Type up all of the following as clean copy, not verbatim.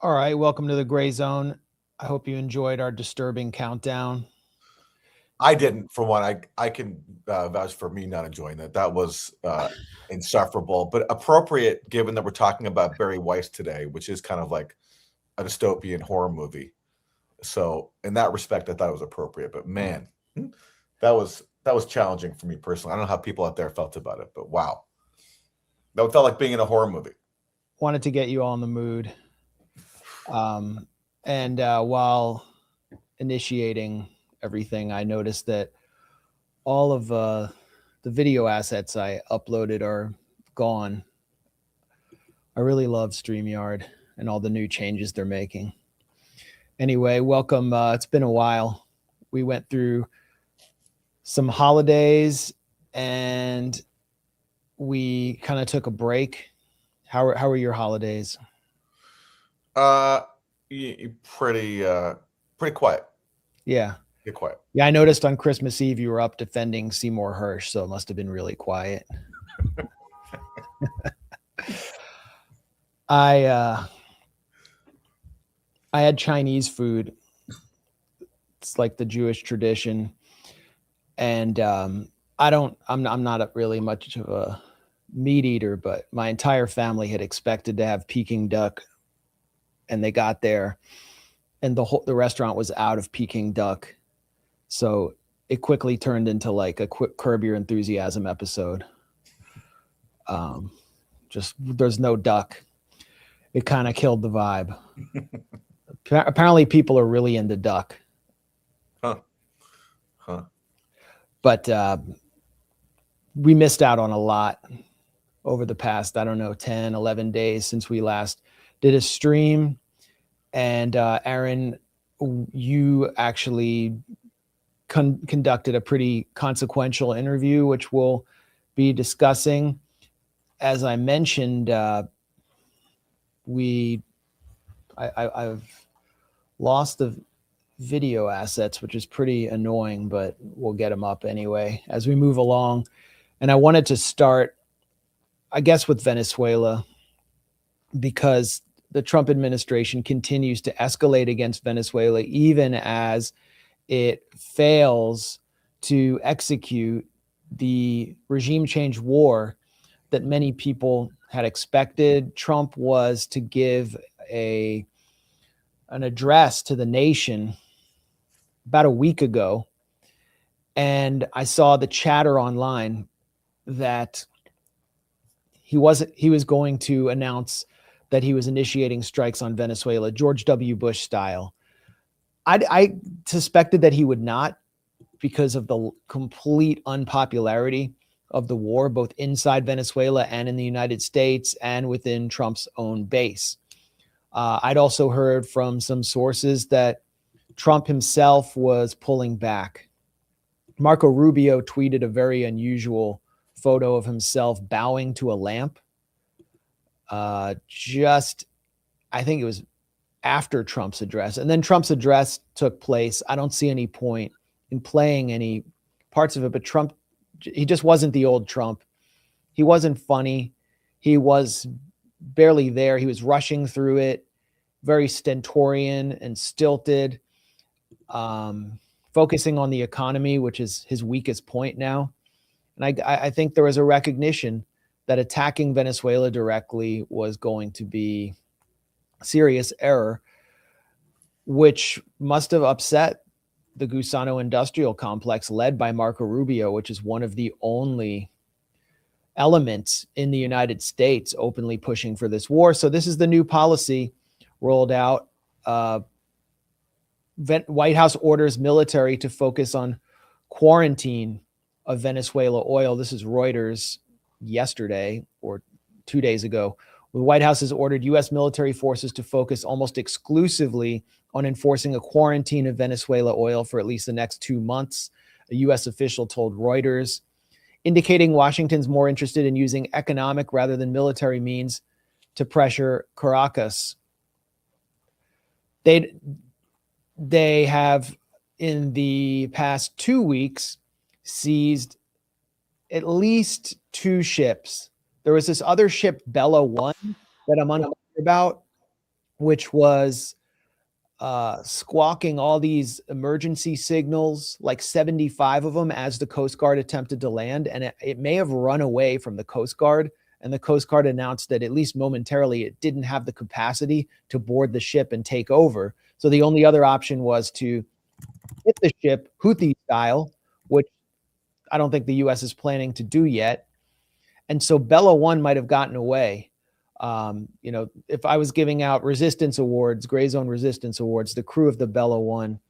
All right, welcome to the Grayzone. I hope you enjoyed our disturbing countdown. I didn't, for one. I can vouch for me not enjoying that. That was insufferable, but appropriate given that we're talking about Bari Weiss today, which is kind of like a dystopian horror movie. So in that respect, I thought it was appropriate. But man, that was challenging for me personally. I don't know how people out there felt about it, but wow, that felt like being in a horror movie. Wanted to get you all in the mood. And while initiating everything, I noticed that all of the video assets I uploaded are gone. I really love StreamYard and all the new changes they're making. Anyway, welcome. It's been a while. We went through some holidays and we kind of took a break. How were your holidays? Pretty quiet. Yeah. Get quiet. Yeah, I noticed on Christmas Eve you were up defending Seymour Hersh, so it must have been really quiet. I had Chinese food. It's like the Jewish tradition, and I'm not really much of a meat eater, but my entire family had expected to have Peking duck, and they got there, and the restaurant was out of Peking duck, so it quickly turned into like a quick Curb Your Enthusiasm episode. Just there's no duck. It kind of killed the vibe. Apparently, people are really into duck. But we missed out on a lot over the past, 10, 11 days since we last did a stream. And Aaron, you actually conducted a pretty consequential interview, which we'll be discussing. As I mentioned, I've lost the video assets, which is pretty annoying, but we'll get them up anyway as we move along. And I wanted to start, I guess, with Venezuela, because the Trump administration continues to escalate against Venezuela, even as it fails to execute the regime change war that many people had expected. Trump was to give an address to the nation about a week ago, and I saw the chatter online that he was going to announce that he was initiating strikes on Venezuela, George W. Bush style. I suspected that he would not, because of the complete unpopularity of the war, both inside Venezuela and in the United States and within Trump's own base. I'd also heard from some sources that Trump himself was pulling back. Marco Rubio tweeted a very unusual photo of himself bowing to a lamp. I think it was after Trump's address. And then Trump's address took place. I don't see any point in playing any parts of it, but Trump, he just wasn't the old Trump. He wasn't funny. He was barely there. He was rushing through it, very stentorian and stilted, focusing on the economy, which is his weakest point now. And I think there was a recognition that attacking Venezuela directly was going to be a serious error, which must have upset the Gusano industrial complex led by Marco Rubio, which is one of the only elements in the United States openly pushing for this war. So this is the new policy rolled out. White House orders military to focus on quarantine of Venezuela oil. This is Reuters yesterday or 2 days ago. The White House has ordered U.S. military forces to focus almost exclusively on enforcing a quarantine of Venezuela oil for at least the next 2 months, a U.S. official told Reuters, indicating Washington's more interested in using economic rather than military means to pressure Caracas. They have, in the past 2 weeks, seized at least 2 ships. There was this other ship, Bella 1, that I'm unclear about, which was squawking all these emergency signals, like 75 of them, as the Coast Guard attempted to land. And it may have run away from the Coast Guard. And the Coast Guard announced that, at least momentarily, it didn't have the capacity to board the ship and take over. So the only other option was to hit the ship Houthi style, which I don't think the U.S. is planning to do yet. And so Bella 1 might have gotten away. If I was giving out resistance awards, Grayzone resistance awards, the crew of the Bella 1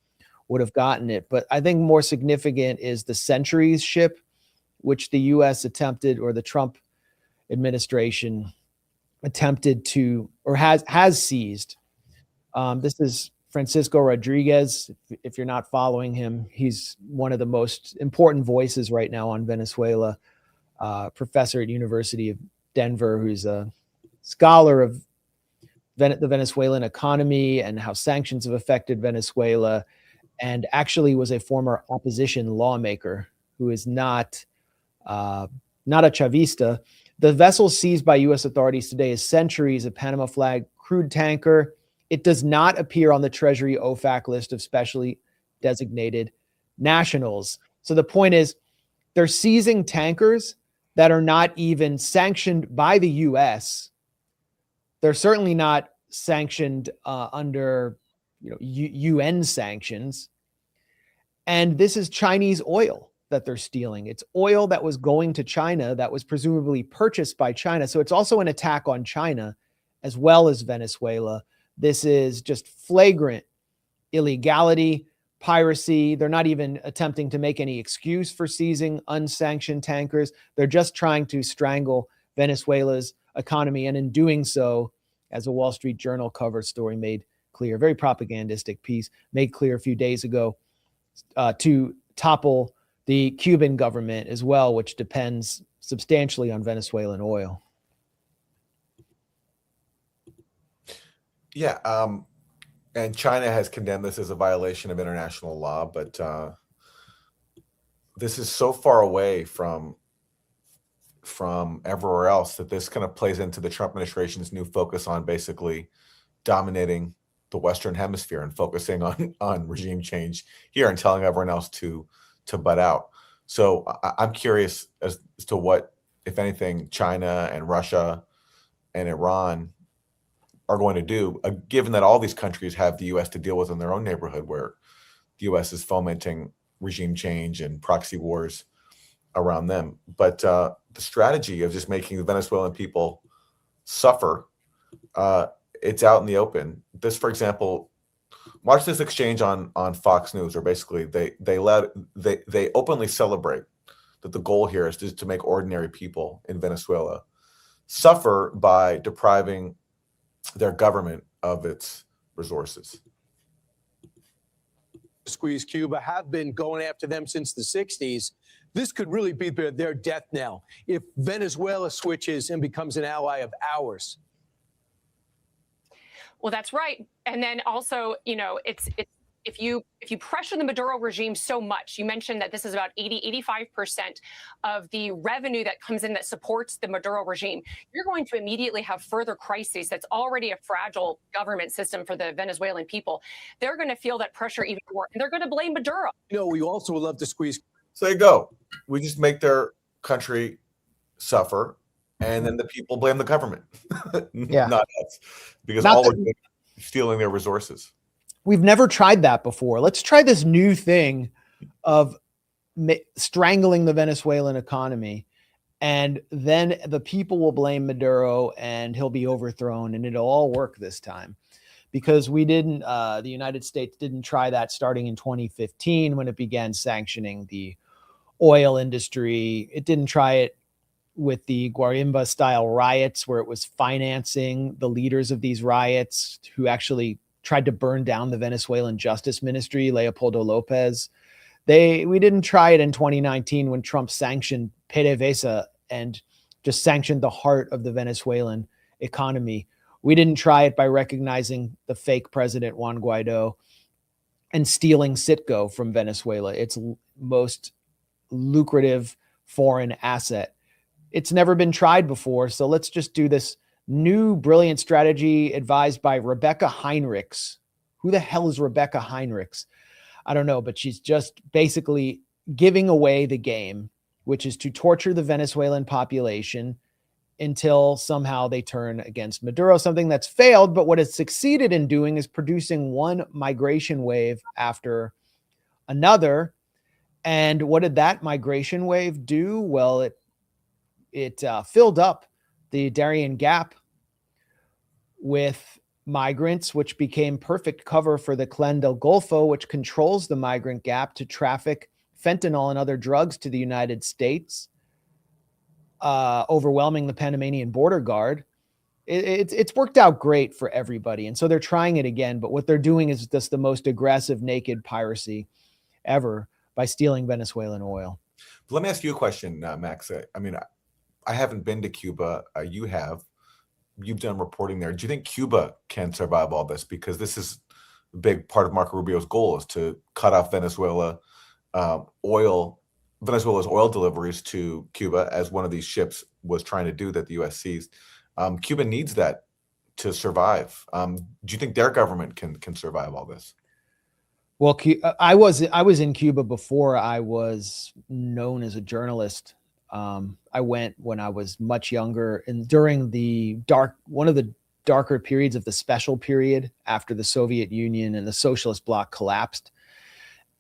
would have gotten it. But I think more significant is the Centuries ship, which the U.S. attempted, or the Trump administration attempted to, or has seized. This is Francisco Rodriguez. If you're not following him, he's one of the most important voices right now on Venezuela. Professor at University of Denver, who's a scholar of the Venezuelan economy and how sanctions have affected Venezuela, and actually was a former opposition lawmaker who is not a Chavista. The vessel seized by U.S. authorities today is Centuries, a Panama flag crude tanker. It does not appear on the Treasury OFAC list of specially designated nationals. So the point is, they're seizing tankers that are not even sanctioned by the U.S. They're certainly not sanctioned under UN sanctions. And this is Chinese oil that they're stealing. It's oil that was going to China that was presumably purchased by China. So it's also an attack on China as well as Venezuela. This is just flagrant illegality, piracy. They're not even attempting to make any excuse for seizing unsanctioned tankers. They're just trying to strangle Venezuela's economy. And in doing so, as a Wall Street Journal cover story made clear, very propagandistic piece, made clear a few days ago, to topple the Cuban government as well, which depends substantially on Venezuelan oil. Yeah. And China has condemned this as a violation of international law, but this is so far away from everywhere else that this kind of plays into the Trump administration's new focus on basically dominating the Western Hemisphere and focusing on regime change here and telling everyone else to butt out. So I'm curious as to what, if anything, China and Russia and Iran are going to do, given that all these countries have the U.S. to deal with in their own neighborhood, where the U.S. is fomenting regime change and proxy wars around them. But the strategy of just making the Venezuelan people suffer, it's out in the open. This, for example, watch this exchange on Fox News, where basically they openly celebrate that the goal here is just to make ordinary people in Venezuela suffer by depriving their government of its resources. Squeeze Cuba, have been going after them since the 60s. This could really be their death knell if Venezuela switches and becomes an ally of ours. Well, that's right. And then also, it's if you pressure the Maduro regime so much, you mentioned that this is about 85% of the revenue that comes in that supports the Maduro regime. You're going to immediately have further crises. That's already a fragile government system for the Venezuelan people. They're going to feel that pressure even more, and they're going to blame Maduro. We also would love to squeeze. So there you go. We just make their country suffer, and then the people blame the government, Yeah. not us, because Not all that- we're doing is stealing their resources. We've never tried that before. Let's try this new thing of strangling the Venezuelan economy, and then the people will blame Maduro and he'll be overthrown, and it'll all work this time. Because the United States didn't try that starting in 2015 when it began sanctioning the oil industry. It didn't try it with the Guarimba style riots, where it was financing the leaders of these riots who actually tried to burn down the Venezuelan Justice Ministry, Leopoldo Lopez. We didn't try it in 2019 when Trump sanctioned PDVSA and just sanctioned the heart of the Venezuelan economy. We didn't try it by recognizing the fake president Juan Guaido and stealing Citgo from Venezuela, its most lucrative foreign asset. It's never been tried before, so let's just do this new brilliant strategy advised by Rebecca Heinrichs. Who the hell is Rebecca Heinrichs? I don't know, but she's just basically giving away the game, which is to torture the Venezuelan population until somehow they turn against Maduro, something that's failed. But what it's succeeded in doing is producing one migration wave after another. And what did that migration wave do? Well, it filled up the Darien Gap with migrants, which became perfect cover for the Clan del Golfo, which controls the migrant gap to traffic fentanyl and other drugs to the United States, overwhelming the Panamanian border guard. It's worked out great for everybody. And so they're trying it again, but what they're doing is just the most aggressive naked piracy ever by stealing Venezuelan oil. Let me ask you a question, Max. I mean, I haven't been to Cuba. You have. You've done reporting there. Do you think Cuba can survive all this? Because this is a big part of Marco Rubio's goal, is to cut off Venezuela's oil deliveries to Cuba, as one of these ships was trying to do that the U.S. seized. Cuba needs that to survive. Do you think their government can survive all this? Well, I was in Cuba before I was known as a journalist. I went when I was much younger, and during one of the darker periods of the special period after the Soviet Union and the socialist bloc collapsed.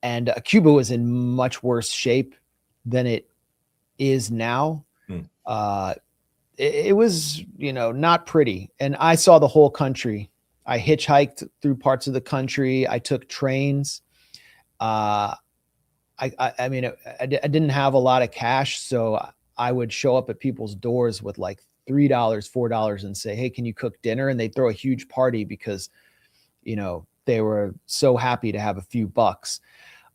And Cuba was in much worse shape than it is now. It was, not pretty. And I saw the whole country. I hitchhiked through parts of the country. I took trains. I mean, I didn't have a lot of cash, so I would show up at people's doors with like $3, $4 and say, "Hey, can you cook dinner?" And they'd throw a huge party because, they were so happy to have a few bucks.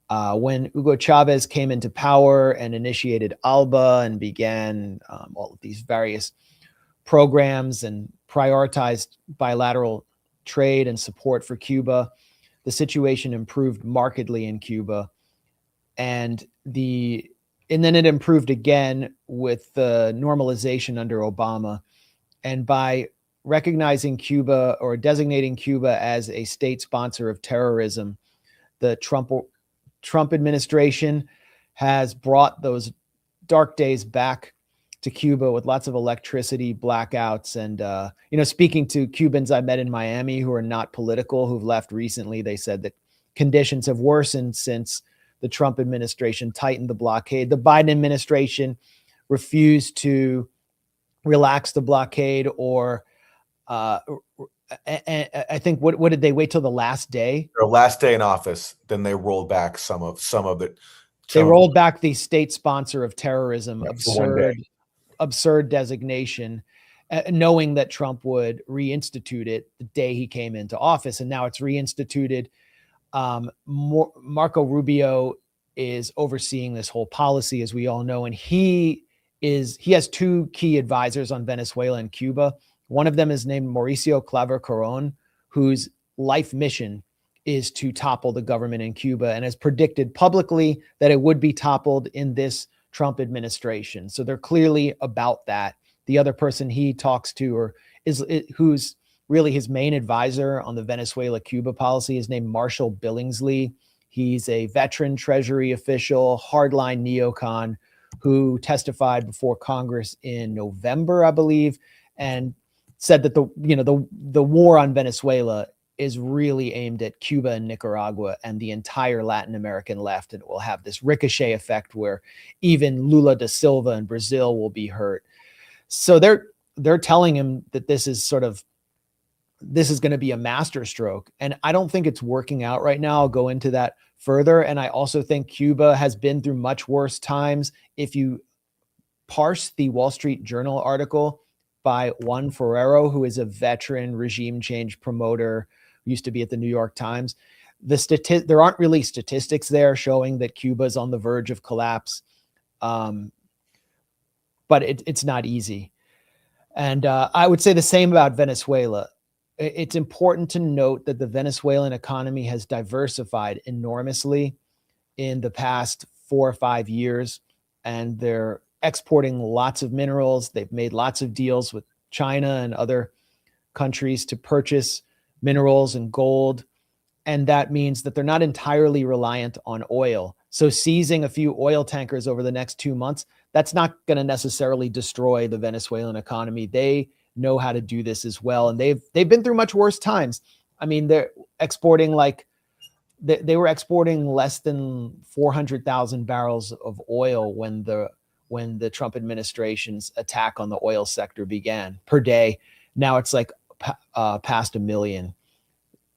When Hugo Chavez came into power and initiated ALBA and began all of these various programs and prioritized bilateral trade and support for Cuba, the situation improved markedly in Cuba. And then it improved again with the normalization under Obama. And by recognizing Cuba or designating Cuba as a state sponsor of terrorism, the Trump administration has brought those dark days back to Cuba with lots of electricity blackouts. And, speaking to Cubans I met in Miami who are not political, who've left recently, they said that conditions have worsened since the Trump administration tightened the blockade. The Biden administration refused to relax the blockade, or I think what did they wait till the last day? Their last day in office, then they rolled back some of it. They rolled back the state sponsor of terrorism, Yeah, absurd designation, knowing that Trump would reinstitute it the day he came into office, and now it's reinstituted. Marco Rubio is overseeing this whole policy, as we all know, and he has two key advisors on Venezuela and Cuba. One of them is named Mauricio Claver Caron, whose life mission is to topple the government in Cuba, and has predicted publicly that it would be toppled in this Trump administration. So they're clearly about that. The other person he talks to, who's really his main advisor on the Venezuela-Cuba policy, is named Marshall Billingsley. He's a veteran Treasury official, hardline neocon, who testified before Congress in November, I believe, and said that the war on Venezuela is really aimed at Cuba and Nicaragua and the entire Latin American left, and it will have this ricochet effect where even Lula da Silva in Brazil will be hurt. So they're telling him that this is going to be a masterstroke. And I don't think it's working out right now. I'll go into that further. And I also think Cuba has been through much worse times. If you parse the Wall Street Journal article by Juan Ferrero, who is a veteran regime change promoter, used to be at the New York Times, there aren't really statistics there showing that Cuba is on the verge of collapse. But it's not easy. And I would say the same about Venezuela. It's important to note that the Venezuelan economy has diversified enormously in the past 4 or 5 years, and they're exporting lots of minerals. They've made lots of deals with China and other countries to purchase minerals and gold. And that means that they're not entirely reliant on oil. So seizing a few oil tankers over the next 2 months, that's not going to necessarily destroy the Venezuelan economy. They know how to do this as well. And they've been through much worse times. I mean, they're exporting they were exporting less than 400,000 barrels of oil when the Trump administration's attack on the oil sector began per day. Now it's like past a million,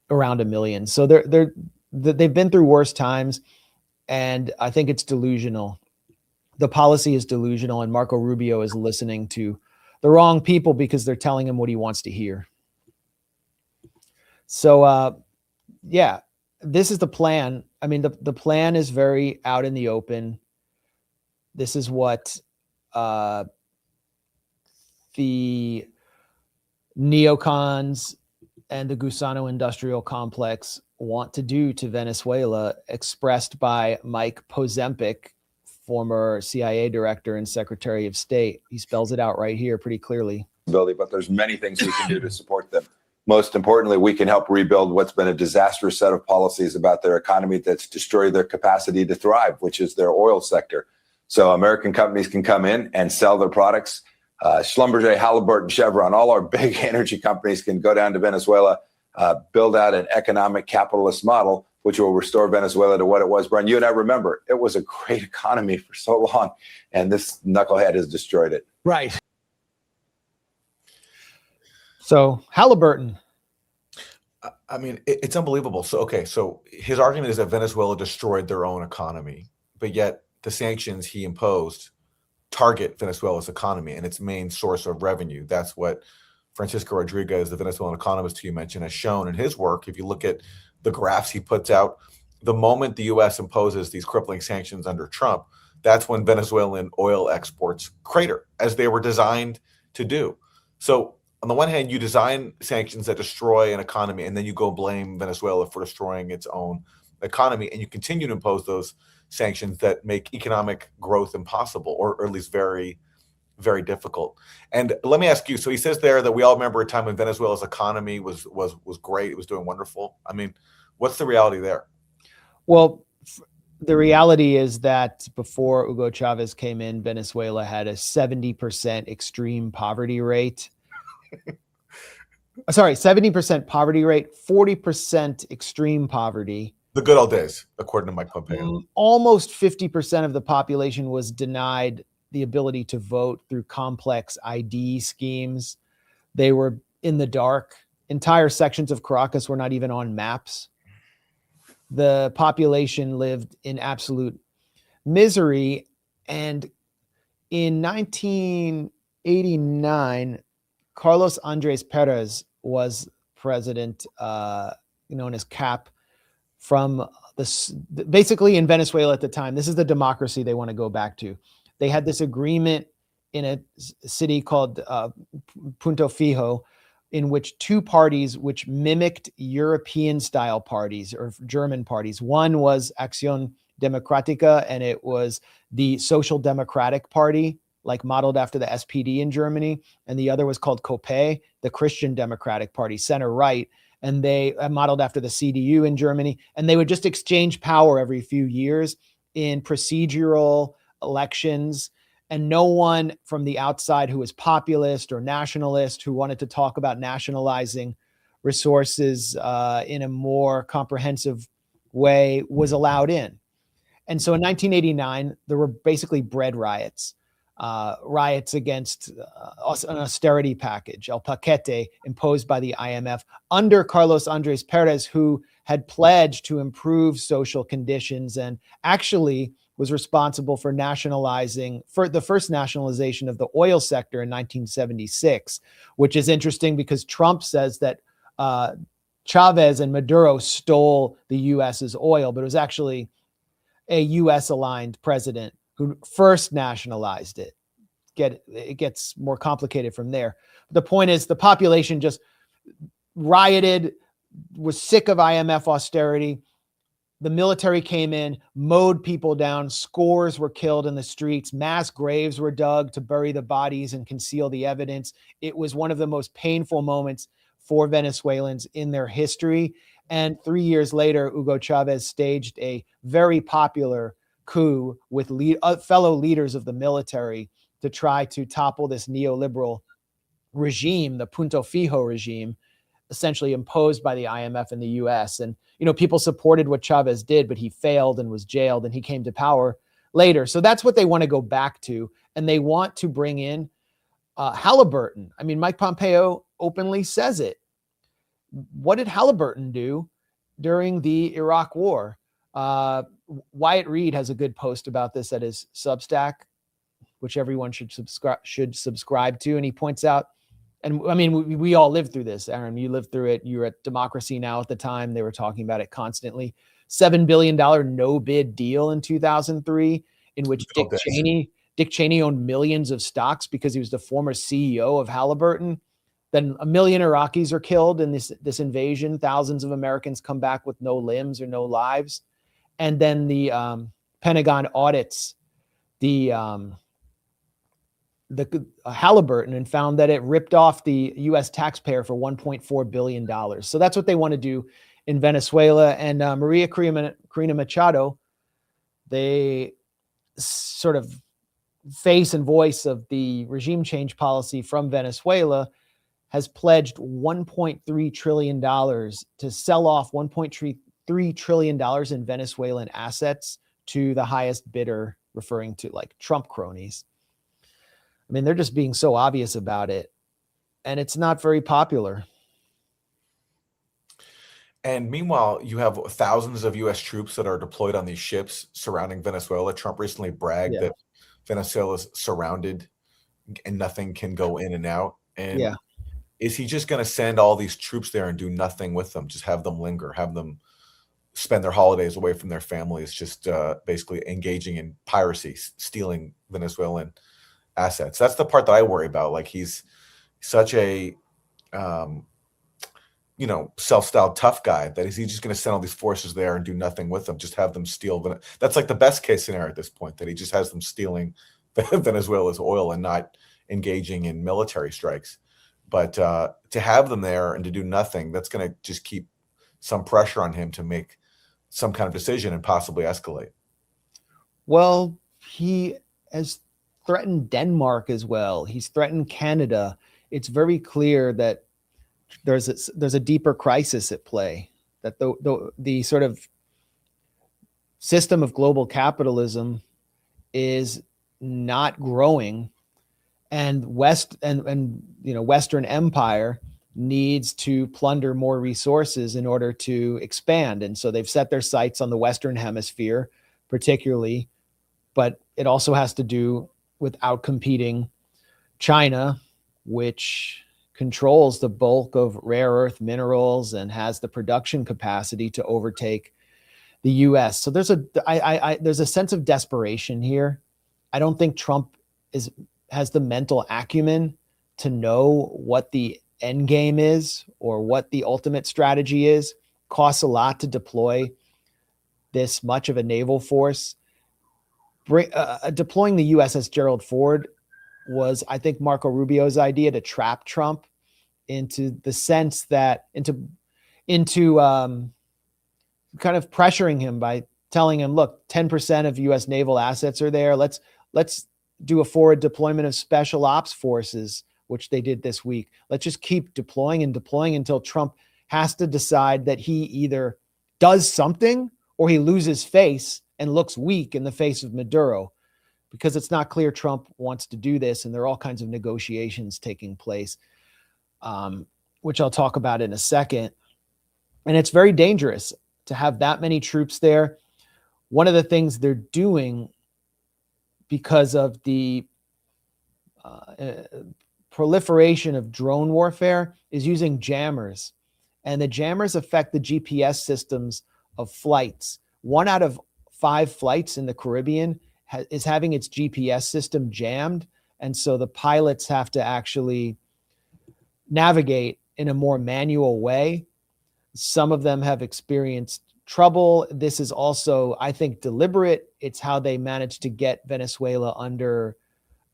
around a million. So they've been through worse times, and I think it's delusional. The policy is delusional, and Marco Rubio is listening to the wrong people because they're telling him what he wants to hear. So, yeah, this is the plan. I mean, the plan is very out in the open. This is what the neocons and the Gusano industrial complex want to do to Venezuela, expressed by Mike Pozempic, former CIA director and Secretary of State. He spells it out right here pretty clearly. But there's many things we can do to support them. Most importantly, we can help rebuild what's been a disastrous set of policies about their economy that's destroyed their capacity to thrive, which is their oil sector. So American companies can come in and sell their products. Schlumberger, Halliburton, Chevron, all our big energy companies can go down to Venezuela, build out an economic capitalist model, which will restore Venezuela to what it was. Brian, you and I remember, it was a great economy for so long, and this knucklehead has destroyed it. Right. So Halliburton. I mean, it's unbelievable. So, okay, so his argument is that Venezuela destroyed their own economy, but yet the sanctions he imposed target Venezuela's economy and its main source of revenue. That's what Francisco Rodriguez, the Venezuelan economist who you mentioned, has shown in his work. If you look at the graphs he puts out, the moment the U.S. imposes these crippling sanctions under Trump, that's when Venezuelan oil exports crater, as they were designed to do. So on the one hand, you design sanctions that destroy an economy, and then you go blame Venezuela for destroying its own economy, and you continue to impose those sanctions that make economic growth impossible, or at least very, very difficult. And let me ask you, so he says there that we all remember a time when Venezuela's economy was great, it was doing wonderful. I mean, what's the reality there? Well, the reality is that before Hugo Chavez came in, Venezuela had a 70% extreme poverty rate. Sorry, 70% poverty rate, 40% extreme poverty. The good old days, according to Mike Pompeo. Almost 50% of the population was denied the ability to vote through complex ID schemes. They were in the dark. Entire sections of Caracas were not even on maps. The population lived in absolute misery. And in 1989, Carlos Andres Perez was president, known as CAP, from basically in Venezuela at the time. This is the democracy they want to go back to. They had this agreement in a city called Punto Fijo, in which two parties which mimicked European-style parties or German parties. One was Acción Democrática, and it was the Social Democratic Party, like modeled after the SPD in Germany. And the other was called COPE, the Christian Democratic Party, center-right. And they modeled after the CDU in Germany. And they would just exchange power every few years in procedural elections. And no one from the outside who was populist or nationalist, who wanted to talk about nationalizing resources in a more comprehensive way, was allowed in. And so in 1989, there were basically bread riots. Riots against an austerity package, El Paquete, imposed by the IMF under Carlos Andres Perez, who had pledged to improve social conditions and actually was responsible for the first nationalization of the oil sector in 1976, which is interesting because Trump says that Chavez and Maduro stole the U.S.'s oil, but it was actually a U.S.-aligned president who first nationalized it. It gets more complicated from there. The point is the population just rioted, was sick of IMF austerity. the military came in, mowed people down, scores were killed in the streets, mass graves were dug to bury the bodies and conceal the evidence. It was one of the most painful moments for Venezuelans in their history. And 3 years later, Hugo Chavez staged a very popular coup with fellow leaders of the military to try to topple this neoliberal regime, the Punto Fijo regime, essentially imposed by the IMF and the US. And, people supported what Chavez did, but he failed and was jailed, and he came to power later. So that's what they want to go back to. And they want to bring in Halliburton. I mean, Mike Pompeo openly says it. What did Halliburton do during the Iraq War? Wyatt Reed has a good post about this at his Substack, which everyone should subscribe to. And he points out, and I mean, we all lived through this. Aaron, you lived through it. You were at Democracy Now! At the time. They were talking about it constantly. $7 billion no-bid deal in 2003, in which Dick Cheney owned millions of stocks because he was the former CEO of Halliburton. Then 1 million Iraqis are killed in this invasion. Thousands of Americans come back with no limbs or no lives. And then the Pentagon audits the Halliburton and found that it ripped off the U.S. taxpayer for $1.4 billion. So that's what they want to do in Venezuela. And Maria Corina Machado, they sort of face and voice of the regime change policy from Venezuela, has pledged $1.3 trillion to sell off $1.3 trillion in Venezuelan assets to the highest bidder, referring to like Trump cronies. I mean, they're just being so obvious about it, and it's not very popular. And meanwhile, you have thousands of U.S. troops that are deployed on these ships surrounding Venezuela. Trump recently bragged that Venezuela's surrounded and nothing can go in and out. And is he just going to send all these troops there and do nothing with them? Just have them linger, have them spend their holidays away from their families, just basically engaging in piracy, stealing Venezuelan assets. That's the part that I worry about. Like, he's such a self-styled tough guy that is he just going to send all these forces there and do nothing with them, just have them steal. That's like the best case scenario at this point, that he just has them stealing Venezuela's oil and not engaging in military strikes. But to have them there and to do nothing, that's going to just keep some pressure on him to make some kind of decision and possibly escalate. Well, he has threatened Denmark as well. He's threatened Canada. It's very clear that there's a deeper crisis at play, that the sort of system of global capitalism is not growing, and Western empire needs to plunder more resources in order to expand. And so they've set their sights on the Western hemisphere particularly, but it also has to do with outcompeting China, which controls the bulk of rare earth minerals and has the production capacity to overtake the US. So there's a sense of desperation here. I don't think Trump has the mental acumen to know what the end game is or what the ultimate strategy is. Costs a lot to deploy this much of a naval force. Deploying the USS Gerald Ford was, I think, Marco Rubio's idea to trap Trump into the sense that into kind of pressuring him by telling him, look, 10% of US naval assets are there. Let's do a forward deployment of special ops forces, which they did this week. Let's just keep deploying and deploying until Trump has to decide that he either does something or he loses face and looks weak in the face of Maduro, because it's not clear Trump wants to do this. And there are all kinds of negotiations taking place, which I'll talk about in a second. And it's very dangerous to have that many troops there. One of the things they're doing, because of the proliferation of drone warfare, is using jammers. And the jammers affect the GPS systems of flights. 1 out of 5 flights in the Caribbean is having its GPS system jammed. And so the pilots have to actually navigate in a more manual way. Some of them have experienced trouble. This is also, I think, deliberate. It's how they managed to get Venezuela under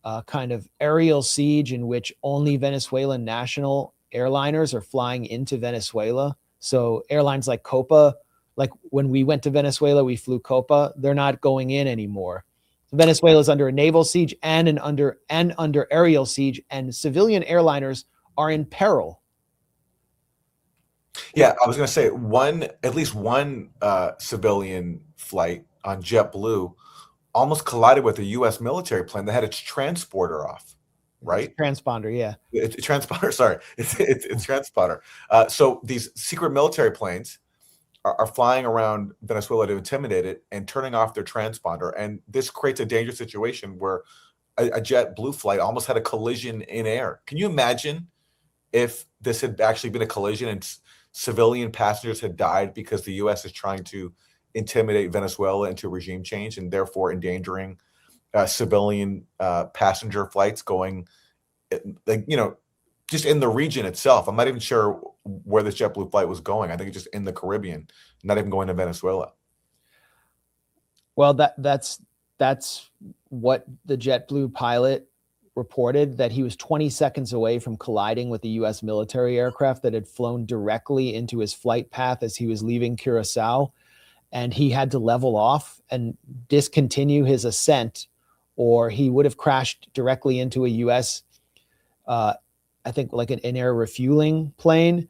a kind of aerial siege in which only Venezuelan national airliners are flying into Venezuela. So airlines like Copa, like when we went to Venezuela, we flew Copa. They're not going in anymore. Venezuela is under a naval siege and under aerial siege, and civilian airliners are in peril. Yeah, I was going to say at least one civilian flight on JetBlue almost collided with a U.S. military plane that had its transporter off, right? Transponder, yeah. It's transponder, sorry. It's transponder. So these secret military planes are flying around Venezuela to intimidate it and turning off their transponder. And this creates a dangerous situation where a JetBlue flight almost had a collision in air. Can you imagine if this had actually been a collision and civilian passengers had died because the U.S. is trying to intimidate Venezuela into regime change and therefore endangering civilian passenger flights going, just in the region itself? I'm not even sure where this JetBlue flight was going. I think it's just in the Caribbean, not even going to Venezuela. Well, that's what the JetBlue pilot reported, that he was 20 seconds away from colliding with the U.S. military aircraft that had flown directly into his flight path as he was leaving Curacao. And he had to level off and discontinue his ascent, or he would have crashed directly into a U.S., I think like an air refueling plane,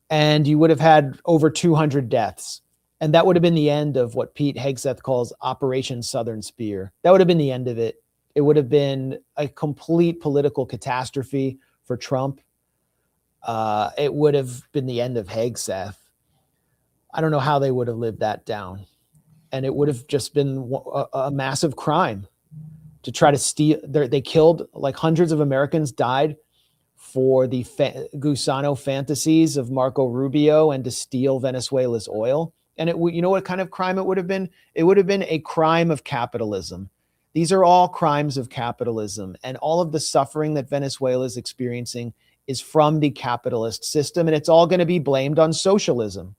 and you would have had over 200 deaths. And that would have been the end of what Pete Hegseth calls Operation Southern Spear. That would have been the end of it. It would have been a complete political catastrophe for Trump. It would have been the end of Hegseth. I don't know how they would have lived that down. And it would have just been a massive crime to try to steal. They killed, like, hundreds of Americans died for the Gusano fantasies of Marco Rubio and to steal Venezuela's oil. And you know what kind of crime it would have been? It would have been a crime of capitalism. These are all crimes of capitalism. And all of the suffering that Venezuela is experiencing is from the capitalist system. And it's all going to be blamed on socialism.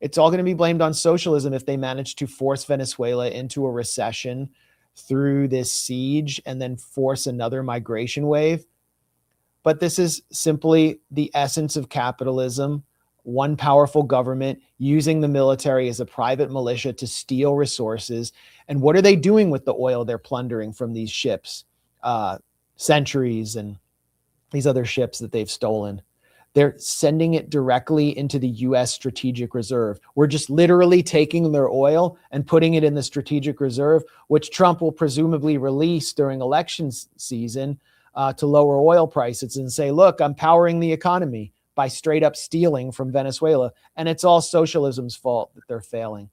It's all going to be blamed on socialism if they manage to force Venezuela into a recession through this siege and then force another migration wave. But this is simply the essence of capitalism. One powerful government using the military as a private militia to steal resources. And what are they doing with the oil they're plundering from these ships? Centuries and these other ships that they've stolen. They're sending it directly into the U.S. Strategic Reserve. We're just literally taking their oil and putting it in the Strategic Reserve, which Trump will presumably release during elections season to lower oil prices and say, look, I'm powering the economy by straight up stealing from Venezuela. And it's all socialism's fault that they're failing.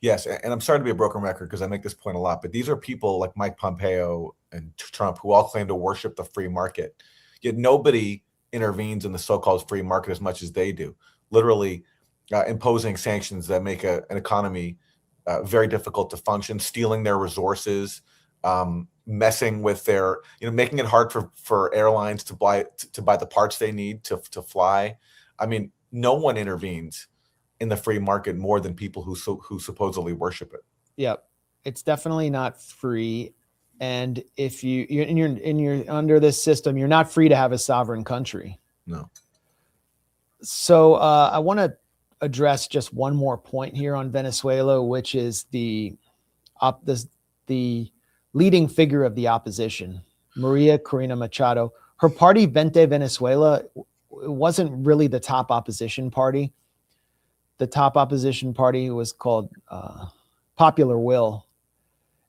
Yes, and I'm sorry to be a broken record because I make this point a lot, but these are people like Mike Pompeo and Trump who all claim to worship the free market. Yet nobody intervenes in the so-called free market as much as they do, literally imposing sanctions that make an economy very difficult to function, stealing their resources, messing with their, making it hard for airlines to buy the parts they need to fly. I mean, no one intervenes in the free market more than people who supposedly worship it. Yep, it's definitely not free. And if you're under this system, you're not free to have a sovereign country. No. So I want to address just one more point here on Venezuela, which is the leading figure of the opposition, Maria Corina Machado. Her party, Vente Venezuela, wasn't really the top opposition party. The top opposition party was called Popular Will,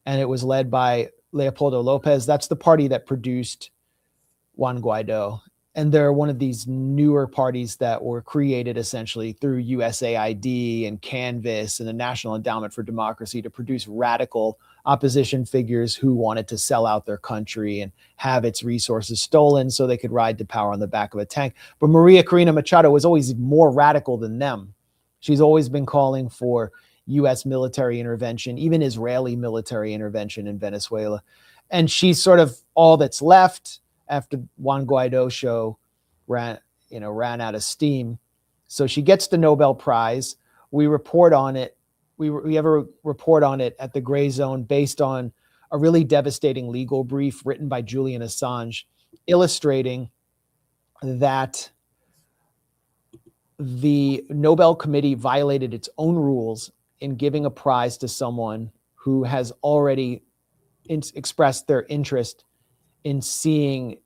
and it was led by Leopoldo Lopez. That's the party that produced Juan Guaido. And they're one of these newer parties that were created essentially through USAID and Canvas and the National Endowment for Democracy to produce radical opposition figures who wanted to sell out their country and have its resources stolen so they could ride to power on the back of a tank. But Maria Corina Machado was always more radical than them. She's always been calling for U.S. military intervention, even Israeli military intervention in Venezuela. And she's sort of all that's left after Juan Guaido show ran out of steam. So she gets the Nobel Prize. we report on it. We have a report on it at the Grayzone based on a really devastating legal brief written by Julian Assange, illustrating that the Nobel Committee violated its own rules in giving a prize to someone who has already expressed their interest in seeing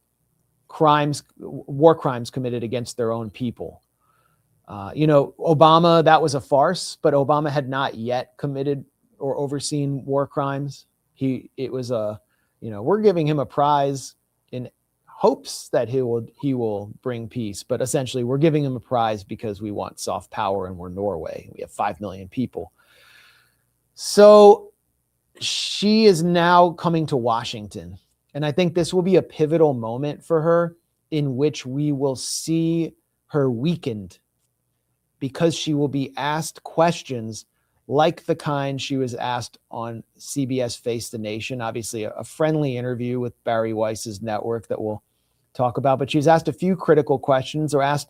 war crimes committed against their own people. Obama, that was a farce, but Obama had not yet committed or overseen war crimes. We're giving him a prize in hopes that he will bring peace, but essentially we're giving him a prize because we want soft power and we're Norway. We have 5 million people. So she is now coming to Washington. And I think this will be a pivotal moment for her in which we will see her weakened, because she will be asked questions like the kind she was asked on CBS Face the Nation, obviously a friendly interview with Bari Weiss's network that we'll talk about. But she was asked a few critical questions, or asked,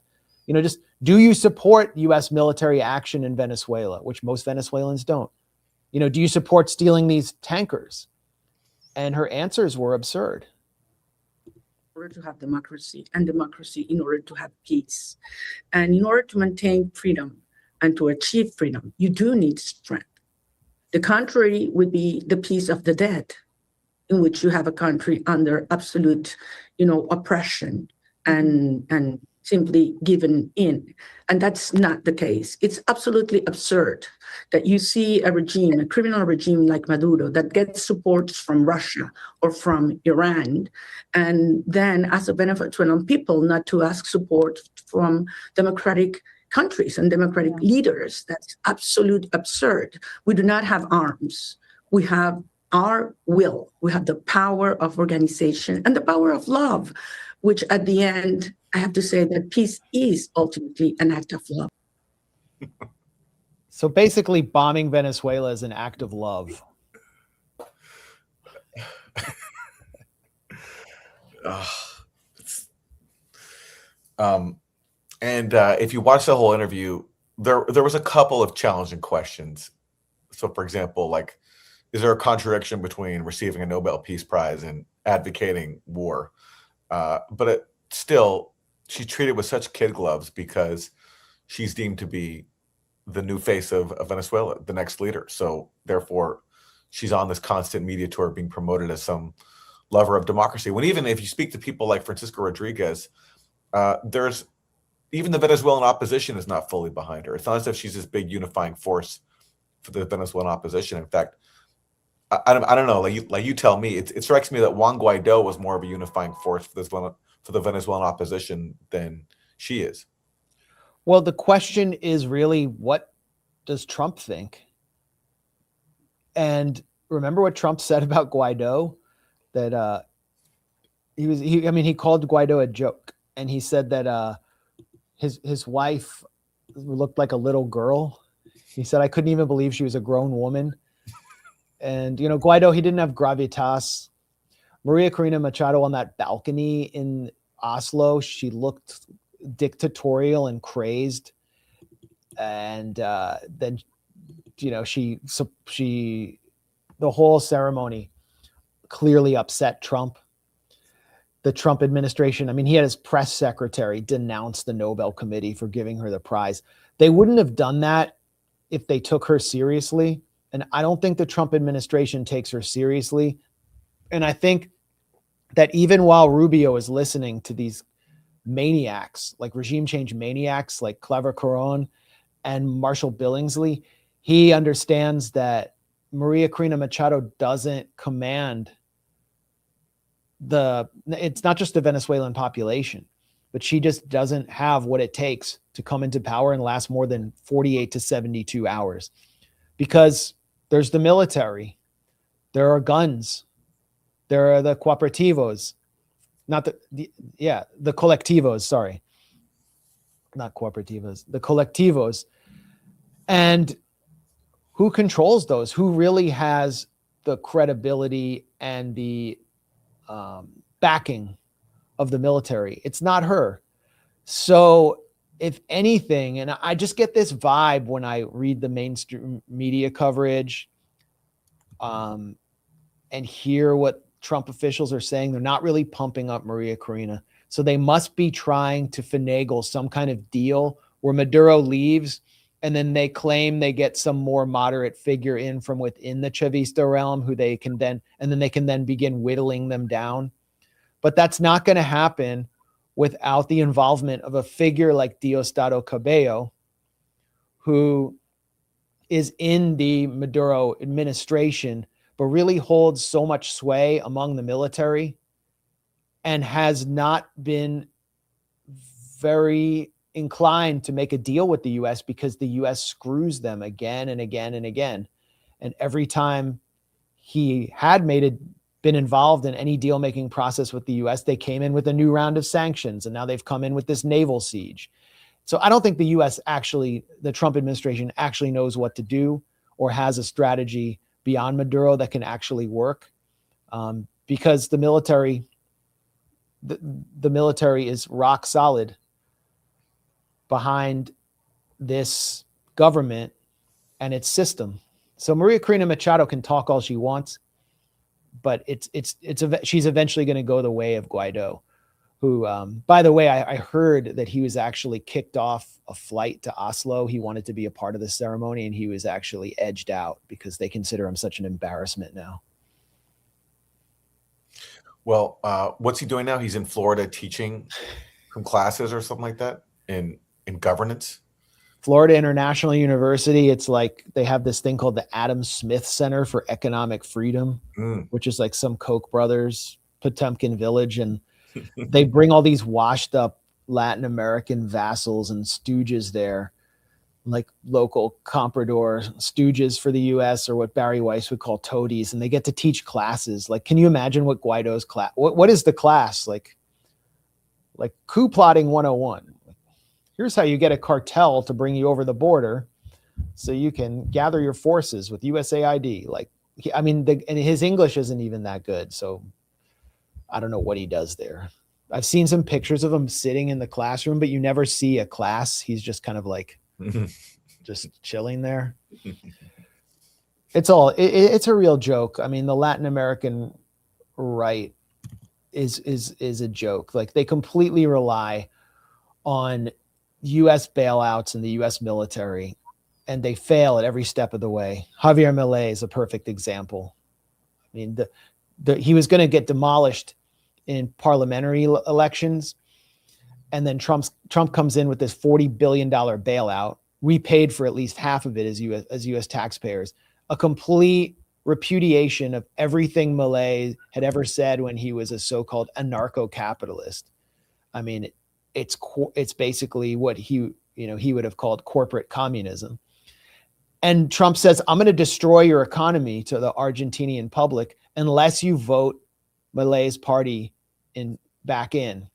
just, do you support U.S. military action in Venezuela, which most Venezuelans don't? Do you support stealing these tankers? And her answers were absurd. In order to have democracy, and democracy in order to have peace. And in order to maintain freedom and to achieve freedom, you do need strength. The contrary would be the peace of the dead, in which you have a country under absolute, oppression and simply given in. And that's not the case. It's absolutely absurd that you see a regime, a criminal regime like Maduro, that gets support from Russia or from Iran, and then as a Venezuelan people not to ask support from democratic countries and democratic leaders. That's absolute absurd. We do not have arms. We have our will. We have the power of organization and the power of love, which at the end, I have to say that peace is ultimately an act of love. So basically, bombing Venezuela is an act of love. If you watch the whole interview, there was a couple of challenging questions. So, for example, is there a contradiction between receiving a Nobel Peace Prize and advocating war? But still, she's treated with such kid gloves because she's deemed to be the new face of Venezuela, the next leader. So therefore, she's on this constant media tour being promoted as some lover of democracy. When even if you speak to people like Francisco Rodriguez, there's even the Venezuelan opposition is not fully behind her. It's not as if she's this big unifying force for the Venezuelan opposition. In fact, I don't know. Like you tell me, it strikes me that Juan Guaido was more of a unifying force for the Venezuelan opposition than she is. Well, the question is really, what does Trump think? And remember what Trump said about Guaido, that he called Guaido a joke, and he said that his wife looked like a little girl. He said, I couldn't even believe she was a grown woman. And Guaido, he didn't have gravitas. Maria Corina Machado on that balcony in Oslo, she looked dictatorial and crazed. And then she the whole ceremony clearly upset Trump. The Trump administration, he had his press secretary denounce the Nobel Committee for giving her the prize. They wouldn't have done that if they took her seriously. And I don't think the Trump administration takes her seriously. And I think that even while Rubio is listening to these maniacs, like regime change maniacs, like Clever Caron and Marshall Billingsley, he understands that Maria Corina Machado doesn't command it's not just the Venezuelan population, but she just doesn't have what it takes to come into power and last more than 48 to 72 hours. Because there's the military, there are guns, there are the cooperativos, the colectivos, sorry. Not cooperativos, the colectivos. And who controls those? Who really has the credibility and the backing of the military? It's not her. So if anything, and I just get this vibe when I read the mainstream media coverage, and hear what Trump officials are saying, they're not really pumping up Maria Corina. So they must be trying to finagle some kind of deal where Maduro leaves, and then they claim they get some more moderate figure in from within the Chavista realm who they can then, and then they can then begin whittling them down. But that's not going to happen without the involvement of a figure like Diosdado Cabello, who is in the Maduro administration, but really holds so much sway among the military and has not been very inclined to make a deal with the US because the US screws them again and again and again. And every time he had been involved in any deal-making process with the US, they came in with a new round of sanctions, and now they've come in with this naval siege. So I don't think the US actually, the Trump administration actually knows what to do or has a strategy beyond Maduro that can actually work, because the military is rock solid behind this government and its system. So Maria Corina Machado can talk all she wants, but she's eventually going to go the way of Guaido, who, by the way, I heard that he was actually kicked off a flight to Oslo. He wanted to be a part of the ceremony, and he was actually edged out because they consider him such an embarrassment now. Well, what's he doing now? He's in Florida teaching some classes or something like that in governance. Florida International University. It's like they have this thing called the Adam Smith Center for Economic Freedom, which is like some Koch brothers, Potemkin village. And they bring all these washed up Latin American vassals and stooges there, like local comprador stooges for the US, or what Bari Weiss would call toadies. And they get to teach classes. Like, can you imagine what Guaido's class, what is the class? Like coup plotting 101. Here's how you get a cartel to bring you over the border so you can gather your forces with USAID. Like, and his English isn't even that good. So I don't know what he does there. I've seen some pictures of him sitting in the classroom, but you never see a class. He's just kind of like just chilling there. It's a real joke. I mean, the Latin American right is a joke. Like, they completely rely on US bailouts and the US military, and they fail at every step of the way. Javier Milei is a perfect example. I mean, he was going to get demolished in parliamentary elections, and then Trump comes in with this $40 billion bailout. We paid for at least half of it as US taxpayers. A complete repudiation of everything Milei had ever said when he was a so-called anarcho-capitalist. I mean, it's basically what he would have called corporate communism. And Trump says, I'm going to destroy your economy to the Argentinian public unless you vote Milei's party back in.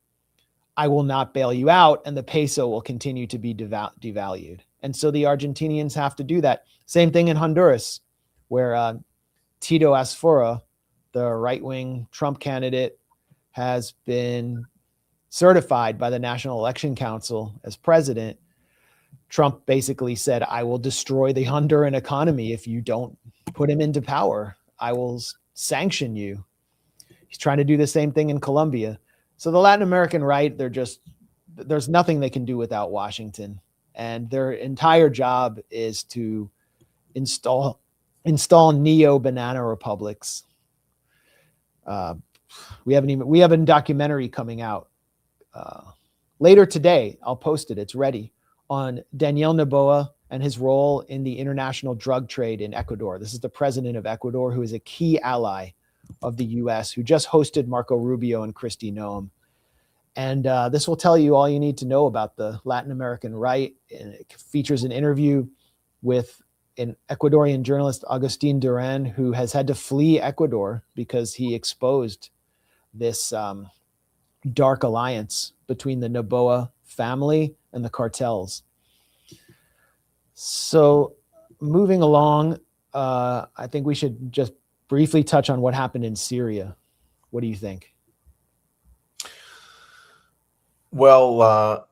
I will not bail you out, and the peso will continue to be devalued. And so the Argentinians have to do that. Same thing in Honduras, where Tito Asfora, the right-wing Trump candidate, has been certified by the National Election Council as president. Trump basically said, I will destroy the Honduran economy if you don't put him into power. I will sanction you. He's trying to do the same thing in Colombia. So the Latin American right, there's nothing they can do without Washington. And their entire job is to install neo-banana republics. We have a documentary coming out later today. I'll post it. It's ready, on Daniel Noboa and his role in the international drug trade in Ecuador. This is the president of Ecuador, who is a key ally of the US, who just hosted Marco Rubio and Kristi Noem. And this will tell you all you need to know about the Latin American right. And it features an interview with an Ecuadorian journalist, Agustin Duran, who has had to flee Ecuador because he exposed this dark alliance between the Noboa family and the cartels. So moving along, I think we should just briefly touch on what happened in Syria. What do you think? Well,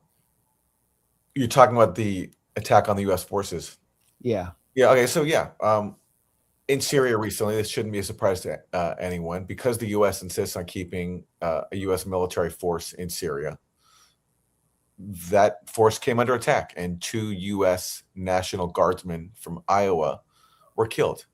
You're talking about the attack on the U.S. forces. Yeah. Yeah. Okay. So yeah, in Syria recently, this shouldn't be a surprise to anyone because the U.S. insists on keeping a U.S. military force in Syria. That force came under attack, and 2 U.S. National Guardsmen from Iowa were killed.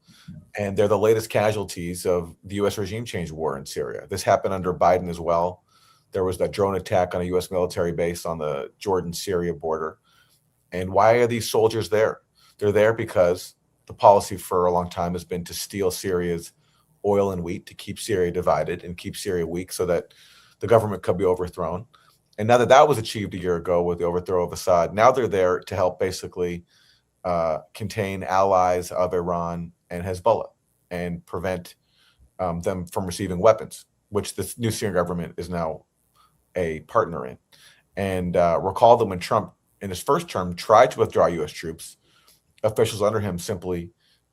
And they're the latest casualties of the U.S. regime change war in Syria. This happened under Biden as well. There was that drone attack on a U.S. military base on the Jordan-Syria border. And why are these soldiers there? They're there because the policy for a long time has been to steal Syria's oil and wheat, to keep Syria divided and keep Syria weak so that the government could be overthrown. And now that that was achieved a year ago with the overthrow of Assad, now they're there to help basically contain allies of Iran and Hezbollah and prevent them from receiving weapons, which the new Syrian government is now a partner in. And recall that when Trump, in his first term, tried to withdraw U.S. troops, officials under him simply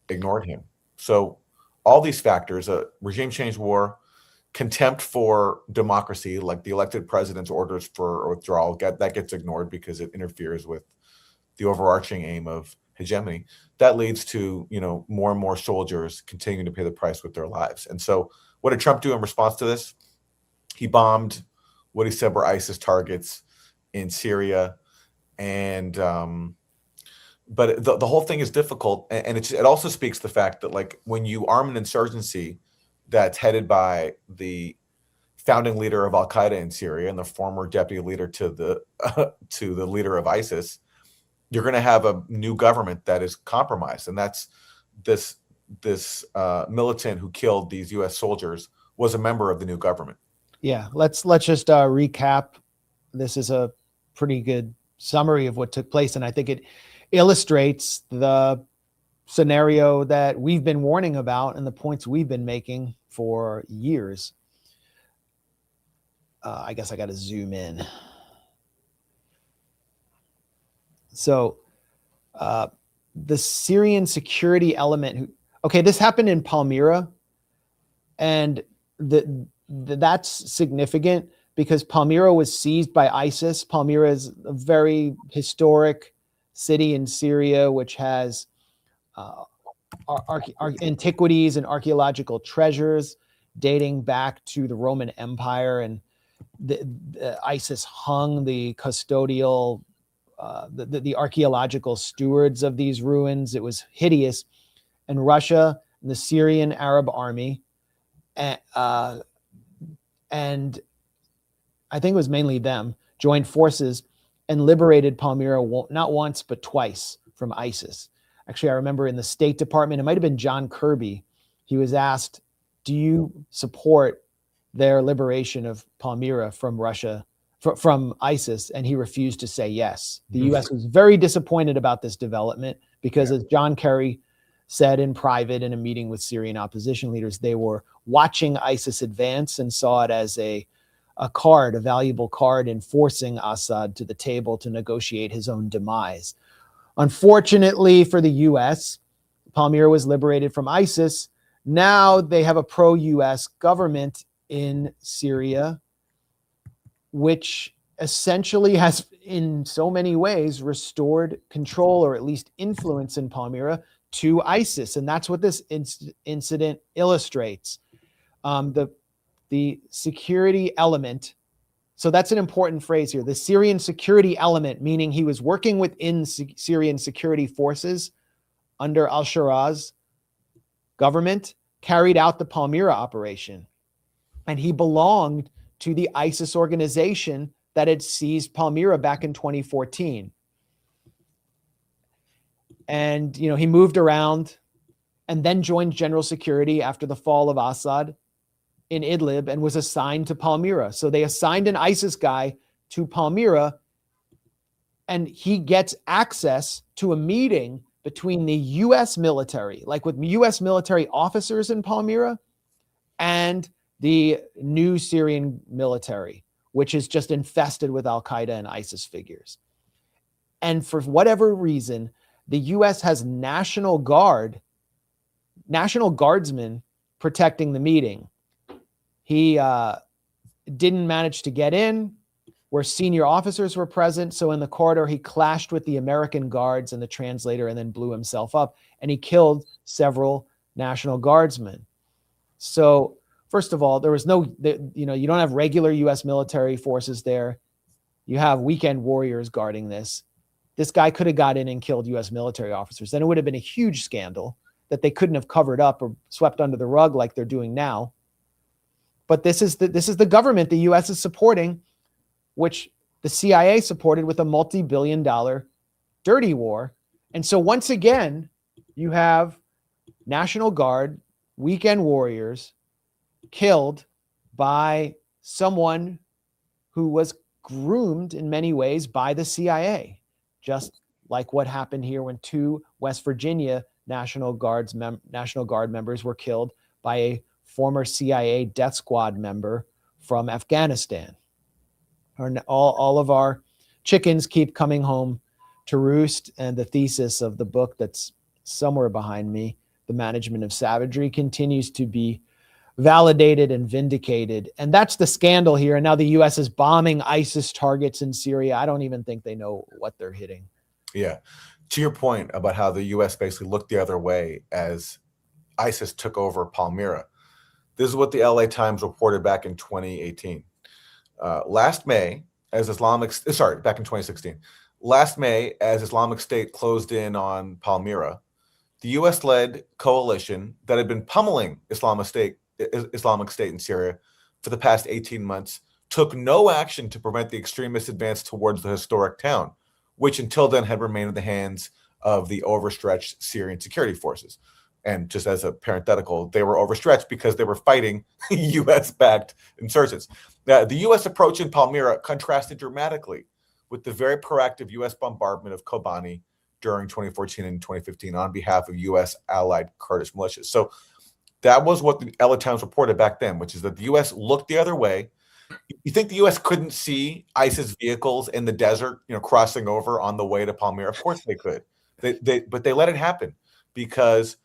ignored him. So all these factors, regime change war, contempt for democracy, like the elected president's orders for withdrawal, that gets ignored because it interferes with the overarching aim of hegemony. That leads to, more and more soldiers continuing to pay the price with their lives. And so what did Trump do in response to this? He bombed what he said were ISIS targets in Syria. And but the whole thing is difficult. And it also speaks to the fact that, like, when you arm an insurgency that's headed by the founding leader of Al-Qaeda in Syria and the former deputy leader to the leader of ISIS, you're going to have a new government that is compromised. And that's this militant who killed these U.S. soldiers was a member of the new government. Yeah, let's just recap. This is a pretty good summary of what took place, and I think it illustrates the scenario that we've been warning about and the points we've been making for years. I guess I got to zoom in. So the Syrian security element, this happened in Palmyra, and that's significant because Palmyra was seized by ISIS. Palmyra is a very historic city in Syria, which has antiquities and archaeological treasures dating back to the Roman Empire. And the ISIS hung the custodial, the archaeological stewards of these ruins. It was hideous. And Russia and the Syrian Arab army, and I think it was mainly them, joined forces and liberated Palmyra not once, but twice from ISIS. Actually, I remember in the State Department, it might have been John Kirby, he was asked, do you support their liberation of Palmyra from Russia, from ISIS? And he refused to say yes. The U.S. was very disappointed about this development because, as John Kerry said in private in a meeting with Syrian opposition leaders, they were watching ISIS advance and saw it as a valuable card in forcing Assad to the table to negotiate his own demise. Unfortunately for the U.S., Palmyra was liberated from ISIS. Now they have a pro-U.S. government in Syria, which essentially has, in so many ways, restored control or at least influence in Palmyra to ISIS. And that's what this incident illustrates. The security element. So that's an important phrase here. The Syrian security element, meaning he was working within Syrian security forces under al-Sharaz government, carried out the Palmyra operation. And he belonged to the ISIS organization that had seized Palmyra back in 2014. And, he moved around and then joined General Security after the fall of Assad in Idlib and was assigned to Palmyra. So they assigned an ISIS guy to Palmyra, and he gets access to a meeting between the U.S. military, like with U.S. military officers in Palmyra, and the new Syrian military, which is just infested with Al-Qaeda and ISIS figures. And for whatever reason, the U.S. has National Guardsmen protecting the meeting. He didn't manage to get in. where senior officers were present. So in the corridor, he clashed with the American guards and the translator and then blew himself up, and he killed several National Guardsmen. So first of all, there was no, you don't have regular U.S. military forces there. You have weekend warriors guarding this. This guy could have got in and killed U.S. military officers. Then it would have been a huge scandal that they couldn't have covered up or swept under the rug like they're doing now. But this is the government the U.S. is supporting, which the CIA supported with a multi-billion-dollar dirty war. And so once again, you have National Guard, weekend warriors killed by someone who was groomed in many ways by the CIA, just like what happened here when 2 West Virginia National Guard members were killed by a former CIA death squad member from Afghanistan. All of our chickens keep coming home to roost, and the thesis of the book that's somewhere behind me, The Management of Savagery, continues to be validated and vindicated. And that's the scandal here. And now the U.S. is bombing ISIS targets in Syria. I don't even think they know what they're hitting. Yeah. To your point about how the U.S. basically looked the other way as ISIS took over Palmyra, this is what the LA Times reported back in 2018. Back in 2016. Last May, as Islamic State closed in on Palmyra, the U.S.-led coalition that had been pummeling Islamic State in Syria for the past 18 months took no action to prevent the extremist advance towards the historic town, which until then had remained in the hands of the overstretched Syrian security forces. And just as a parenthetical, they were overstretched because they were fighting U.S.-backed insurgents. The U.S. approach in Palmyra contrasted dramatically with the very proactive U.S. bombardment of Kobani during 2014 and 2015 on behalf of U.S. allied Kurdish militias. So that was what the LA Times reported back then, which is that the U.S. looked the other way. You think the U.S. couldn't see ISIS vehicles in the desert, crossing over on the way to Palmyra? Of course they could. But they let it happen because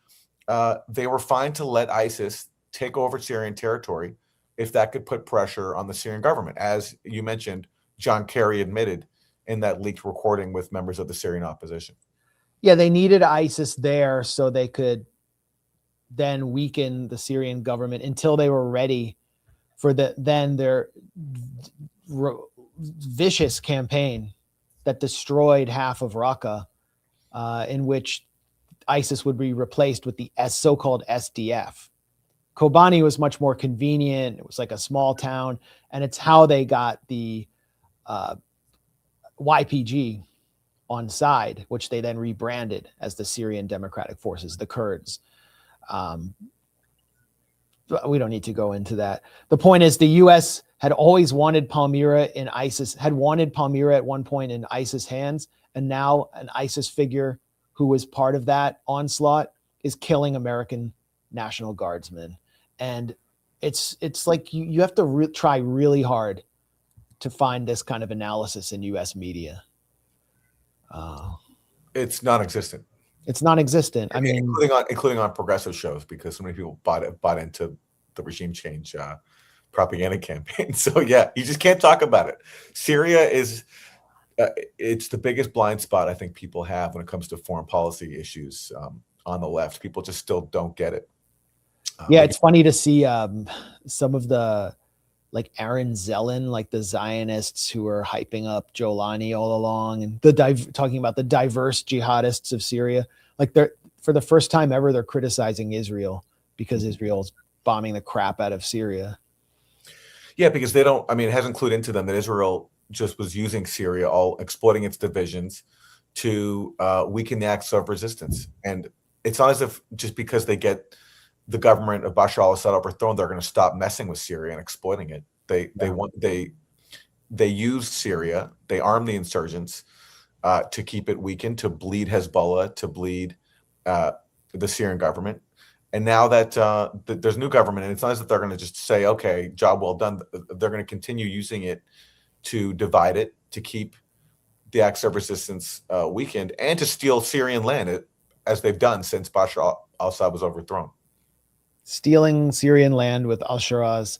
they were fine to let ISIS take over Syrian territory if that could put pressure on the Syrian government. As you mentioned, John Kerry admitted in that leaked recording with members of the Syrian opposition. Yeah, they needed ISIS there so they could then weaken the Syrian government until they were ready for their vicious campaign that destroyed half of Raqqa, in which ISIS would be replaced with the so-called SDF. Kobani was much more convenient. It was like a small town, and it's how they got the YPG on side, which they then rebranded as the Syrian Democratic Forces, the Kurds. We don't need to go into that. The point is the U.S. had always wanted Palmyra in ISIS, had wanted Palmyra at one point in ISIS hands, and now an ISIS figure who was part of that onslaught is killing American National Guardsmen. And it's like you have to try really hard to find this kind of analysis in U.S. media. It's non-existent. It's non-existent. I mean, including on progressive shows, because so many people bought into the regime change propaganda campaign. So yeah, you just can't talk about it. Syria is it's the biggest blind spot I think people have when it comes to foreign policy issues on the left. People just still don't get it. Yeah, it's funny to see some of the like Aaron Zellin, like the Zionists who are hyping up Jolani all along, and talking about the diverse jihadists of Syria. Like they're for the first time ever, they're criticizing Israel because Israel's bombing the crap out of Syria. Yeah, because they don't. I mean, it hasn't clued into them that Israel just was using Syria, all exploiting its divisions to weaken the acts of resistance. And it's not as if just because they get the government of Bashar al-Assad overthrown, they're going to stop messing with Syria and exploiting it. They use Syria, they arm the insurgents to keep it weakened, to bleed Hezbollah, to bleed the Syrian government. And now that there's new government, and it's not as if they're going to just say, okay, job well done. They're going to continue using it to divide it, to keep the acts of resistance weakened, and to steal Syrian land, as they've done since Bashar al-Assad was overthrown. Stealing Syrian land with al-Sharaz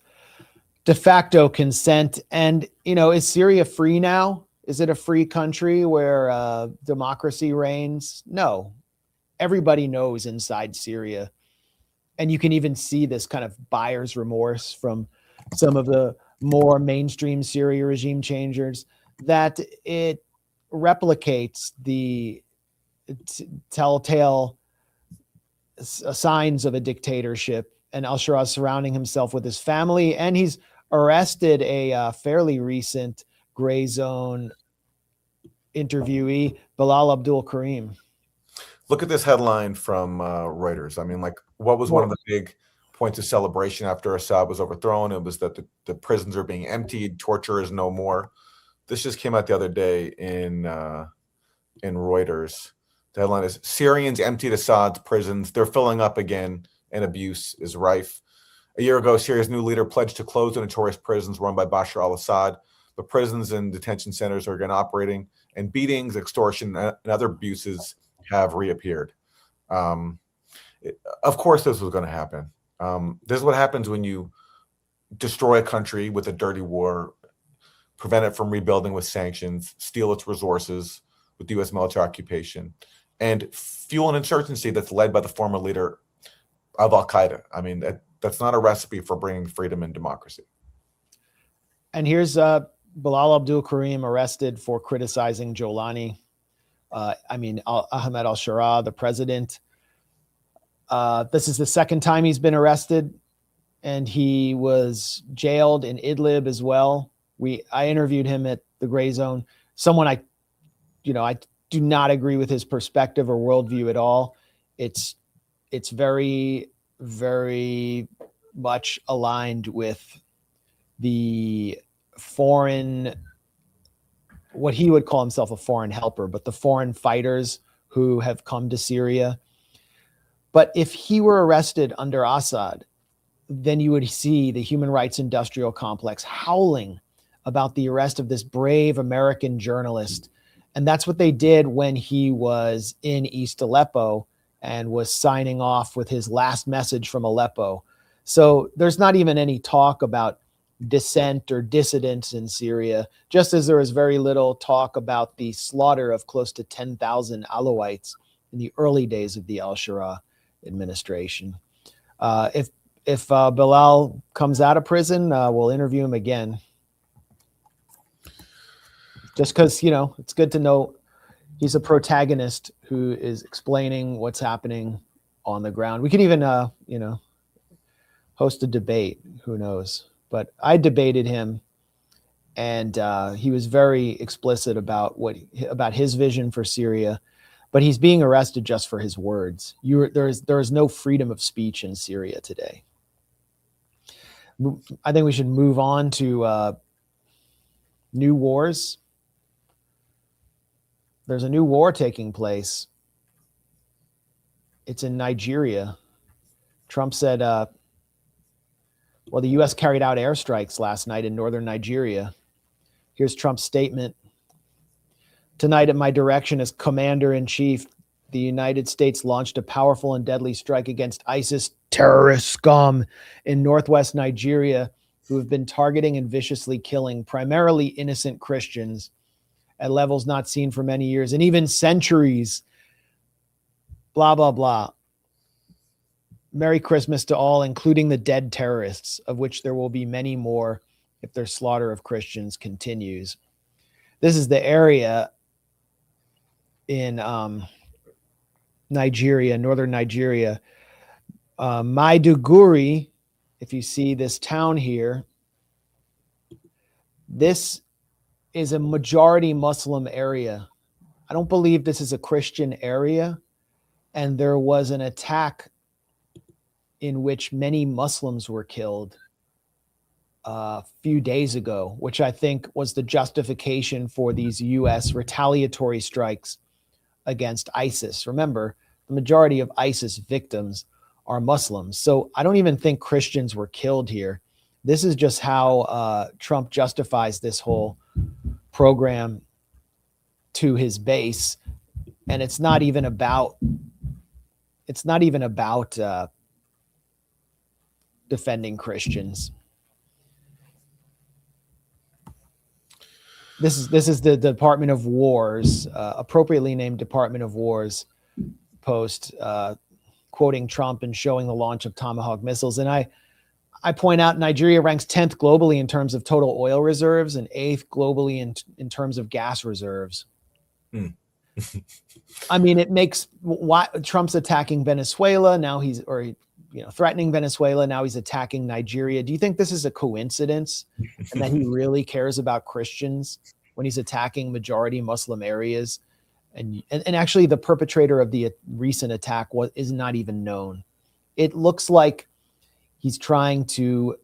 de facto consent. And, is Syria free now? Is it a free country where democracy reigns? No. Everybody knows inside Syria. And you can even see this kind of buyer's remorse from some of the more mainstream Syria regime changers, that it replicates the telltale signs of a dictatorship. And al-Shara is surrounding himself with his family, and he's arrested a fairly recent Grayzone interviewee, Bilal Abdul Karim. Look at this headline from Reuters. I mean, like, what was one of the big points of celebration after Assad was overthrown? It was that the prisons are being emptied, torture is no more. This just came out the other day in Reuters. The headline is, Syrians emptied Assad's prisons. They're filling up again, and abuse is rife. A year ago, Syria's new leader pledged to close the notorious prisons run by Bashar al-Assad. The prisons and detention centers are again operating, and beatings, extortion, and other abuses have reappeared. Of course, this was going to happen. This is what happens when you destroy a country with a dirty war, prevent it from rebuilding with sanctions, steal its resources with U.S. military occupation, and fuel an insurgency that's led by the former leader of al-Qaeda. I mean, that's not a recipe for bringing freedom and democracy. And here's Bilal Abdul Karim arrested for criticizing Jolani. Ahmed al-Shara, the president. This is the second time he's been arrested, and he was jailed in Idlib as well. I interviewed him at the Grayzone. Someone I do not agree with his perspective or worldview at all. It's very, very much aligned with the foreign, what he would call himself a foreign helper, but the foreign fighters who have come to Syria. But if he were arrested under Assad, then you would see the human rights industrial complex howling about the arrest of this brave American journalist. And that's what they did when he was in East Aleppo and was signing off with his last message from Aleppo. So there's not even any talk about dissent or dissidents in Syria, just as there was very little talk about the slaughter of close to 10,000 Alawites in the early days of the al-Shara administration. If Bilal comes out of prison, we'll interview him again. Just because, it's good to know he's a protagonist who is explaining what's happening on the ground. We could even, host a debate. Who knows? But I debated him, and he was very explicit about his vision for Syria. But he's being arrested just for his words. There is no freedom of speech in Syria today. I think we should move on to new wars. There's a new war taking place. It's in Nigeria. Trump said, the U.S. carried out airstrikes last night in northern Nigeria. Here's Trump's statement. Tonight, at my direction as commander-in-chief, the United States launched a powerful and deadly strike against ISIS terrorist scum in northwest Nigeria, who have been targeting and viciously killing primarily innocent Christians at levels not seen for many years and even centuries. Blah, blah, blah. Merry Christmas to all, including the dead terrorists, of which there will be many more if their slaughter of Christians continues. This is the area in Nigeria, northern Nigeria. Maiduguri, if you see this town here, this is a majority Muslim area. I don't believe this is a Christian area. And there was an attack in which many Muslims were killed a few days ago, which I think was the justification for these U.S. retaliatory strikes against ISIS. Remember, the majority of ISIS victims are Muslims. So I don't even think Christians were killed here. This is just how Trump justifies this whole program to his base. And it's not even about defending Christians. This is the Department of War's appropriately named Department of War's post quoting Trump and showing the launch of Tomahawk missiles. And I point out Nigeria ranks 10th globally in terms of total oil reserves and 8th globally in terms of gas reserves. I mean, it makes why Trump's attacking Venezuela now. Threatening Venezuela. Now he's attacking Nigeria. Do you think this is a coincidence and that he really cares about Christians when he's attacking majority Muslim areas? And actually the perpetrator of the recent attack is not even known. It looks like he's trying to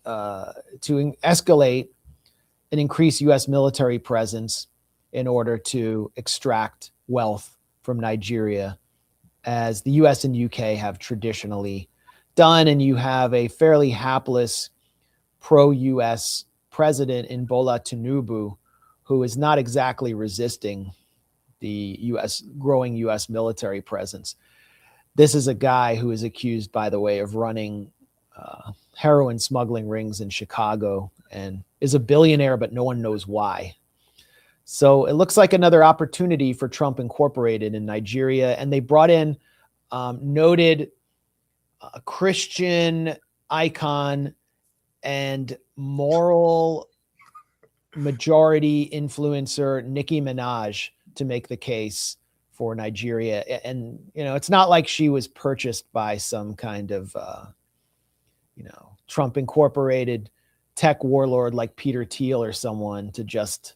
escalate and increase U.S. military presence in order to extract wealth from Nigeria, as the US and UK have traditionally done. And you have a fairly hapless pro-US president in Bola Tinubu, who is not exactly resisting the growing US military presence. This is a guy who is accused, by the way, of running heroin smuggling rings in Chicago and is a billionaire, but no one knows why. So it looks like another opportunity for Trump Incorporated in Nigeria. And they brought in noted Christian icon and moral majority influencer Nicki Minaj to make the case for Nigeria. And, it's not like she was purchased by some kind of, Trump Incorporated tech warlord like Peter Thiel or someone to just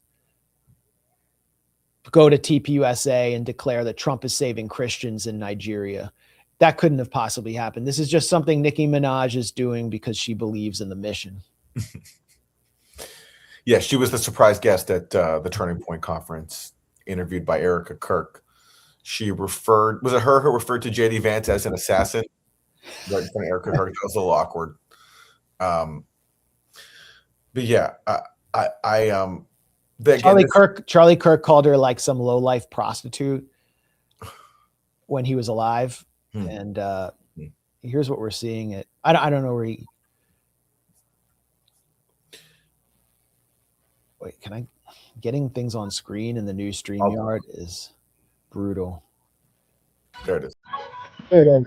go to TPUSA and declare that Trump is saving Christians in Nigeria. That couldn't have possibly happened. This is just something Nicki Minaj is doing because she believes in the mission. Yeah, she was the surprise guest at the Turning Point conference, interviewed by Erica Kirk. Was it her who referred to JD Vance as an assassin? Right in front of Erica Kirk. That was a little awkward. But yeah, Charlie Kirk called her like some low-life prostitute when he was alive. And here's what we're seeing. I don't know where getting things on screen in the new StreamYard is brutal. There it is. There it is.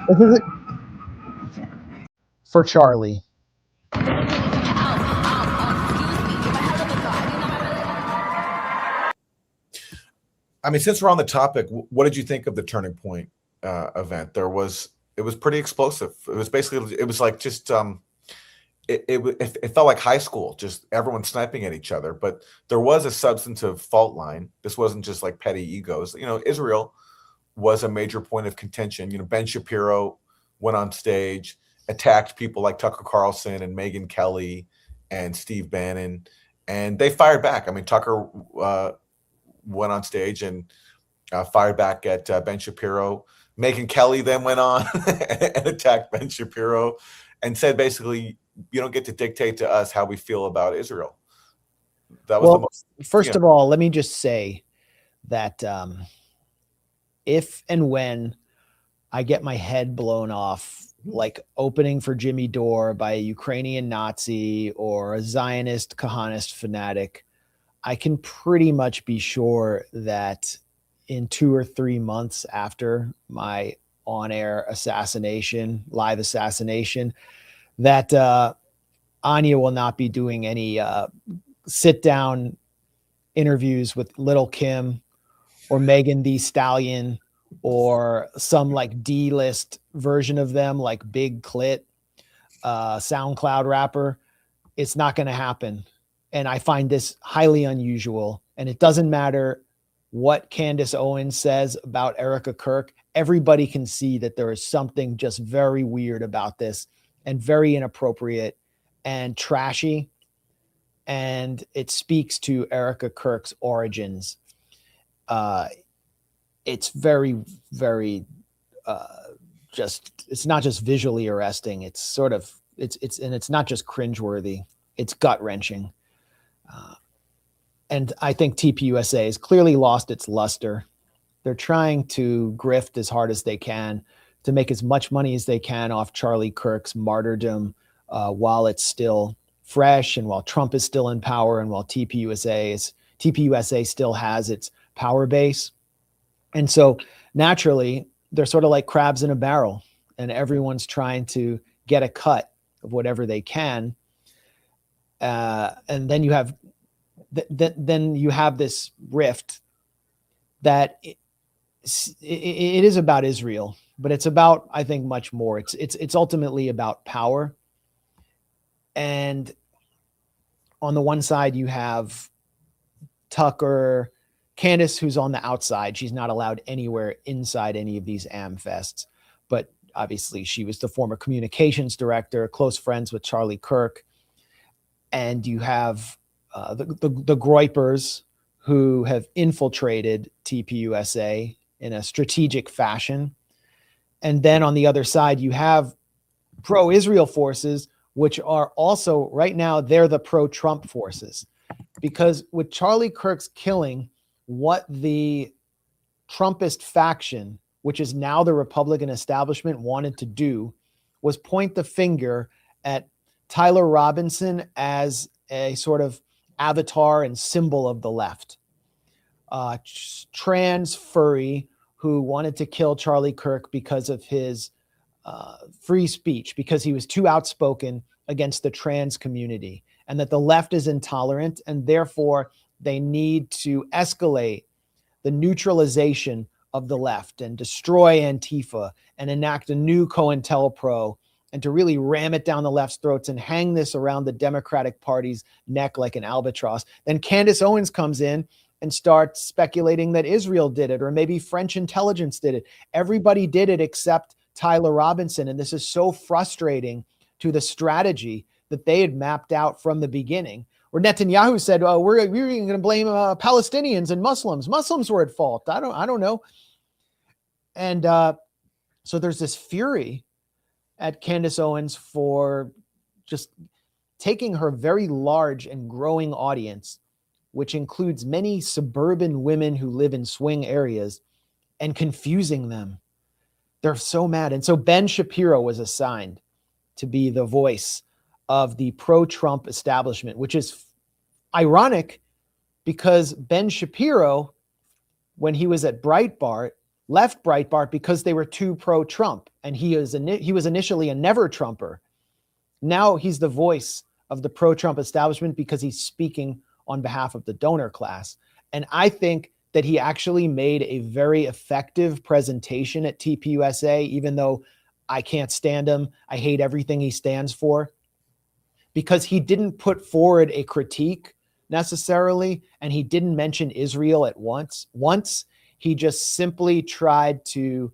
This is it for Charlie. I mean, since we're on the topic, what did you think of the Turning Point event? It was pretty explosive. It was basically, it was like just, it felt like high school, just everyone sniping at each other. But there was a substantive fault line. This wasn't just like petty egos. Israel was a major point of contention. Ben Shapiro went on stage, attacked people like Tucker Carlson and Megyn Kelly and Steve Bannon, and they fired back. I mean, Tucker went on stage and fired back at Ben Shapiro. Megyn Kelly then went on and attacked Ben Shapiro and said, basically, you don't get to dictate to us how we feel about Israel. That was the most. First of all, let me just say that if and when I get my head blown off, like opening for Jimmy Dore by a Ukrainian Nazi or a Zionist Kahanist fanatic, I can pretty much be sure that in 2 or 3 months after my on-air live assassination, that Anya will not be doing any sit-down interviews with Little Kim or Megan Thee Stallion or some like D-list version of them, like Big Clit, SoundCloud rapper. It's not going to happen. And I find this highly unusual. And it doesn't matter what Candace Owens says about Erica Kirk. Everybody can see that there is something just very weird about this and very inappropriate and trashy. And it speaks to Erica Kirk's origins. It's very, very it's not just visually arresting. It's sort of, it's not just cringeworthy. it's gut-wrenching. And I think TPUSA has clearly lost its luster. They're trying to grift as hard as they can to make as much money as they can off Charlie Kirk's martyrdom while it's still fresh and while Trump is still in power and while TPUSA still has its power base. And so naturally, they're sort of like crabs in a barrel, and everyone's trying to get a cut of whatever they can. And then you have this rift that it is about Israel, but it's about, I think, much more. It's ultimately about power. And on the one side, you have Tucker, Candace, who's on the outside. She's not allowed anywhere inside any of these AmFests, but obviously she was the former communications director, close friends with Charlie Kirk. And you have the Groypers, who have infiltrated TPUSA in a strategic fashion. And then on the other side, you have pro-Israel forces, which are also, right now, they're the pro-Trump forces. Because with Charlie Kirk's killing, what the Trumpist faction, which is now the Republican establishment, wanted to do was point the finger at Tyler Robinson as a sort of avatar and symbol of the left. Trans furry who wanted to kill Charlie Kirk because of his free speech, because he was too outspoken against the trans community, and that the left is intolerant, and therefore they need to escalate the neutralization of the left and destroy Antifa and enact a new COINTELPRO, and to really ram it down the left's throats and hang this around the Democratic Party's neck like an albatross. Then Candace Owens comes in and starts speculating that Israel did it, or maybe French intelligence did it. Everybody did it except Tyler Robinson. And this is so frustrating to the strategy that they had mapped out from the beginning, where Netanyahu said, "Oh, we're going to blame Palestinians and Muslims. Muslims were at fault. I don't know." And so there's this fury at Candace Owens for just taking her very large and growing audience, which includes many suburban women who live in swing areas, and confusing them. They're so mad. And so Ben Shapiro was assigned to be the voice of the pro-Trump establishment, which is ironic because Ben Shapiro, when he was at Breitbart, left Breitbart because they were too pro-Trump, and he was initially a never-Trumper. Now he's the voice of the pro-Trump establishment because he's speaking on behalf of the donor class. And I think that he actually made a very effective presentation at TPUSA, even though I can't stand him. I hate everything he stands for, because he didn't put forward a critique necessarily, and he didn't mention Israel at once. He just simply tried to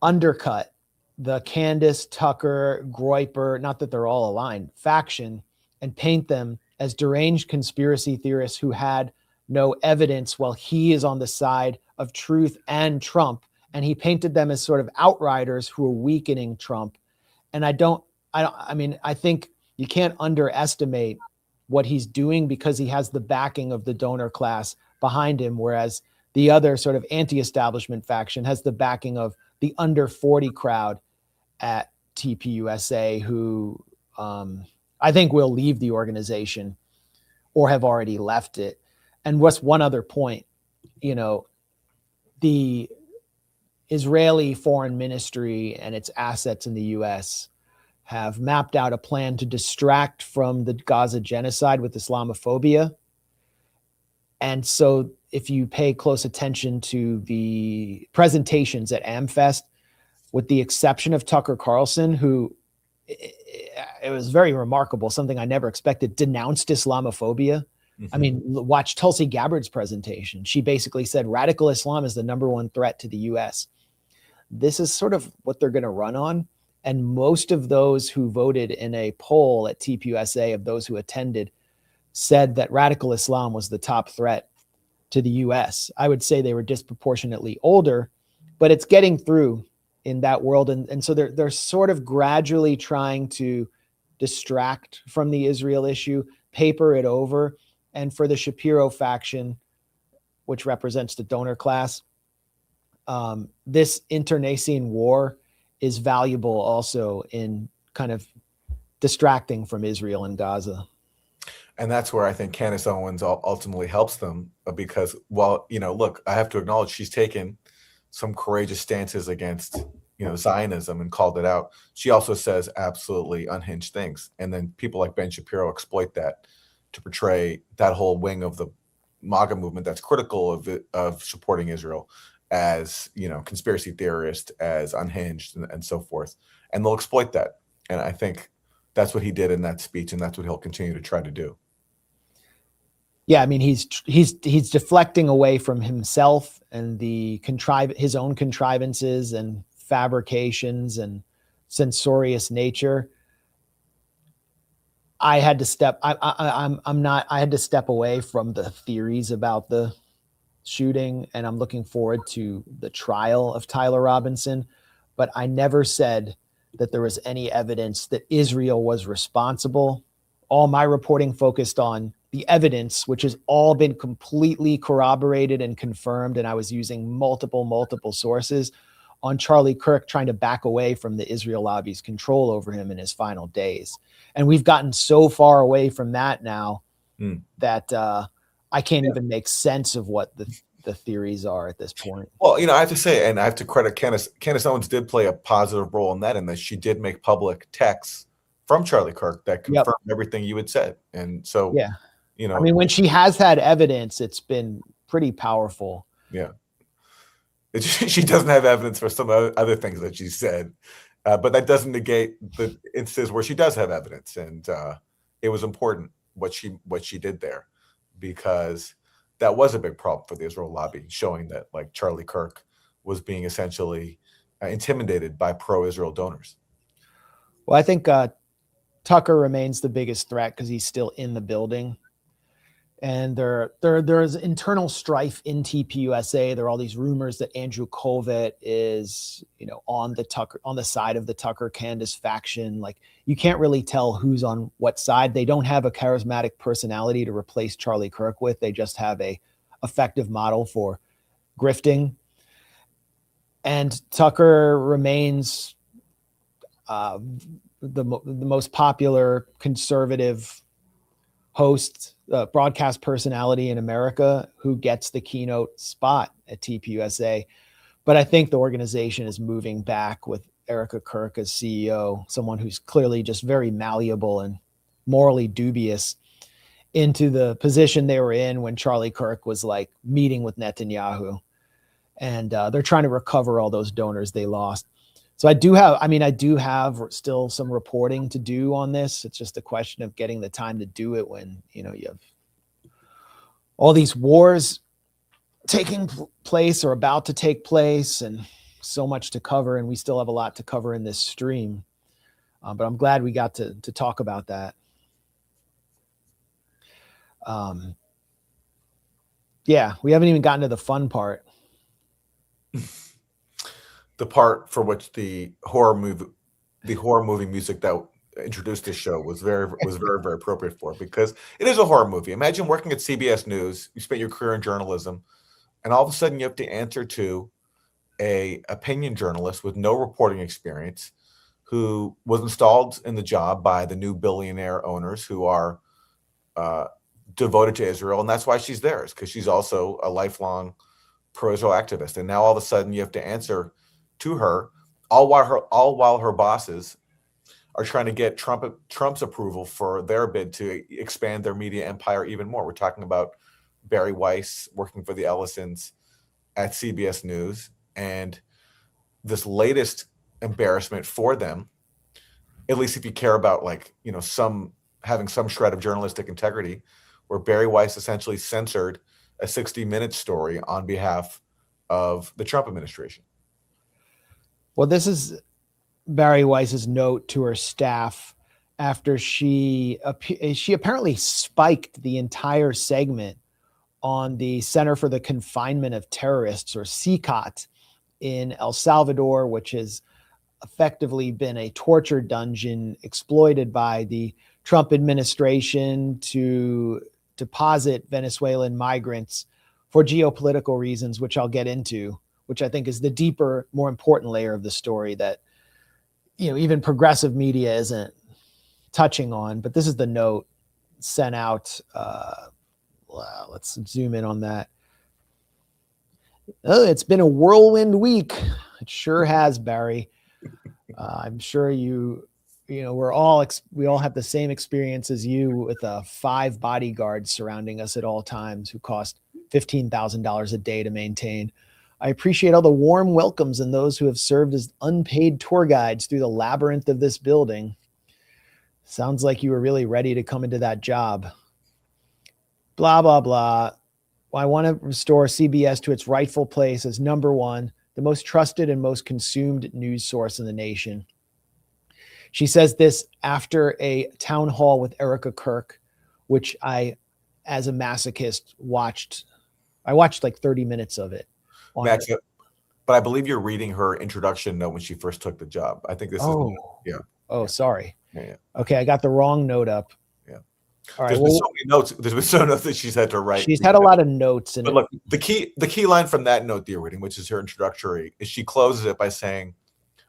undercut the Candace, Tucker, Groyper, not that they're all aligned, faction, and paint them as deranged conspiracy theorists who had no evidence, while he is on the side of truth and Trump. And he painted them as sort of outriders who are weakening Trump. And I think you can't underestimate what he's doing, because he has the backing of the donor class behind him, whereas the other sort of anti-establishment faction has the backing of the under 40 crowd at TPUSA, who I think will leave the organization or have already left it. And what's one other point, the Israeli foreign ministry and its assets in the US have mapped out a plan to distract from the Gaza genocide with Islamophobia. And so if you pay close attention to the presentations at AmFest, with the exception of Tucker Carlson, who, it was very remarkable, something I never expected, denounced Islamophobia. Mm-hmm. I mean, watch Tulsi Gabbard's presentation. She basically said radical Islam is the number one threat to the US. This is sort of what they're going to run on. And most of those who voted in a poll at TPUSA, of those who attended, said that radical Islam was the top threat to the US. I would say they were disproportionately older, but it's getting through in that world. And so they're sort of gradually trying to distract from the Israel issue, paper it over. And for the Shapiro faction, which represents the donor class, this internecine war is valuable also in kind of distracting from Israel and Gaza. And that's where I think Candace Owens ultimately helps them, because, well, look, I have to acknowledge she's taken some courageous stances against, Zionism and called it out. She also says absolutely unhinged things. And then people like Ben Shapiro exploit that to portray that whole wing of the MAGA movement that's critical of supporting Israel as, conspiracy theorist, as unhinged, and so forth. And they'll exploit that. And I think that's what he did in that speech, and that's what he'll continue to try to do. Yeah, I mean, he's deflecting away from himself and his own contrivances and fabrications and censorious nature. I had to step away from the theories about the shooting, and I'm looking forward to the trial of Tyler Robinson. But I never said that there was any evidence that Israel was responsible. All my reporting focused on the evidence, which has all been completely corroborated and confirmed. And I was using multiple sources on Charlie Kirk trying to back away from the Israel lobby's control over him in his final days. And we've gotten so far away from that now that I can't even make sense of what the theories are at this point. Well, I have to say, and I have to credit Candace Owens did play a positive role in that she did make public texts from Charlie Kirk that confirmed everything you had said. And so, yeah, I mean, when she has had evidence, it's been pretty powerful. Yeah. She doesn't have evidence for some other things that she said, but that doesn't negate the instances where she does have evidence. And it was important what she did there, because that was a big problem for the Israel lobby, showing that like Charlie Kirk was being essentially intimidated by pro-Israel donors. Well, I think Tucker remains the biggest threat because he's still in the building. And there's internal strife in TPUSA. There are all these rumors that Andrew Colvett is, on the side of the Tucker Candace faction. Like, you can't really tell who's on what side. They don't have a charismatic personality to replace Charlie Kirk with. They just have a effective model for grifting. And Tucker remains the most popular conservative host, broadcast personality in America who gets the keynote spot at TPUSA. But I think the organization is moving back with Erica Kirk as CEO, someone who's clearly just very malleable and morally dubious, into the position they were in when Charlie Kirk was like meeting with Netanyahu. And they're trying to recover all those donors they lost. So I do have still some reporting to do on this. It's just a question of getting the time to do it when, you have all these wars taking place or about to take place and so much to cover. And we still have a lot to cover in this stream. But I'm glad we got to talk about that. Yeah, we haven't even gotten to the fun part. The part for which the horror movie music that introduced this show was very appropriate for, because it is a horror movie. Imagine working at CBS News, you spent your career in journalism, and all of a sudden you have to answer to a opinion journalist with no reporting experience, who was installed in the job by the new billionaire owners who are devoted to Israel, and that's why she's there, is because she's also a lifelong pro-Israel activist. And now all of a sudden you have to answer to her, all while her bosses are trying to get Trump's approval for their bid to expand their media empire even more. We're talking about Bari Weiss working for the Ellisons at CBS News, and this latest embarrassment for them, at least if you care about having some shred of journalistic integrity, where Bari Weiss essentially censored a 60 Minutes story on behalf of the Trump administration. Well, this is Bari Weiss's note to her staff after she apparently spiked the entire segment on the Center for the Confinement of Terrorists, or CCOT, in El Salvador, which is effectively been a torture dungeon exploited by the Trump administration to deposit Venezuelan migrants for geopolitical reasons, which I'll get into, which I think is the deeper, more important layer of the story that, even progressive media isn't touching on. But this is the note sent out. Let's zoom in on that. Oh, it's been a whirlwind week. It sure has, Bari. I'm sure we all have the same experience as you, with 5 bodyguards surrounding us at all times who cost $15,000 a day to maintain. I appreciate all the warm welcomes and those who have served as unpaid tour guides through the labyrinth of this building. Sounds like you were really ready to come into that job. Blah, blah, blah. I want to restore CBS to its rightful place as number 1, the most trusted and most consumed news source in the nation. She says this after a town hall with Erica Kirk, which I, as a masochist, watched. I watched like 30 minutes of it. Max, but I believe you're reading her introduction note when she first took the job. I think this is. Yeah. Oh, sorry. Yeah. Okay, I got the wrong note up. Yeah. All right. There's been so many notes. There's been so many notes that she's had to write. She's had a lot of notes. But look, the key line from that note that you're reading, which is her introductory, is she closes it by saying,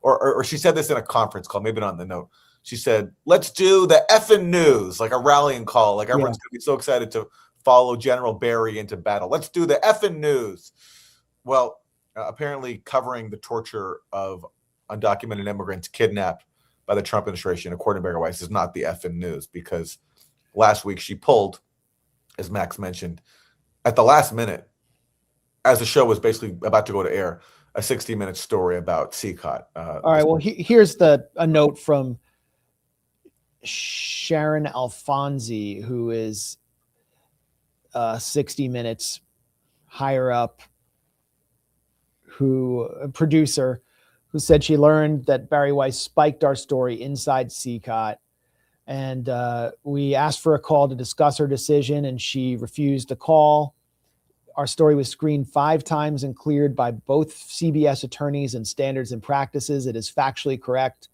or she said this in a conference call, maybe not in the note. She said, "Let's do the effing news," like a rallying call. Like everyone's going to be so excited to follow General Bari into battle. Let's do the effing news. Well, apparently covering the torture of undocumented immigrants kidnapped by the Trump administration, according to Bari Weiss, is not the effing news, because last week she pulled, as Max mentioned, at the last minute, as the show was basically about to go to air, a 60-minute story about CCOT. All right. Well, here's a note from Sharon Alfonsi, who is 60 Minutes higher up, a producer, who said she learned that Bari Weiss spiked our story inside CCOT. And we asked for a call to discuss her decision, and she refused to call. Our story was screened 5 times and cleared by both CBS attorneys and Standards and Practices. It is factually correct.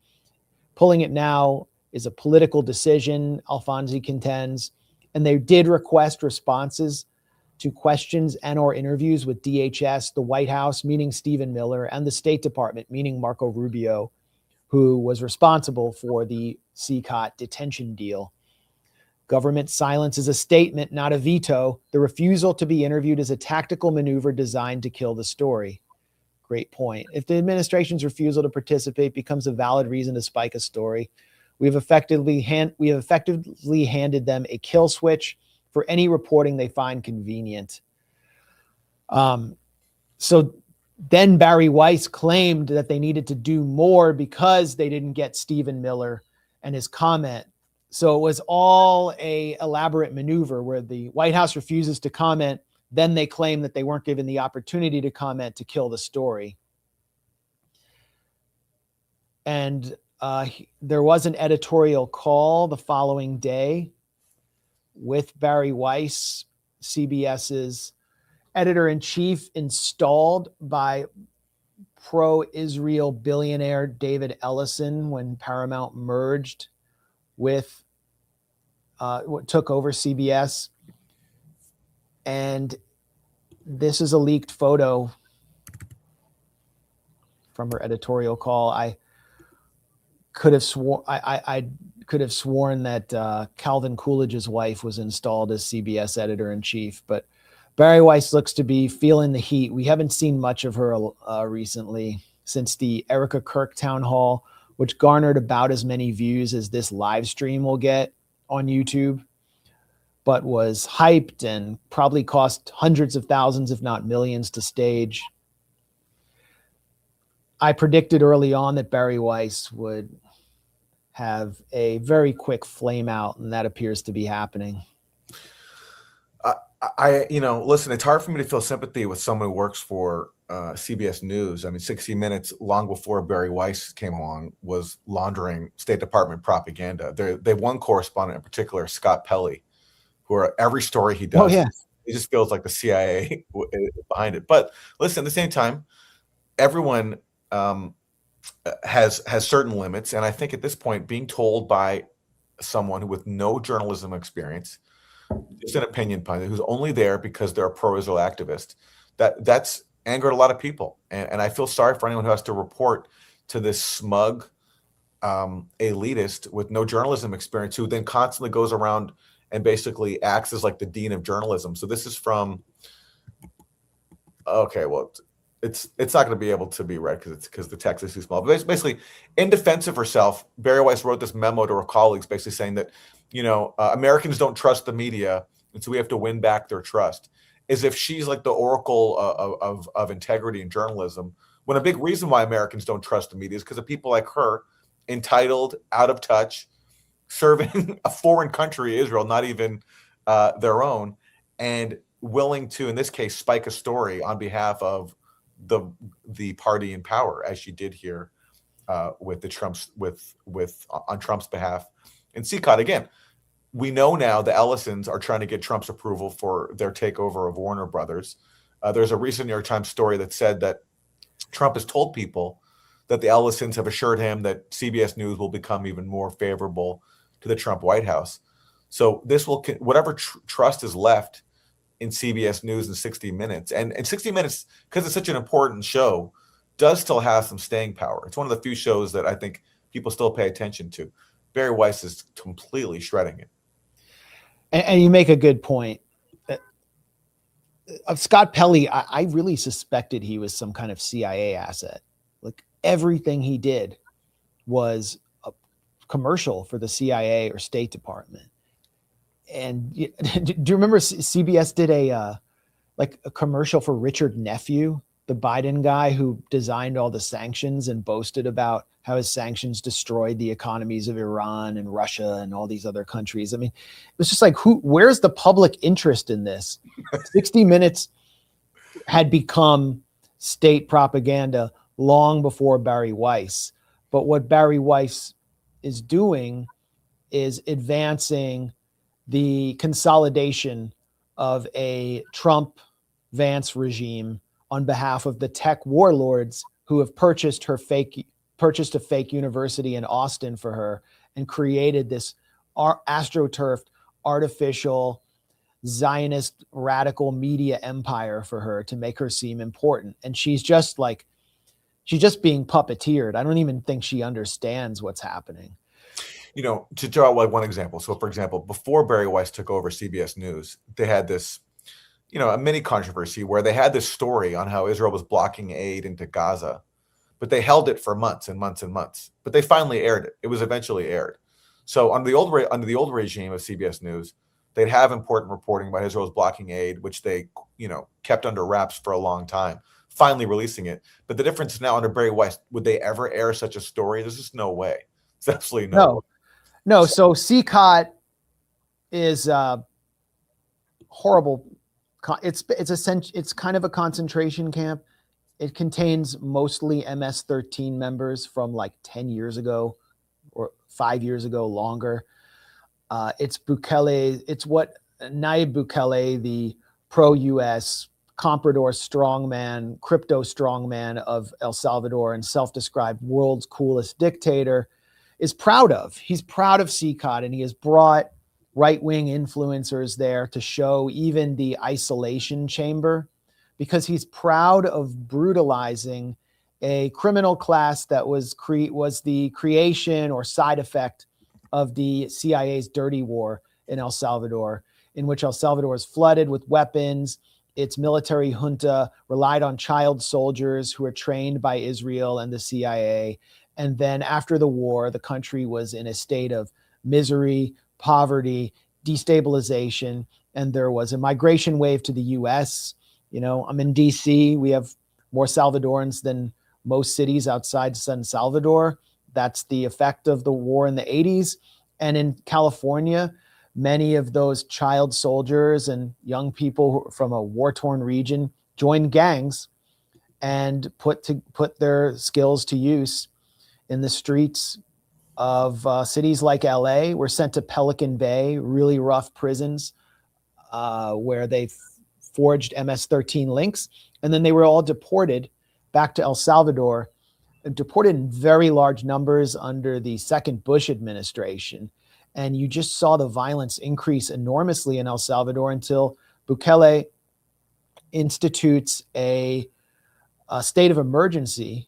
Pulling it now is a political decision, Alfonsi contends. And they did request responses to questions and/or interviews with DHS, the White House, meaning Stephen Miller, and the State Department, meaning Marco Rubio, who was responsible for the CCOT detention deal. Government silence is a statement, not a veto. The refusal to be interviewed is a tactical maneuver designed to kill the story. Great point. If the administration's refusal to participate becomes a valid reason to spike a story, we have effectively handed them a kill switch for any reporting they find convenient. So then Bari Weiss claimed that they needed to do more because they didn't get Stephen Miller and his comment. So it was all a elaborate maneuver where the White House refuses to comment. Then they claim that they weren't given the opportunity to comment to kill the story. And there was an editorial call the following day with Bari Weiss, CBS's editor-in-chief, installed by pro-Israel billionaire David Ellison when Paramount merged with took over CBS. And this is a leaked photo from her editorial call. I could have sworn that Calvin Coolidge's wife was installed as CBS editor-in-chief, but Bari Weiss looks to be feeling the heat. We haven't seen much of her recently since the Erica Kirk town hall, which garnered about as many views as this live stream will get on YouTube, but was hyped and probably cost hundreds of thousands, if not millions, to stage. I predicted early on that Bari Weiss would have a very quick flame out, and that appears to be happening. Listen, it's hard for me to feel sympathy with someone who works for CBS News. I mean, 60 Minutes, long before Bari Weiss came along, was laundering State Department propaganda. They have one correspondent in particular, Scott Pelley, who every story he does, it just feels like the CIA is behind it. But listen, at the same time, everyone has certain limits. And I think at this point, being told by someone with no journalism experience, just an opinion pundit who's only there because they're a pro-Israel activist, that's angered a lot of people. And I feel sorry for anyone who has to report to this smug elitist with no journalism experience who then constantly goes around and basically acts as like the dean of journalism. So this is from, okay, well, it's not going to be able to be read because the text is too small. But basically, in defense of herself, Bari Weiss wrote this memo to her colleagues, basically saying that, Americans don't trust the media, and so we have to win back their trust. As if she's like the oracle of integrity in journalism. When a big reason why Americans don't trust the media is because of people like her, entitled, out of touch, serving a foreign country, Israel, not even their own, and willing to, in this case, spike a story on behalf of the party in power, as she did here with the Trumps on Trump's behalf. And CCOT, again, we know now the Ellisons are trying to get Trump's approval for their takeover of Warner Brothers. There's a recent New York Times story that said that Trump has told people that the Ellisons have assured him that CBS News will become even more favorable to the Trump White House. So this will, whatever trust is left in CBS News and 60 Minutes, and 60 Minutes, because it's such an important show, does still have some staying power. It's one of the few shows that I think people still pay attention to. Bari Weiss is completely shredding it. And you make a good point. Of Scott Pelley, I really suspected he was some kind of CIA asset. Like everything he did was a commercial for the CIA or State Department. And do you remember CBS did a commercial for Richard Nephew, the Biden guy who designed all the sanctions and boasted about how his sanctions destroyed the economies of Iran and Russia and all these other countries? I mean, it was just like, where's the public interest in this? 60 Minutes had become state propaganda long before Bari Weiss. But what Bari Weiss is doing is advancing the consolidation of a Trump-Vance regime on behalf of the tech warlords who have purchased a fake university in Austin for her and created this astroturfed, artificial, Zionist, radical media empire for her to make her seem important. And she's just being puppeteered. I don't even think she understands what's happening. To draw like one example. So, for example, before Bari Weiss took over CBS News, they had this, a mini controversy where they had this story on how Israel was blocking aid into Gaza, but they held it for months and months and months. But they finally aired it. It was eventually aired. So under the old regime of CBS News, they'd have important reporting about Israel's blocking aid, which they, kept under wraps for a long time, finally releasing it. But the difference now under Bari Weiss, would they ever air such a story? There's just no way. It's absolutely no way. No, so CCOT is horrible. It's kind of a concentration camp. It contains mostly MS-13 members from like 10 years ago or 5 years ago, longer. It's Bukele. It's what Nayib Bukele, the pro-U.S. comprador strongman, crypto strongman of El Salvador and self-described world's coolest dictator, is proud of. He's proud of CCOT, and he has brought right-wing influencers there to show even the isolation chamber, because he's proud of brutalizing a criminal class that was the creation or side effect of the CIA's dirty war in El Salvador, in which El Salvador is flooded with weapons. Its military junta relied on child soldiers who were trained by Israel and the CIA. And then after the war, the country was in a state of misery, poverty, destabilization, and there was a migration wave to the U.S. I'm in D.C. We have more Salvadorans than most cities outside San Salvador. That's the effect of the war in the 80s. And in California, many of those child soldiers and young people from a war-torn region joined gangs and put their skills to use in the streets of cities like LA. Were sent to Pelican Bay, really rough prisons, where they forged MS-13 links. And then they were all deported back to El Salvador deported in very large numbers under the second Bush administration. And you just saw the violence increase enormously in El Salvador until Bukele institutes a state of emergency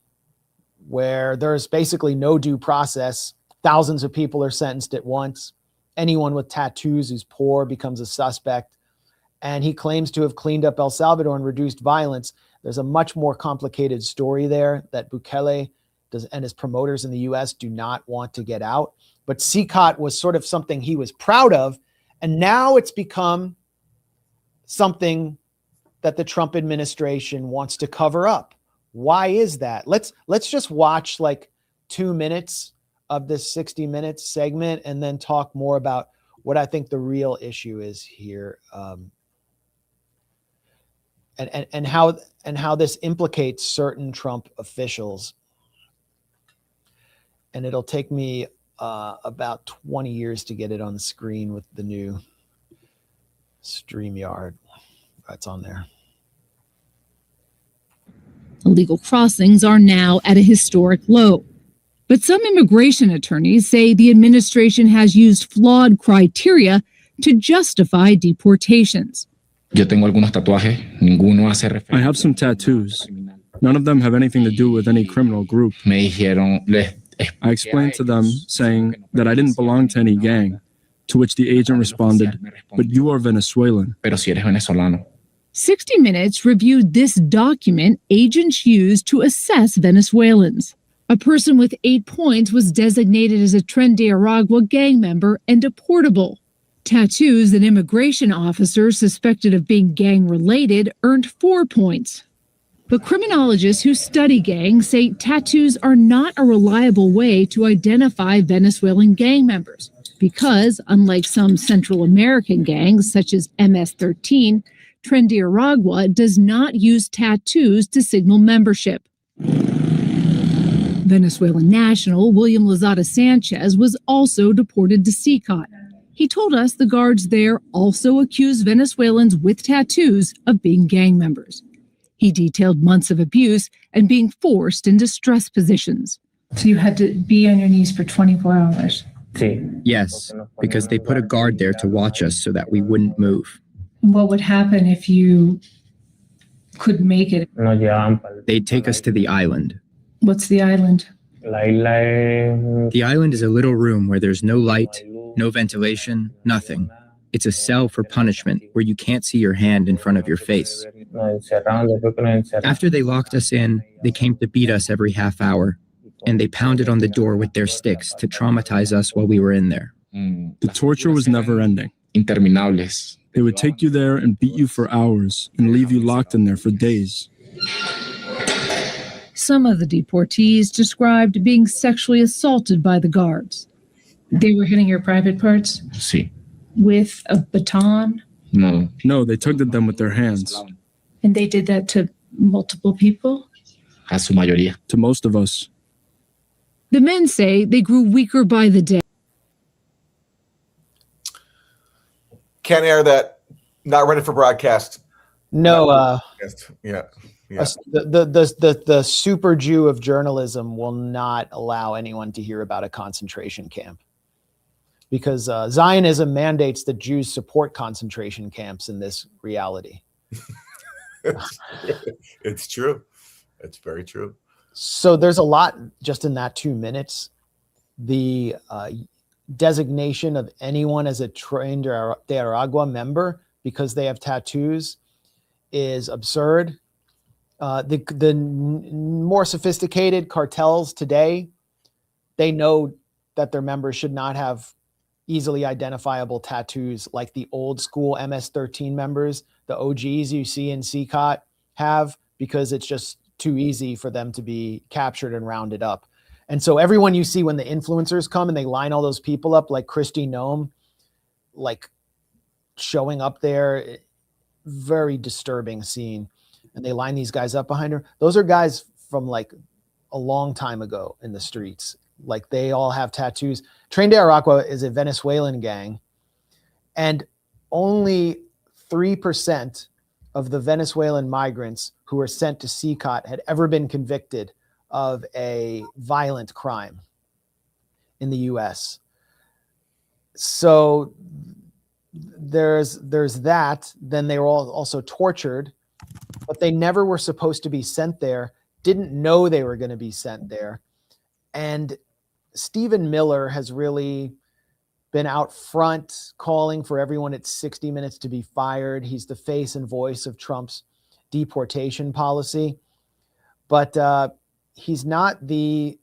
where there's basically no due process. Thousands of people are sentenced at once. Anyone with tattoos who's poor becomes a suspect. And he claims to have cleaned up El Salvador and reduced violence. There's a much more complicated story there that Bukele and his promoters in the US do not want to get out. But CCOT was sort of something he was proud of. And now it's become something that the Trump administration wants to cover up. Why is that? Let's just watch like 2 minutes of this 60 minutes segment and then talk more about what I think the real issue is here. And how this implicates certain Trump officials. And it'll take me about 20 years to get it on the screen with the new StreamYard. That's on there. Illegal crossings are now at a historic low. But some immigration attorneys say the administration has used flawed criteria to justify deportations. Yo tengo algunos tatuajes, ninguno hace referencia. I have some tattoos. None of them have anything to do with any criminal group. Me dijeron, I explained to them, saying that I didn't belong to any gang, to which the agent responded, "But you are Venezuelan." Pero si eres venezolano. 60 Minutes reviewed this document agents used to assess Venezuelans. A person with 8 points was designated as a Tren de Aragua gang member and deportable. Tattoos and immigration officers suspected of being gang-related earned 4 points. But criminologists who study gangs say tattoos are not a reliable way to identify Venezuelan gang members because, unlike some Central American gangs such as MS-13, Tren de Aragua does not use tattoos to signal membership. Venezuelan national William Lozada Sanchez was also deported to CCOT. He told us the guards there also accuse Venezuelans with tattoos of being gang members. He detailed months of abuse and being forced into stress positions. So you had to be on your knees for 24 hours? Yes, because they put a guard there to watch us so that we wouldn't move. What would happen if you couldn't make it? They'd take us to the island. What's the island? The island is a little room where there's no light, no ventilation, nothing. It's a cell for punishment where you can't see your hand in front of your face. After they locked us in, they came to beat us every half hour, and they pounded on the door with their sticks to traumatize us while we were in there. The torture was never ending. Interminables. They would take you there and beat you for hours and leave you locked in there for days. Some of the deportees described being sexually assaulted by the guards. They were hitting your private parts? Sí. With a baton? No, they tugged at them with their hands. And they did that to multiple people? A su mayoría. To most of us. The men say they grew weaker by the day. Can't air that. Not ready for broadcast. No, Yeah. the super Jew of journalism will not allow anyone to hear about a concentration camp because Zionism mandates that Jews support concentration camps in this reality. It's true. It's very true. So there's a lot just in that 2 minutes. The designation of anyone as a Tren de Aragua member because they have tattoos is absurd. The more sophisticated cartels today, they know that their members should not have easily identifiable tattoos like the old school MS-13 members, the OGs you see in CCOT have, because it's just too easy for them to be captured and rounded up. And so everyone you see when the influencers come and they line all those people up like Kristi Noem, like showing up there, very disturbing scene. And they line these guys up behind her. Those are guys from like a long time ago in the streets. Like they all have tattoos. Tren de Aragua is a Venezuelan gang. And only 3% of the Venezuelan migrants who were sent to CCOT had ever been convicted of a violent crime in the US. So there's that. Then they were all also tortured, but they never were supposed to be sent there, didn't know they were going to be sent there. And Stephen Miller has really been out front calling for everyone at 60 Minutes to be fired. He's the face and voice of Trump's deportation policy, but he's not the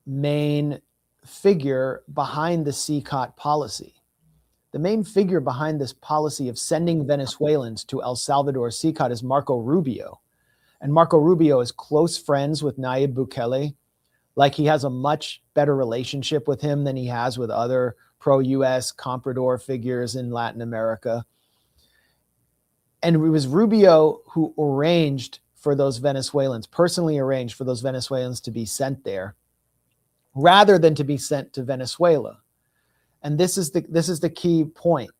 main figure behind the CCOT policy. The main figure behind this policy of sending Venezuelans to El Salvador CCOT is Marco Rubio. And Marco Rubio is close friends with Nayib Bukele. Like, he has a much better relationship with him than he has with other pro-US comprador figures in Latin America. And it was Rubio who arranged for those Venezuelans, personally arranged for those Venezuelans to be sent there, rather than to be sent to Venezuela. And this is the key point.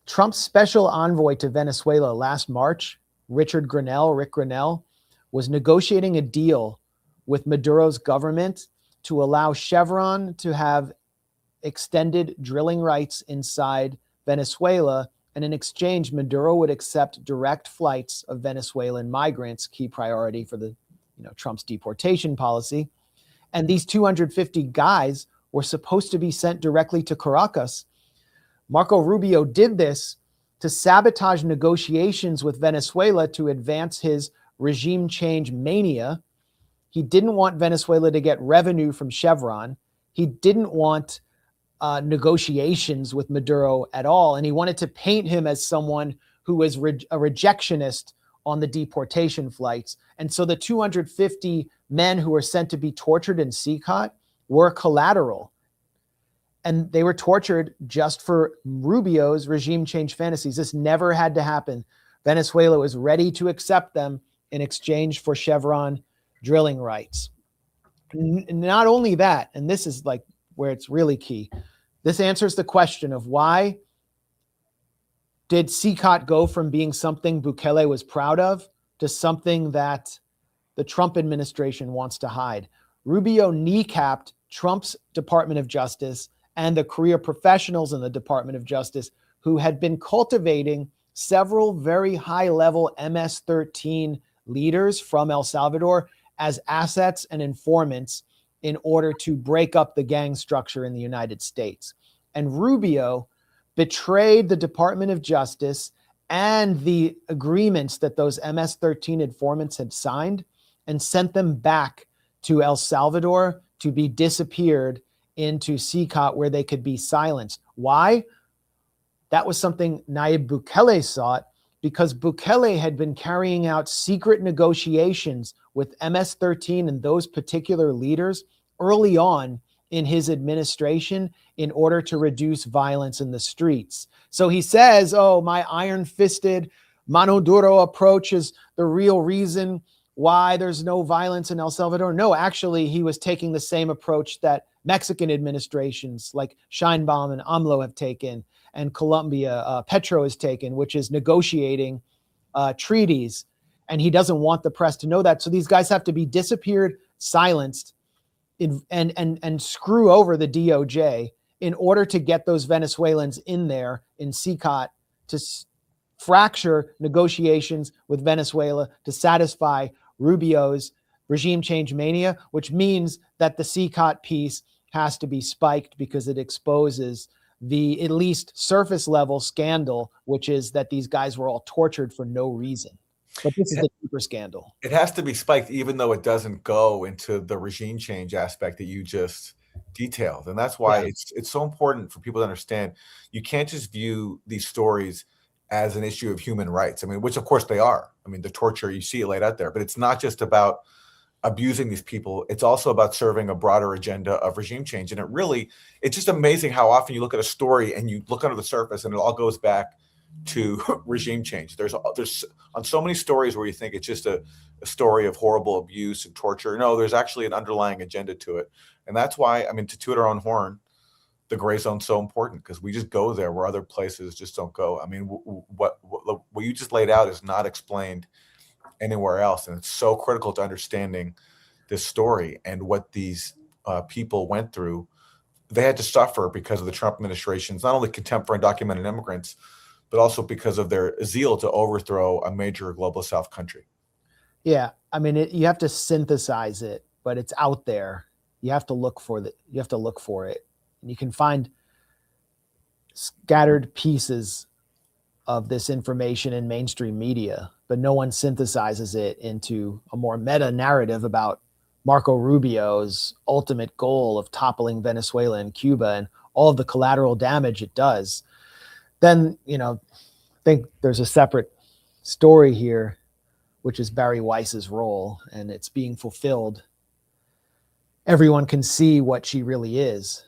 Trump's special envoy to Venezuela last March, Rick Grenell, was negotiating a deal with Maduro's government to allow Chevron to have extended drilling rights inside Venezuela. And in exchange, Maduro would accept direct flights of Venezuelan migrants, key priority for the Trump's deportation policy. And these 250 guys were supposed to be sent directly to Caracas. Marco Rubio did this to sabotage negotiations with Venezuela to advance his regime change mania. He didn't want Venezuela to get revenue from Chevron. He didn't want negotiations with Maduro at all. And he wanted to paint him as someone who was a rejectionist on the deportation flights. And so the 250 men who were sent to be tortured in CCOT were collateral. And they were tortured just for Rubio's regime change fantasies. This never had to happen. Venezuela was ready to accept them in exchange for Chevron drilling rights. Not only that, and this is like where it's really key, this answers the question of why did CCOT go from being something Bukele was proud of to something that the Trump administration wants to hide. Rubio kneecapped Trump's Department of Justice and the career professionals in the Department of Justice who had been cultivating several very high-level MS-13 leaders from El Salvador as assets and informants in order to break up the gang structure in the United States. And Rubio betrayed the Department of Justice and the agreements that those MS-13 informants had signed and sent them back to El Salvador to be disappeared into CCOT where they could be silenced. Why? That was something Nayib Bukele sought, because Bukele had been carrying out secret negotiations with MS-13 and those particular leaders early on in his administration in order to reduce violence in the streets. So he says, oh, my iron-fisted mano duro approach is the real reason why there's no violence in El Salvador. No, actually, he was taking the same approach that Mexican administrations like Sheinbaum and AMLO have taken, and Colombia, Petro has taken, which is negotiating treaties. And he doesn't want the press to know that. So these guys have to be disappeared, silenced, and screw over the DOJ in order to get those Venezuelans in there in CCOT to fracture negotiations with Venezuela to satisfy Rubio's regime change mania, which means that the CCOT piece has to be spiked because it exposes the at least surface level scandal, which is that these guys were all tortured for no reason. But this is a deeper scandal. It has to be spiked, even though it doesn't go into the regime change aspect that you just detailed. And that's why it's so important for people to understand you can't just view these stories as an issue of human rights. I mean, which of course they are. I mean, the torture, you see it laid out there, but it's not just about abusing these people. It's also about serving a broader agenda of regime change. And it's just amazing how often you look at a story and you look under the surface and it all goes back to regime change. There's on so many stories where you think it's just a story of horrible abuse and torture. No, there's actually an underlying agenda to it. And that's why, I mean, to toot our own horn, the gray zone is so important, because we just go there where other places just don't go. I mean, what you just laid out is not explained anywhere else. And it's so critical to understanding this story and what these people went through. They had to suffer because of the Trump administration's not only contempt for undocumented immigrants, but also because of their zeal to overthrow a major global South country. Yeah, I mean, you have to synthesize it, but it's out there. You have to look for it. And you can find scattered pieces of this information in mainstream media, but no one synthesizes it into a more meta narrative about Marco Rubio's ultimate goal of toppling Venezuela and Cuba and all of the collateral damage it does. Then, I think there's a separate story here, which is Bari Weiss's role, and it's being fulfilled. Everyone can see what she really is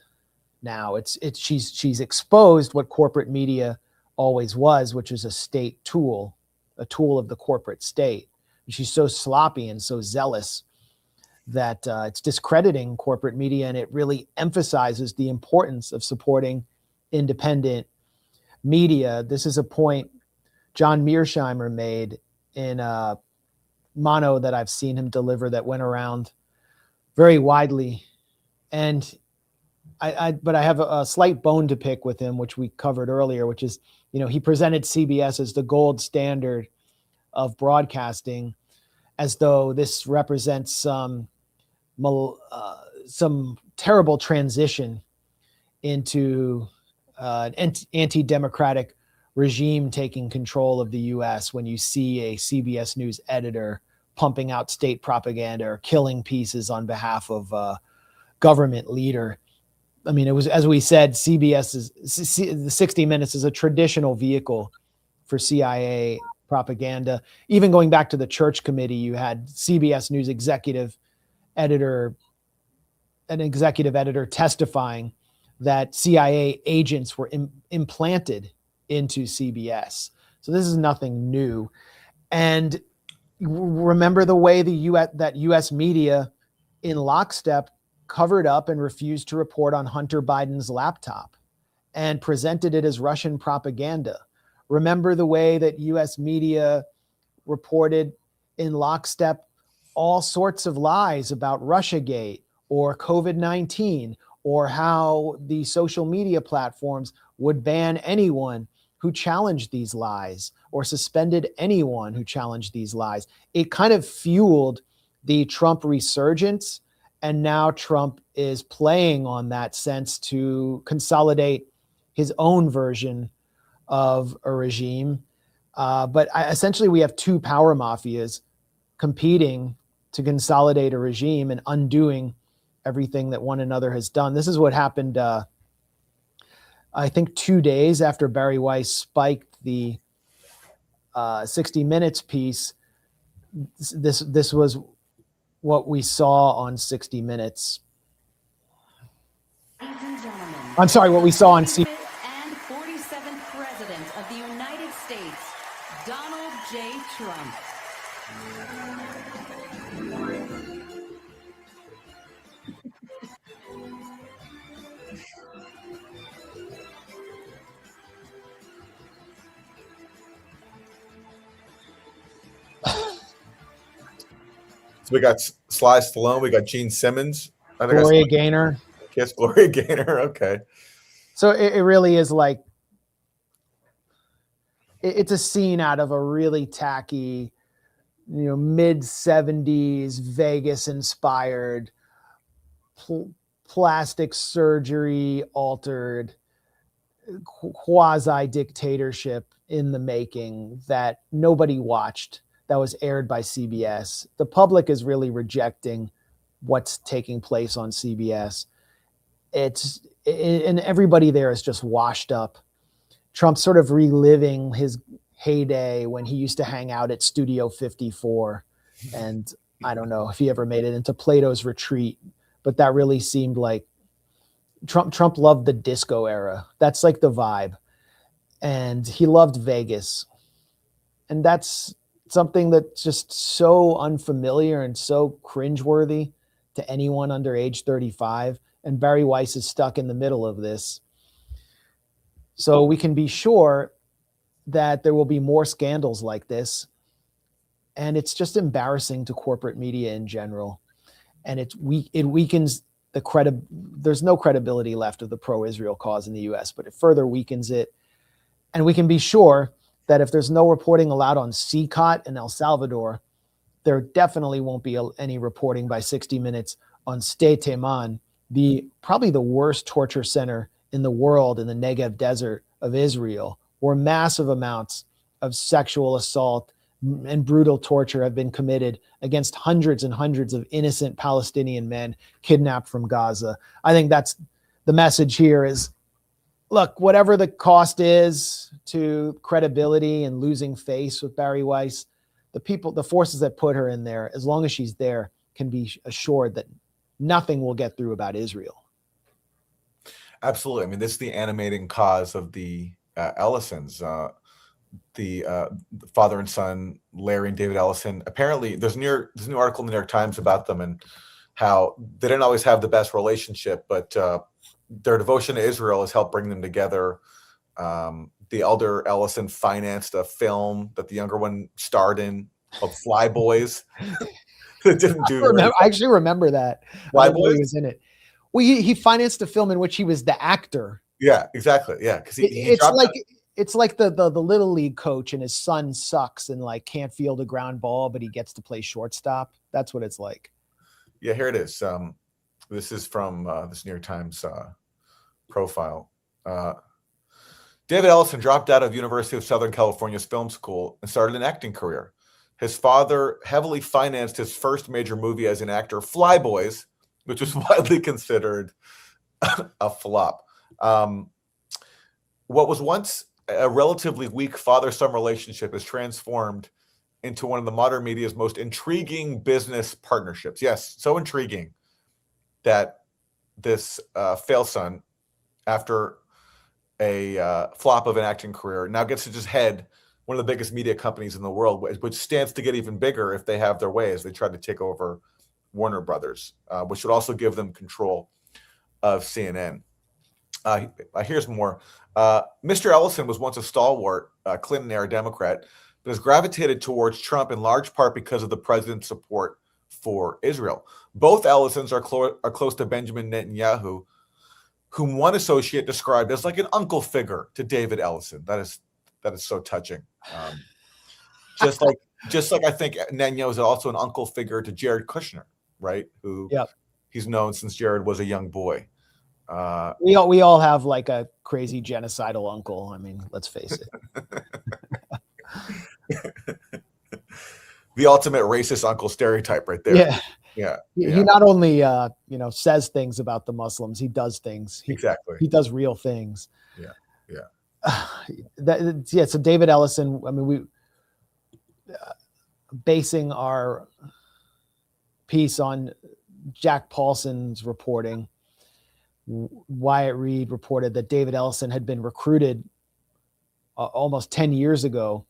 now. She's exposed what corporate media always was, which is a state tool, a tool of the corporate state. And she's so sloppy and so zealous that it's discrediting corporate media, and it really emphasizes the importance of supporting independent media. This is a point John Mearsheimer made in a mono that I've seen him deliver that went around very widely. And but I have a slight bone to pick with him, which we covered earlier, which is, he presented CBS as the gold standard of broadcasting, as though this represents some terrible transition into an anti-democratic regime taking control of the U.S. when you see a CBS News editor pumping out state propaganda or killing pieces on behalf of a government leader. I mean, it was, as we said, the 60 Minutes is a traditional vehicle for CIA propaganda. Even going back to the Church Committee, you had CBS News executive editor testifying that CIA agents were implanted into CBS. So this is nothing new. And remember the way that U.S. media in lockstep covered up and refused to report on Hunter Biden's laptop and presented it as Russian propaganda. Remember the way that U.S. media reported in lockstep all sorts of lies about Russiagate or COVID-19, or how the social media platforms would ban anyone who challenged these lies or suspended anyone who challenged these lies. It kind of fueled the Trump resurgence. And now Trump is playing on that sense to consolidate his own version of a regime. But essentially, we have two power mafias competing to consolidate a regime and undoing everything that one another has done. This is what happened, I think, 2 days after Bari Weiss spiked the 60 Minutes piece. This was what we saw on 60 Minutes. I'm sorry, what we saw on CBS. And 47th President of the United States, Donald J. Trump. So we got Sly Stallone, we got Gene Simmons, Gloria Gaynor. Yes, Gloria Gaynor. Okay. So it really is like, it's a scene out of a really tacky, mid 70s Vegas inspired plastic surgery altered quasi dictatorship in the making that nobody watched, that was aired by CBS. The public is really rejecting what's taking place on CBS. And everybody there is just washed up. Trump's sort of reliving his heyday when he used to hang out at Studio 54. And I don't know if he ever made it into Plato's Retreat, but that really seemed like Trump loved the disco era. That's like the vibe. And he loved Vegas. And that's something that's just so unfamiliar and so cringeworthy to anyone under age 35. And Bari Weiss is stuck in the middle of this. So we can be sure that there will be more scandals like this. And it's just embarrassing to corporate media in general. And it weakens the there's no credibility left of the pro-Israel cause in the US, but it further weakens it. And we can be sure that if there's no reporting allowed on CCOT in El Salvador, there definitely won't be any reporting by 60 Minutes on Sde Teman, probably the worst torture center in the world in the Negev desert of Israel, where massive amounts of sexual assault and brutal torture have been committed against hundreds and hundreds of innocent Palestinian men kidnapped from Gaza. I think that's the message here is, look, whatever the cost is to credibility and losing face with Bari Weiss, the forces that put her in there, as long as she's there, can be assured that nothing will get through about Israel. Absolutely. I mean, this is the animating cause of the Ellisons, the father and son, Larry and David Ellison. Apparently, there's a new article in the New York Times about them and how they didn't always have the best relationship, but their devotion to Israel has helped bring them together. The elder Ellison financed a film that the younger one starred in called Fly Boys. It didn't do. I actually remember that. Fly Boys Boys was in it. Well, he financed a film in which he was the actor. Yeah, exactly. Yeah, because it's like the little league coach and his son sucks and like can't field a ground ball, but he gets to play shortstop. That's what it's like. Yeah, here it is. This is from this New York Times profile. David Ellison dropped out of University of Southern California's film school and started an acting career. His father heavily financed his first major movie as an actor, Fly Boys, which was widely considered a flop. What was once a relatively weak father-son relationship is transformed into one of the modern media's most intriguing business partnerships. Yes, so intriguing that this fail son, after a flop of an acting career, now gets to just head one of the biggest media companies in the world, which stands to get even bigger if they have their way as they try to take over Warner Brothers, which would also give them control of CNN. Here's more. Mr. Ellison was once a stalwart Clinton-era Democrat, but has gravitated towards Trump in large part because of the president's support for Israel. Both Ellisons are close to Benjamin Netanyahu, whom one associate described as like an uncle figure to David Ellison. That is so touching. Just like I think Netanyahu is also an uncle figure to Jared Kushner, right? Who he's known since Jared was a young boy. We all have like a crazy genocidal uncle. I mean, let's face it. The ultimate racist uncle stereotype right there. Yeah. He not only says things about the Muslims, he does things. Exactly. He does real things. Yeah. So David Ellison, I mean, we basing our piece on Jack Paulson's reporting. Wyatt Reed reported that David Ellison had been recruited almost 10 years ago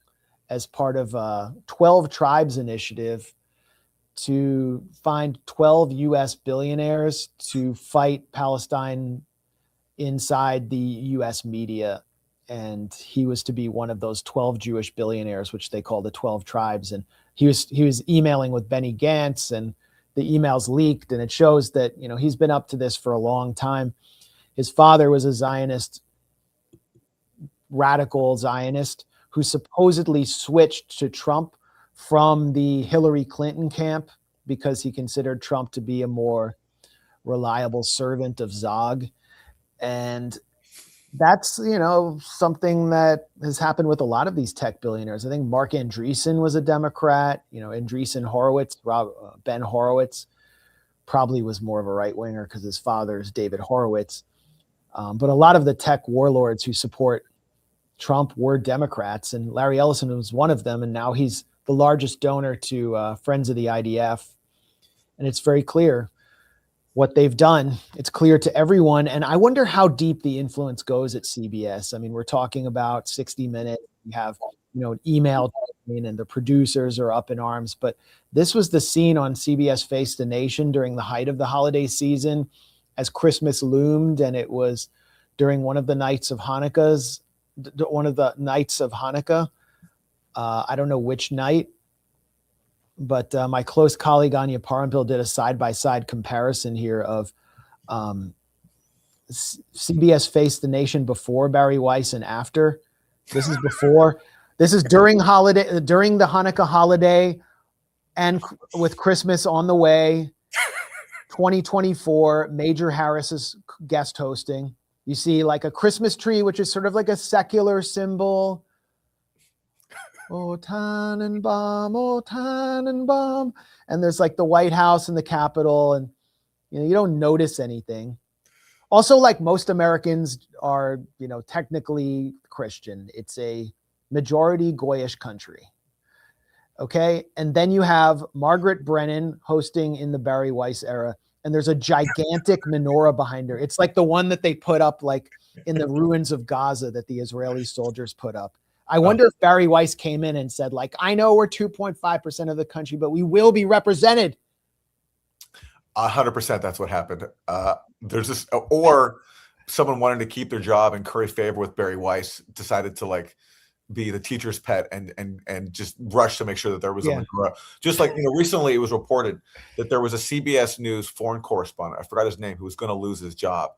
as part of a 12 Tribes initiative to find 12 U.S. billionaires to fight Palestine inside the U.S. media. And he was to be one of those 12 Jewish billionaires, which they call the 12 Tribes. And he was emailing with Benny Gantz, and the emails leaked, and it shows that, he's been up to this for a long time. His father was a Zionist, radical Zionist, who supposedly switched to Trump from the Hillary Clinton camp because he considered Trump to be a more reliable servant of Zog. And that's, something that has happened with a lot of these tech billionaires. I think Mark Andreessen was a Democrat. Andreessen Horowitz, Ben Horowitz probably was more of a right winger because his father is David Horowitz. But a lot of the tech warlords who support Trump were Democrats, and Larry Ellison was one of them. And now he's the largest donor to Friends of the IDF. And it's very clear what they've done. It's clear to everyone. And I wonder how deep the influence goes at CBS. I mean, we're talking about 60 Minutes. We have, an email chain, and the producers are up in arms. But this was the scene on CBS Face the Nation during the height of the holiday season as Christmas loomed. And it was during one of the nights of Hanukkah. I don't know which night. but my close colleague Anya Parampil did a side-by-side comparison here of CBS faced the nation before Bari Weiss and after. This is before. This is during the Hanukkah holiday, and with Christmas on the way. 2024, Major Harris's guest hosting. You see like a Christmas tree, which is sort of like a secular symbol. Oh, Tannenbaum, oh, Tannenbaum. And there's like the White House and the Capitol, and you don't notice anything. Also, like most Americans are, technically Christian. It's a majority Goyish country. Okay. And then you have Margaret Brennan hosting in the Bari Weiss era. And there's a gigantic menorah behind her. It's like the one that they put up like in the ruins of Gaza that the Israeli soldiers put up. I wonder if Bari Weiss came in and said, like, I know we're 2.5% of the country, but we will be represented. 100% that's what happened. There's this, or someone wanted to keep their job and curry favor with Bari Weiss, decided to like be the teacher's pet and just rush to make sure that there was a menorah. Just like, recently it was reported that there was a CBS News foreign correspondent, I forgot his name, who was going to lose his job.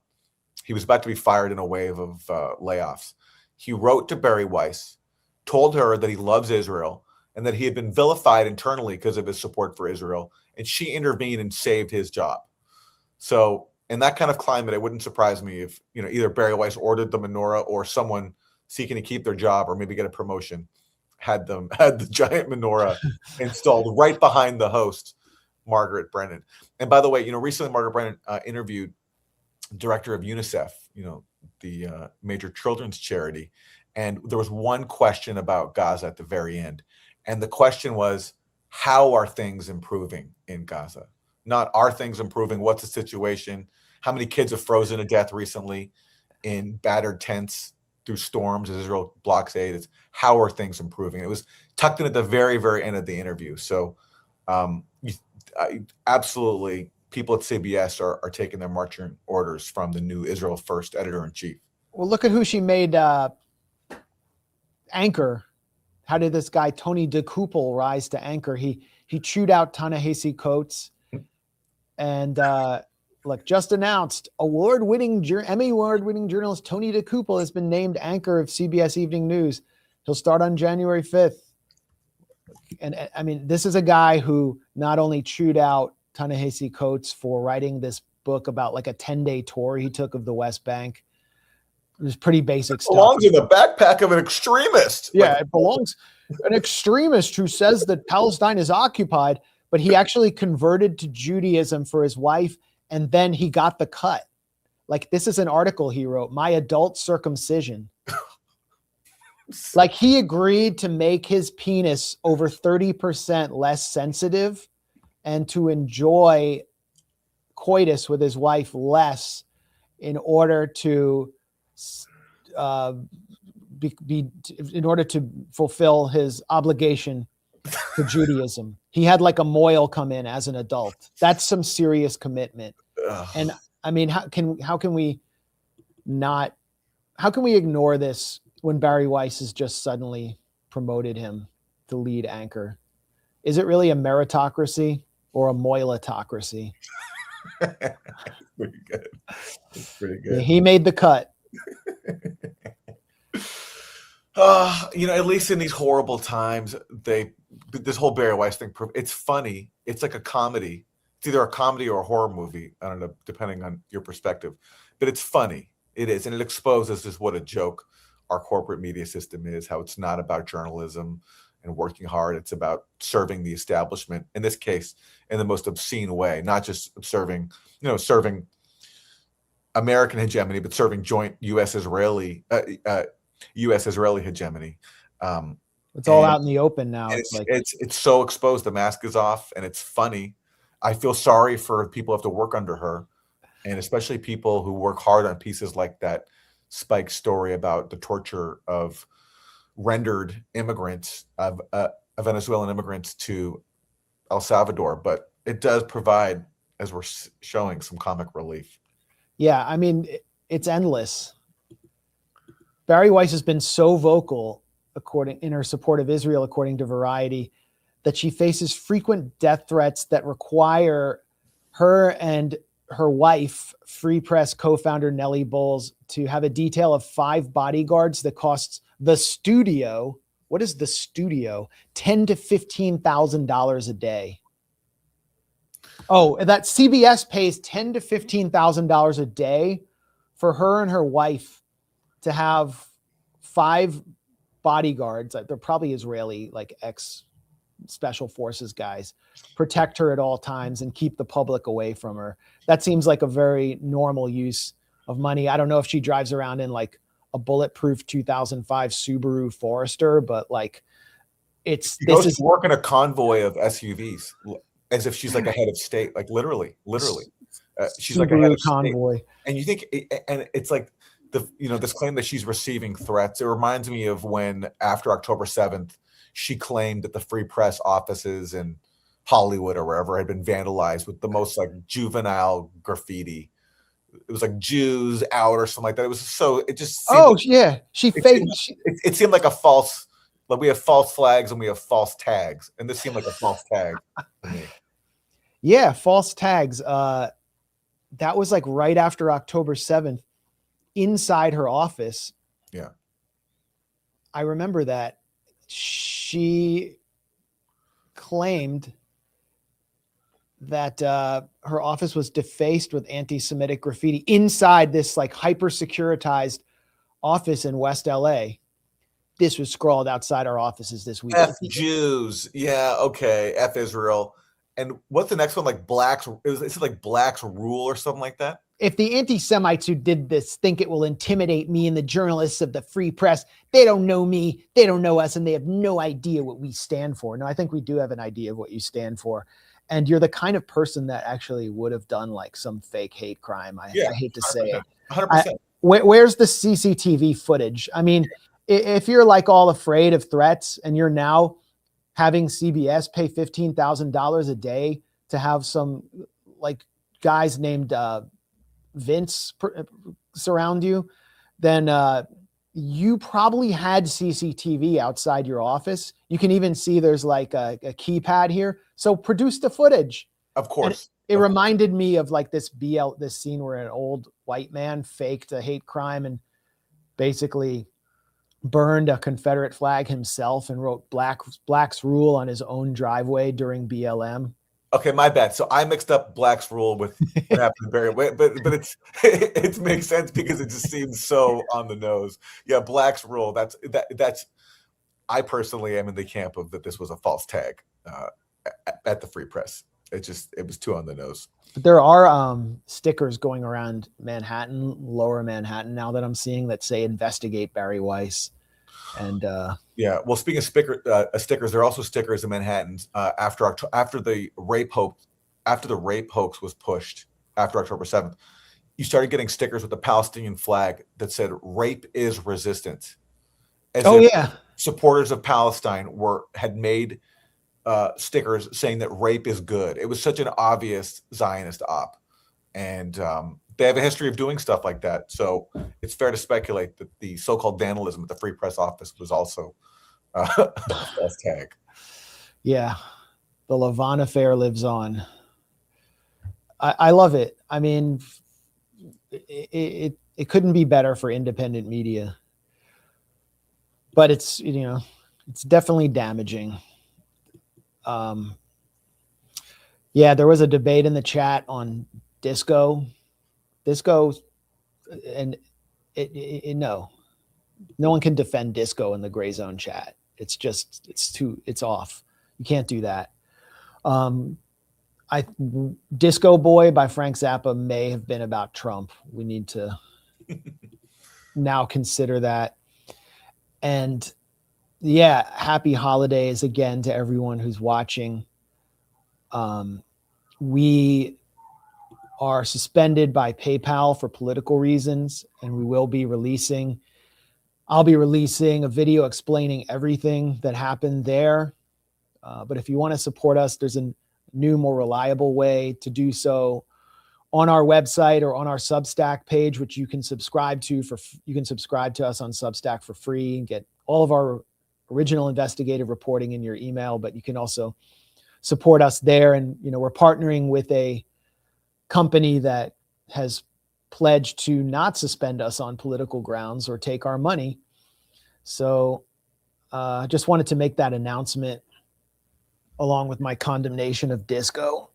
He was about to be fired in a wave of layoffs. He wrote to Bari Weiss, told her that he loves Israel and that he had been vilified internally because of his support for Israel. And she intervened and saved his job. So in that kind of climate, it wouldn't surprise me if, either Bari Weiss ordered the menorah or someone seeking to keep their job or maybe get a promotion had the giant menorah installed right behind the host, Margaret Brennan. And by the way, recently Margaret Brennan interviewed director of UNICEF, the major children's charity. And there was one question about Gaza at the very end. And the question was, how are things improving in Gaza? Not are things improving? What's the situation? How many kids have frozen to death recently in battered tents through storms as Israel blocks aid? It's how are things improving? It was tucked in at the very, very end of the interview. So absolutely, people at CBS are taking their marching orders from the new Israel First editor-in-chief. Well, look at who she made anchor. How did this guy, Tony DeCouple, rise to anchor? He chewed out Ta-Nehisi Coates and just announced Emmy award-winning journalist Tony DeCouple has been named anchor of CBS Evening News. He'll start on January 5th. And I mean, this is a guy who not only chewed out Ta-Nehisi Coates for writing this book about like a 10-day tour he took of the West Bank. It was pretty basic stuff. Belongs in the backpack of an extremist. Yeah, it belongs an extremist who says that Palestine is occupied, but he actually converted to Judaism for his wife, and then he got the cut. Like, this is an article he wrote, My Adult Circumcision. Like, he agreed to make his penis over 30% less sensitive and to enjoy coitus with his wife less in order to in order to fulfill his obligation to Judaism. He had like a moil come in as an adult. That's some serious commitment. And I mean, how can we ignore this when Bari Weiss has just suddenly promoted him to lead anchor? Is it really a meritocracy or a moilotocracy? Pretty good. It's pretty good. He made the cut. At least in these horrible times, this whole Bari Weiss thing, it's funny. It's like a comedy. It's either a comedy or a horror movie. I don't know, depending on your perspective. But it's funny. It is. And it exposes just what a joke our corporate media system is, how it's not about journalism and working hard. It's about serving the establishment, in this case, in the most obscene way, not just serving American hegemony, but serving joint U.S.-Israeli hegemony. It's all out in the open now. It's so exposed. The mask is off, and it's funny. I feel sorry for people who have to work under her, and especially people who work hard on pieces like that Spike story about the torture of rendered immigrants, of Venezuelan immigrants to El Salvador. But it does provide, as we're showing, some comic relief. Yeah, I mean, it's endless. Bari Weiss has been so vocal in her support of Israel, according to Variety, that she faces frequent death threats that require her and her wife, Free Press co-founder Nellie Bowles, to have a detail of 5 bodyguards that costs the studio, what is the studio? $10,000 to $15,000 a day. Oh, that CBS pays $10,000 to $15,000 a day for her and her wife to have 5 bodyguards. They're probably Israeli, like ex-special forces guys, protect her at all times and keep the public away from her. That seems like a very normal use of money. I don't know if she drives around in like a bulletproof 2005 Subaru Forester, but like She goes to work in a convoy of SUVs as if she's like a head of state, like literally. She's like a head of convoy. State. And you think, and it's like this claim that she's receiving threats. It reminds me of when after October 7th, she claimed that the Free Press offices in Hollywood or wherever had been vandalized with the most like juvenile graffiti. It was like Jews out or something like that. It was so, it just seemed it seemed like a false, like we have false flags and we have false tags. And this seemed like a false tag to me. Yeah, false tags. That was like right after October 7th inside her office. Yeah. I remember that she claimed that her office was defaced with anti-Semitic graffiti inside this like hyper securitized office in West LA. This was scrawled outside our offices this week. F Jews. Yeah. Okay. F Israel. And what's the next one? Like blacks. Is it like blacks rule or something like that? If the anti-Semites who did this think it will intimidate me and the journalists of the Free Press, they don't know me, they don't know us, and they have no idea what we stand for. No, I think we do have an idea of what you stand for. And you're the kind of person that actually would have done like some fake hate crime. I hate to say it. 100%. Where's the CCTV footage? I mean, if you're like all afraid of threats and you're now having CBS pay $15,000 a day to have some like guys named Vince surround you, then you probably had CCTV outside your office. You can even see there's like a keypad here. So produce the footage. Of course. It reminded me of like this scene where an old white man faked a hate crime and basically burned a Confederate flag himself and wrote blacks rule on his own driveway during BLM. Okay, my bad. So I mixed up Black's Rule with what happened to Barry, but it makes sense because it just seems so on the nose. Yeah, Black's Rule. That's I personally am in the camp of that this was a false tag at the Free Press. It was too on the nose. But there are stickers going around Manhattan, Lower Manhattan, now that I'm seeing that say "Investigate Bari Weiss." And yeah, well, speaking of stickers, there are also stickers in Manhattan after the rape hoax was pushed after October 7th. You started getting stickers with the Palestinian flag that said "Rape is resistant." Supporters of Palestine had made stickers saying that rape is good. It was such an obvious Zionist op, and they have a history of doing stuff like that. So it's fair to speculate that the so-called vandalism at the Free Press office was also a false tag. Yeah, the Lavon affair lives on. I love it. I mean, it couldn't be better for independent media, but it's definitely damaging. Yeah, there was a debate in the chat on disco, and no one can defend disco in the Grayzone chat. It's off. You can't do that. Disco Boy by Frank Zappa may have been about Trump. We need to now consider that. And yeah, happy holidays again to everyone who's watching. We are suspended by PayPal for political reasons, and I'll be releasing a video explaining everything that happened there. But if you want to support us, there's a new, more reliable way to do so on our website or on our Substack page, which you can subscribe to you can subscribe to us on Substack for free and get all of our original investigative reporting in your email, but you can also support us there. And, we're partnering with a company that has pledged to not suspend us on political grounds or take our money. So I just wanted to make that announcement along with my condemnation of disco.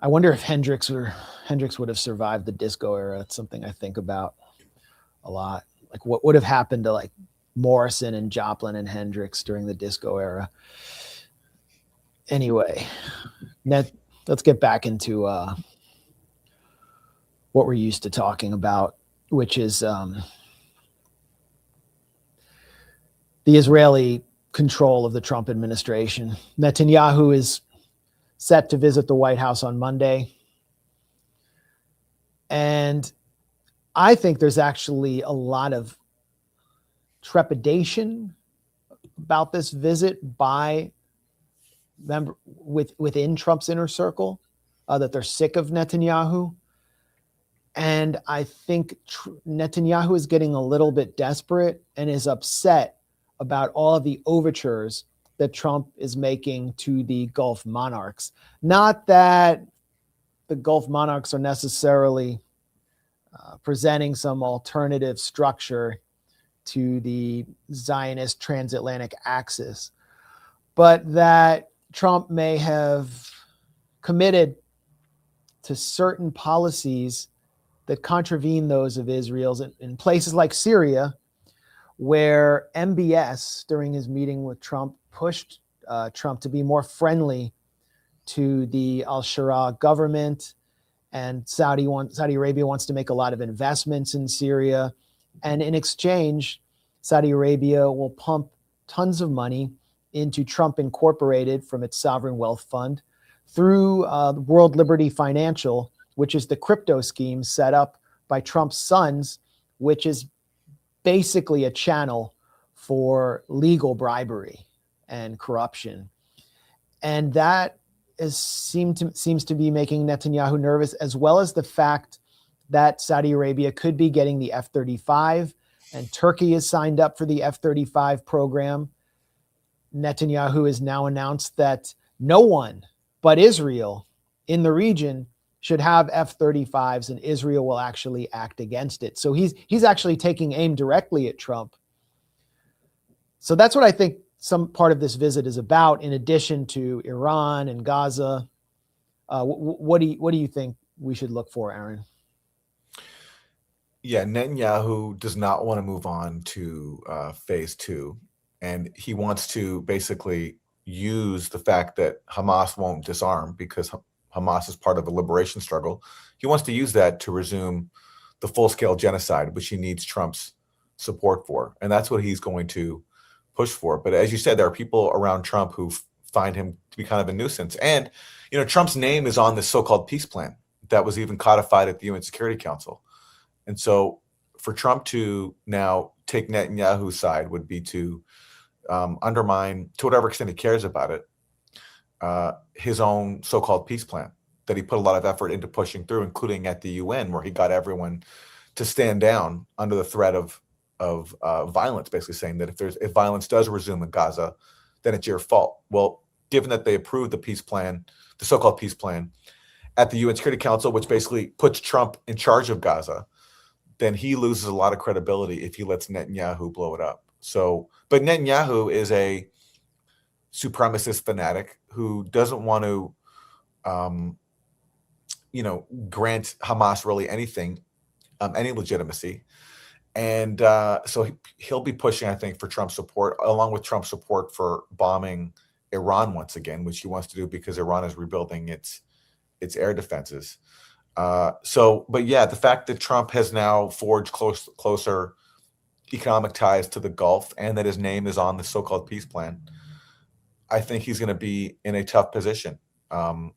I wonder if Hendrix would have survived the disco era. It's something I think about a lot. Like what would have happened to like Morrison and Joplin and Hendrix during the disco era. Anyway, let's get back into what we're used to talking about, which is the Israeli control of the Trump administration. Netanyahu is set to visit the White House on Monday. And I think there's actually a lot of trepidation about this visit by within Trump's inner circle, that they're sick of Netanyahu. And I think Netanyahu is getting a little bit desperate and is upset about all of the overtures that Trump is making to the Gulf monarchs. Not that the Gulf monarchs are necessarily presenting some alternative structure to the Zionist transatlantic axis, but that Trump may have committed to certain policies that contravene those of Israel's in places like Syria, where MBS, during his meeting with Trump, pushed Trump to be more friendly to the al-Shura government, and Saudi Arabia wants to make a lot of investments in Syria, and in exchange, Saudi Arabia will pump tons of money into Trump Incorporated from its sovereign wealth fund through World Liberty Financial, which is the crypto scheme set up by Trump's sons, which is basically a channel for legal bribery and corruption. And that seems to be making Netanyahu nervous, as well as the fact that Saudi Arabia could be getting the F-35, and Turkey is signed up for the F-35 program. Netanyahu has now announced that no one but Israel in the region should have F-35s, and Israel will actually act against it. So he's actually taking aim directly at Trump. So that's what I think some part of this visit is about, in addition to Iran and Gaza. What do you think we should look for, Aaron? Yeah, Netanyahu does not want to move on to phase two, and he wants to basically use the fact that Hamas won't disarm because Hamas is part of a liberation struggle. He wants to use that to resume the full-scale genocide, which he needs Trump's support for, and that's what he's going to push for. But as you said, there are people around Trump who find him to be kind of a nuisance. And, Trump's name is on this so-called peace plan that was even codified at the UN Security Council. And so for Trump to now take Netanyahu's side would be to undermine, to whatever extent he cares about it, his own so-called peace plan that he put a lot of effort into pushing through, including at the UN, where he got everyone to stand down under the threat of violence, basically saying that if violence does resume in Gaza, then it's your fault. Well, given that they approved the peace plan, the so-called peace plan, at the UN Security Council, which basically puts Trump in charge of Gaza, then he loses a lot of credibility if he lets Netanyahu blow it up. So, but Netanyahu is a supremacist fanatic who doesn't want to, grant Hamas really anything, any legitimacy. And so he'll be pushing, I think, for Trump's support, along with Trump's support for bombing Iran once again, which he wants to do because Iran is rebuilding its air defenses. But yeah, the fact that Trump has now forged closer economic ties to the Gulf and that his name is on the so-called peace plan, I think he's going to be in a tough position. And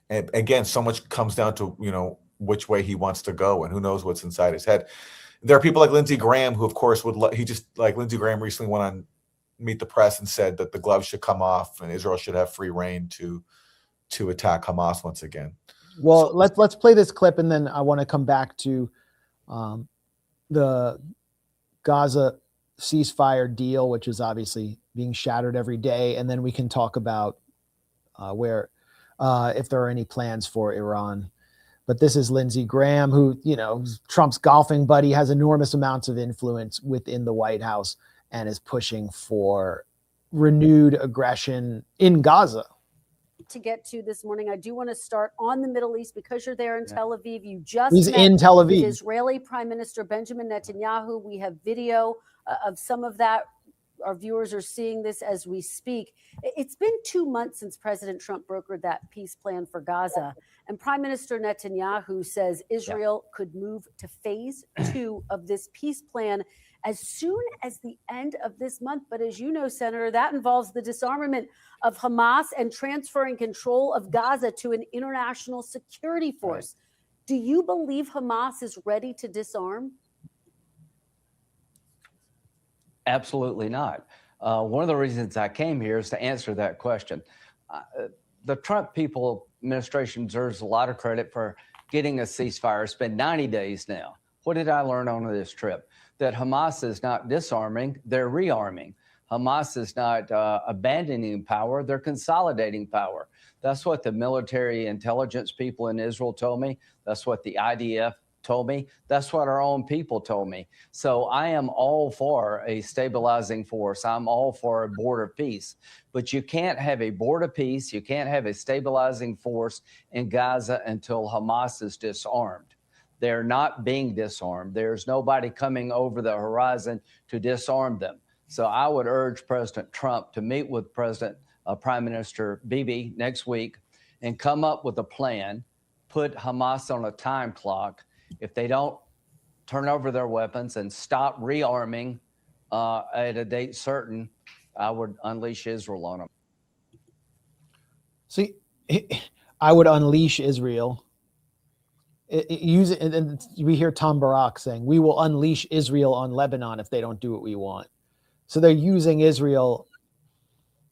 again, so much comes down to, which way he wants to go, and who knows what's inside his head. There are people like Lindsey Graham who, of course, Lindsey Graham recently went on Meet the Press and said that the gloves should come off and Israel should have free reign to attack Hamas once again. Well, let's play this clip, and then I want to come back to the Gaza ceasefire deal, which is obviously being shattered every day. And then we can talk about if there are any plans for Iran. But this is Lindsey Graham, who, Trump's golfing buddy, has enormous amounts of influence within the White House and is pushing for renewed aggression in Gaza. To get to this morning, I do want to start on the Middle East because you're there in Tel Aviv. You just He's met in Tel Aviv. with Israeli Prime Minister Benjamin Netanyahu. We have video of some of that. Our viewers are seeing this as we speak. It's been 2 months since President Trump brokered that peace plan for Gaza. And Prime Minister Netanyahu says Israel could move to phase 2 of this peace plan as soon as the end of this month. But as you know, Senator, that involves the disarmament of Hamas and transferring control of Gaza to an international security force. Right. Do you believe Hamas is ready to disarm? Absolutely not. One of the reasons I came here is to answer that question. The Trump administration deserves a lot of credit for getting a ceasefire. It's been 90 days now. What did I learn on this trip? That Hamas is not disarming, they're rearming. Hamas is not abandoning power, they're consolidating power. That's what the military intelligence people in Israel told me. That's what the IDF told me. That's what our own people told me. So I am all for a stabilizing force. I'm all for a board of peace. But you can't have a board of peace, you can't have a stabilizing force in Gaza until Hamas is disarmed. They're not being disarmed. There's nobody coming over the horizon to disarm them. So I would urge President Trump to meet with Prime Minister Bibi next week and come up with a plan, put Hamas on a time clock. If they don't turn over their weapons and stop rearming at a date certain, I would unleash Israel on them. See, I would unleash Israel. And we hear Tom Barak saying, we will unleash Israel on Lebanon if they don't do what we want. So they're using Israel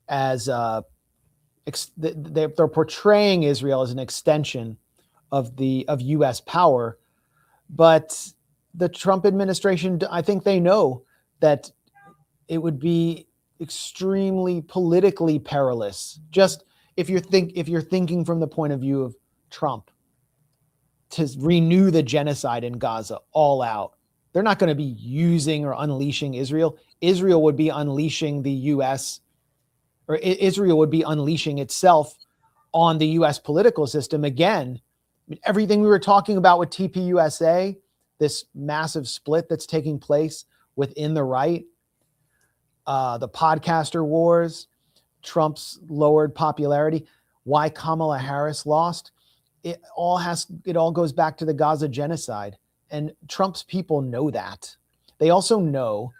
as they're portraying Israel as an extension of U.S. power. But the Trump administration, I think they know that it would be extremely politically perilous. Just if you're thinking from the point of view of Trump, to renew the genocide in Gaza all out. They're not going to be using or unleashing Israel. Israel would be unleashing the U.S. or Israel would be unleashing itself on the U.S. political system again. I mean, everything we were talking about with TPUSA, this massive split that's taking place within the right, the podcaster wars, Trump's lowered popularity, why Kamala Harris lost. It all goes back to the Gaza genocide. And Trump's people know that. They also know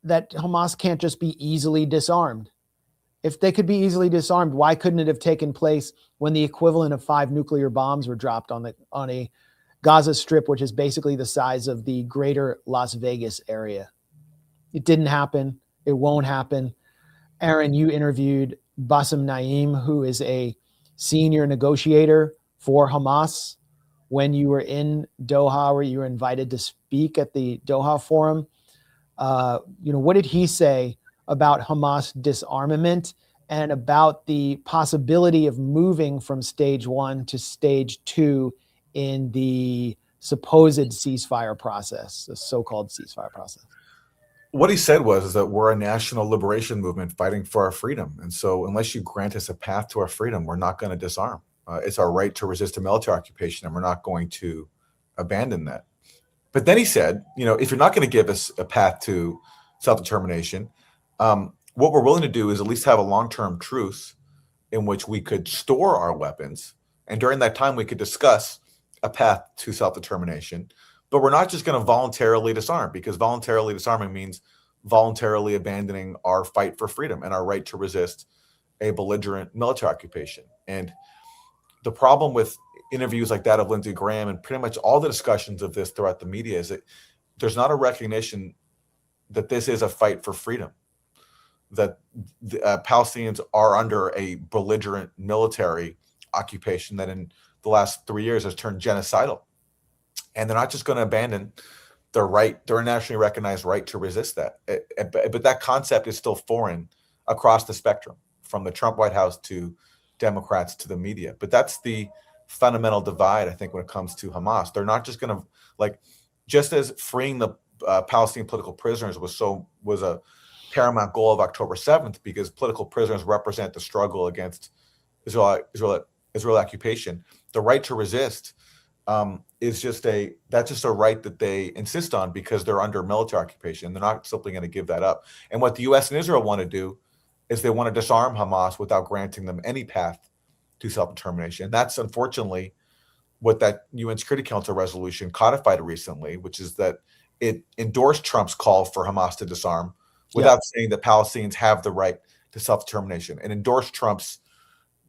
that Hamas can't just be easily disarmed. If they could be easily disarmed, why couldn't it have taken place when the equivalent of 5 nuclear bombs were dropped on a Gaza Strip, which is basically the size of the greater Las Vegas area? It didn't happen. It won't happen. Aaron, you interviewed Bassem Naim, who is a senior negotiator for Hamas, when you were in Doha, where you were invited to speak at the Doha Forum. What did he say about Hamas disarmament and about the possibility of moving from stage 1 to stage 2 in the supposed ceasefire process, the so-called ceasefire process? What he said was that we're a national liberation movement fighting for our freedom. And so unless you grant us a path to our freedom, we're not going to disarm. It's our right to resist a military occupation, and we're not going to abandon that. But then he said, if you're not going to give us a path to self-determination, what we're willing to do is at least have a long-term truce in which we could store our weapons. And during that time, we could discuss a path to self-determination. But we're not just going to voluntarily disarm, because voluntarily disarming means voluntarily abandoning our fight for freedom and our right to resist a belligerent military occupation. And the problem with interviews like that of Lindsey Graham and pretty much all the discussions of this throughout the media is that there's not a recognition that this is a fight for freedom, that the Palestinians are under a belligerent military occupation that in the last 3 years has turned genocidal. And they're not just going to abandon their nationally recognized right to resist that. But that concept is still foreign across the spectrum, from the Trump White House to Democrats to the media. But that's the fundamental divide, I think, when it comes to Hamas. They're not just going to, like, just as freeing the Palestinian political prisoners was a paramount goal of October 7th, because political prisoners represent the struggle against Israel occupation. The right to resist is just a right that they insist on because they're under military occupation. They're not simply going to give that up. And what the U.S. and Israel want to do is they want to disarm Hamas without granting them any path to self-determination. And that's unfortunately what that UN Security Council resolution codified recently, which is that it endorsed Trump's call for Hamas to disarm without saying that Palestinians have the right to self-determination, and endorsed Trump's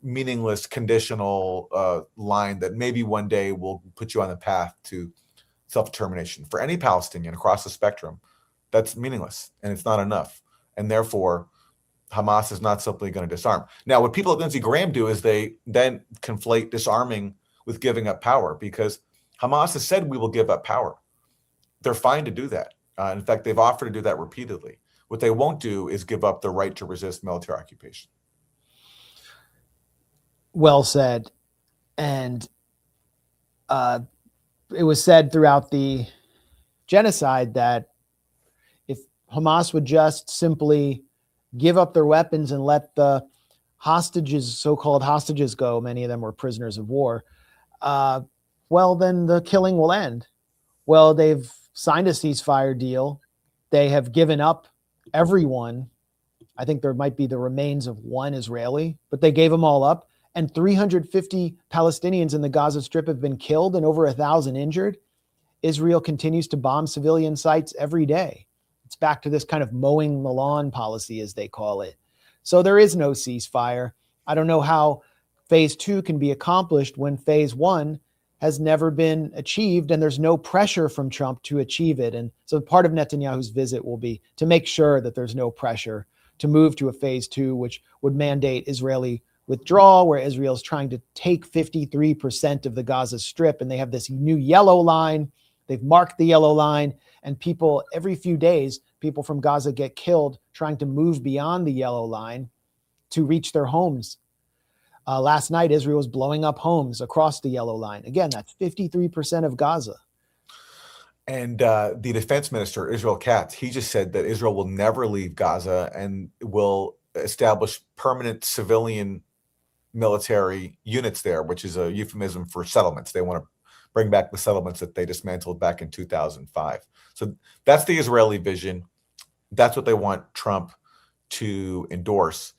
meaningless conditional line that maybe one day will put you on the path to self-determination. For any Palestinian across the spectrum, that's meaningless, and it's not enough. And therefore, Hamas is not simply going to disarm. Now, what people at Lindsey Graham do is they then conflate disarming with giving up power, because Hamas has said we will give up power. They're fine to do that. In fact, they've offered to do that repeatedly. What they won't do is give up the right to resist military occupation. Well said. And it was said throughout the genocide that if Hamas would just simply give up their weapons and let the hostages, so-called hostages, go, many of them were prisoners of war, well, then the killing will end. Well, they've signed a ceasefire deal. They have given up everyone. I think there might be the remains of one Israeli, but they gave them all up. And 350 Palestinians in the Gaza Strip have been killed and over 1,000 injured. Israel continues to bomb civilian sites every day. It's back to this kind of mowing the lawn policy, as they call it. So there is no ceasefire. I don't know how phase 2 can be accomplished when phase 1 has never been achieved, and there's no pressure from Trump to achieve it. And so part of Netanyahu's visit will be to make sure that there's no pressure to move to a phase 2, which would mandate Israeli withdrawal, where Israel is trying to take 53% of the Gaza Strip, and they have this new yellow line. They've marked the yellow line, and people, every few days, people from Gaza get killed trying to move beyond the yellow line to reach their homes. Last night, Israel was blowing up homes across the yellow line. Again, that's 53% of Gaza. And the defense minister, Israel Katz, he just said that Israel will never leave Gaza and will establish permanent civilian military units there, which is a euphemism for settlements. They want to bring back the settlements that they dismantled back in 2005. So that's the Israeli vision. That's what they want Trump to endorse.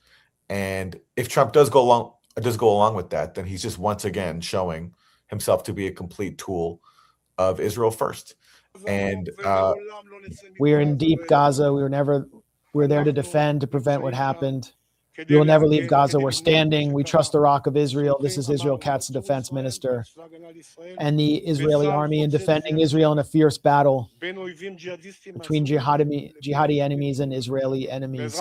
And if Trump does go along with that, then he's just once again showing himself to be a complete tool of Israel first. And we are in deep Gaza. We're there to defend, to prevent what happened. We will never leave Gaza. We're standing. We trust the Rock of Israel. This is Israel Katz, the defense minister, and the Israeli army in defending Israel in a fierce battle between jihadi enemies and Israeli enemies.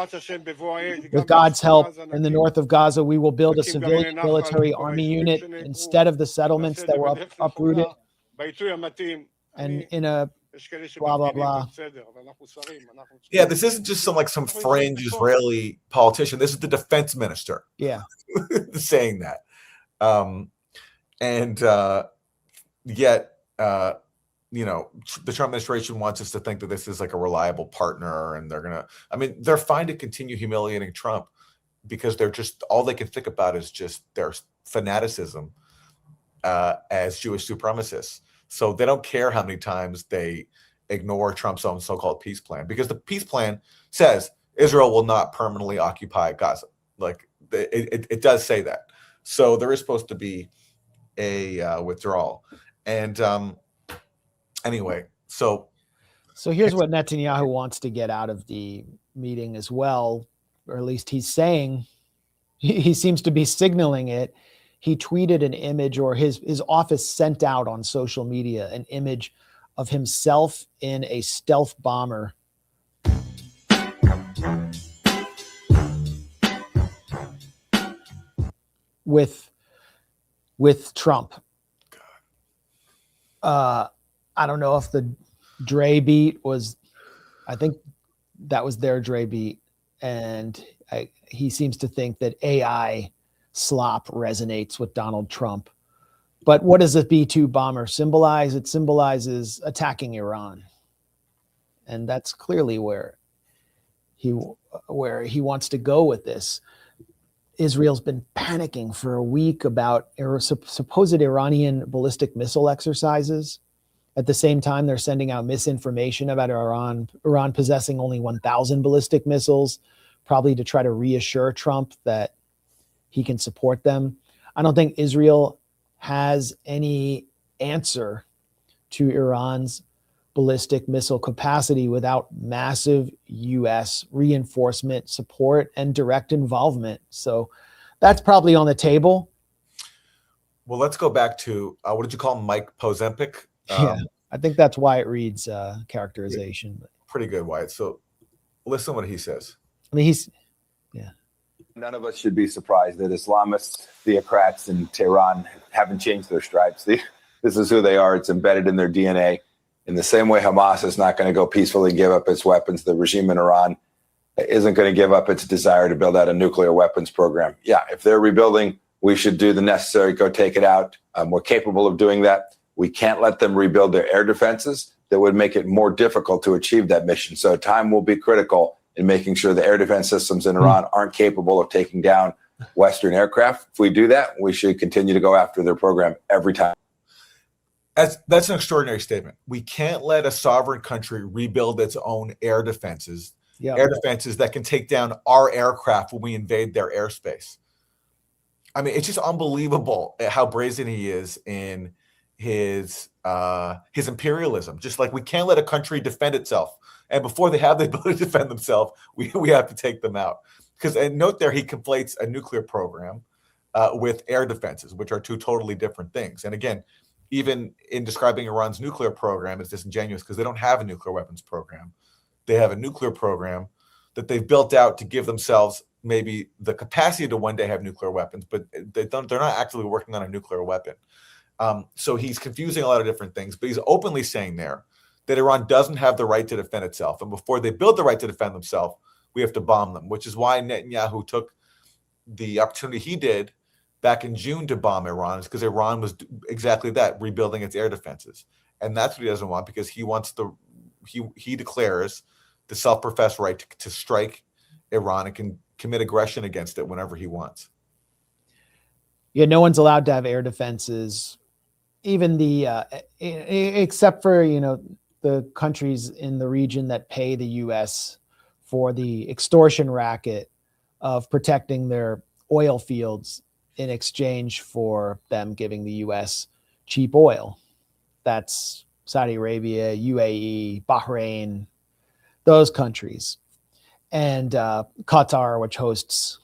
With God's help, in the north of Gaza, we will build a civilian military army unit instead of the settlements that were uprooted. And in a blah, blah, blah. Yeah, this isn't just some fringe Israeli politician. This is the defense minister. Yeah. saying that. Yet, the Trump administration wants us to think that this is like a reliable partner, and they're fine to continue humiliating Trump because they're just, all they can think about is just their fanaticism as Jewish supremacists. So they don't care how many times they ignore Trump's own so-called peace plan, because the peace plan says Israel will not permanently occupy Gaza. Like it does say that. So there is supposed to be a withdrawal. And anyway, so here's what Netanyahu wants to get out of the meeting as well, or at least he's saying, he seems to be signaling it. He tweeted an image, or his office sent out on social media an image of himself in a stealth bomber with Trump. I don't know if the Dre beat was, I think that was their Dre beat. And he seems to think that AI slop resonates with Donald Trump. But what does a B-2 bomber symbolize? It symbolizes attacking Iran. And that's clearly where he wants to go with this. Israel's been panicking for a week about supposed Iranian ballistic missile exercises. At the same time, they're sending out misinformation about Iran possessing only 1,000 ballistic missiles, probably to try to reassure Trump that he can support them. I don't think Israel has any answer to Iran's ballistic missile capacity without massive U.S. reinforcement, support, and direct involvement. So that's probably on the table. Well, let's go back to, what did you call him, Mike Pozempic? Yeah, I think that's Wyatt Reed's characterization. Pretty good, Wyatt. So listen what he says. I mean, None of us should be surprised that Islamists, theocrats, and Tehran haven't changed their stripes. This is who they are. It's embedded in their DNA. In the same way Hamas is not going to go peacefully give up its weapons, the regime in Iran isn't going to give up its desire to build out a nuclear weapons program. Yeah, if they're rebuilding, we should do the necessary, go take it out. We're capable of doing that. We can't let them rebuild their air defenses. That would make it more difficult to achieve that mission. So time will be critical in making sure the air defense systems in Iran aren't capable of taking down Western aircraft. If we do that, we should continue to go after their program every time. That's an extraordinary statement. We can't let a sovereign country rebuild its own air defenses, air defenses that can take down our aircraft when we invade their airspace. I mean, it's just unbelievable how brazen he is in his imperialism. Just like we can't let a country defend itself. And before they have the ability to defend themselves, we have to take them out. Because, and note there, he conflates a nuclear program with air defenses, which are two totally different things. And again, even in describing Iran's nuclear program, it's disingenuous because they don't have a nuclear weapons program. They have a nuclear program that they've built out to give themselves maybe the capacity to one day have nuclear weapons, but they're not actively working on a nuclear weapon. So he's confusing a lot of different things, but he's openly saying there that Iran doesn't have the right to defend itself. And before they build the right to defend themselves, we have to bomb them, which is why Netanyahu took the opportunity he did back in June to bomb Iran, is because Iran was exactly that, rebuilding its air defenses. And that's what he doesn't want, because he wants he declares the self-professed right to strike Iran and can commit aggression against it whenever he wants. Yeah, no one's allowed to have air defenses, even except for, the countries in the region that pay the U.S. for the extortion racket of protecting their oil fields in exchange for them giving the U.S. cheap oil. That's Saudi Arabia, UAE, Bahrain, those countries. And Qatar, which hosts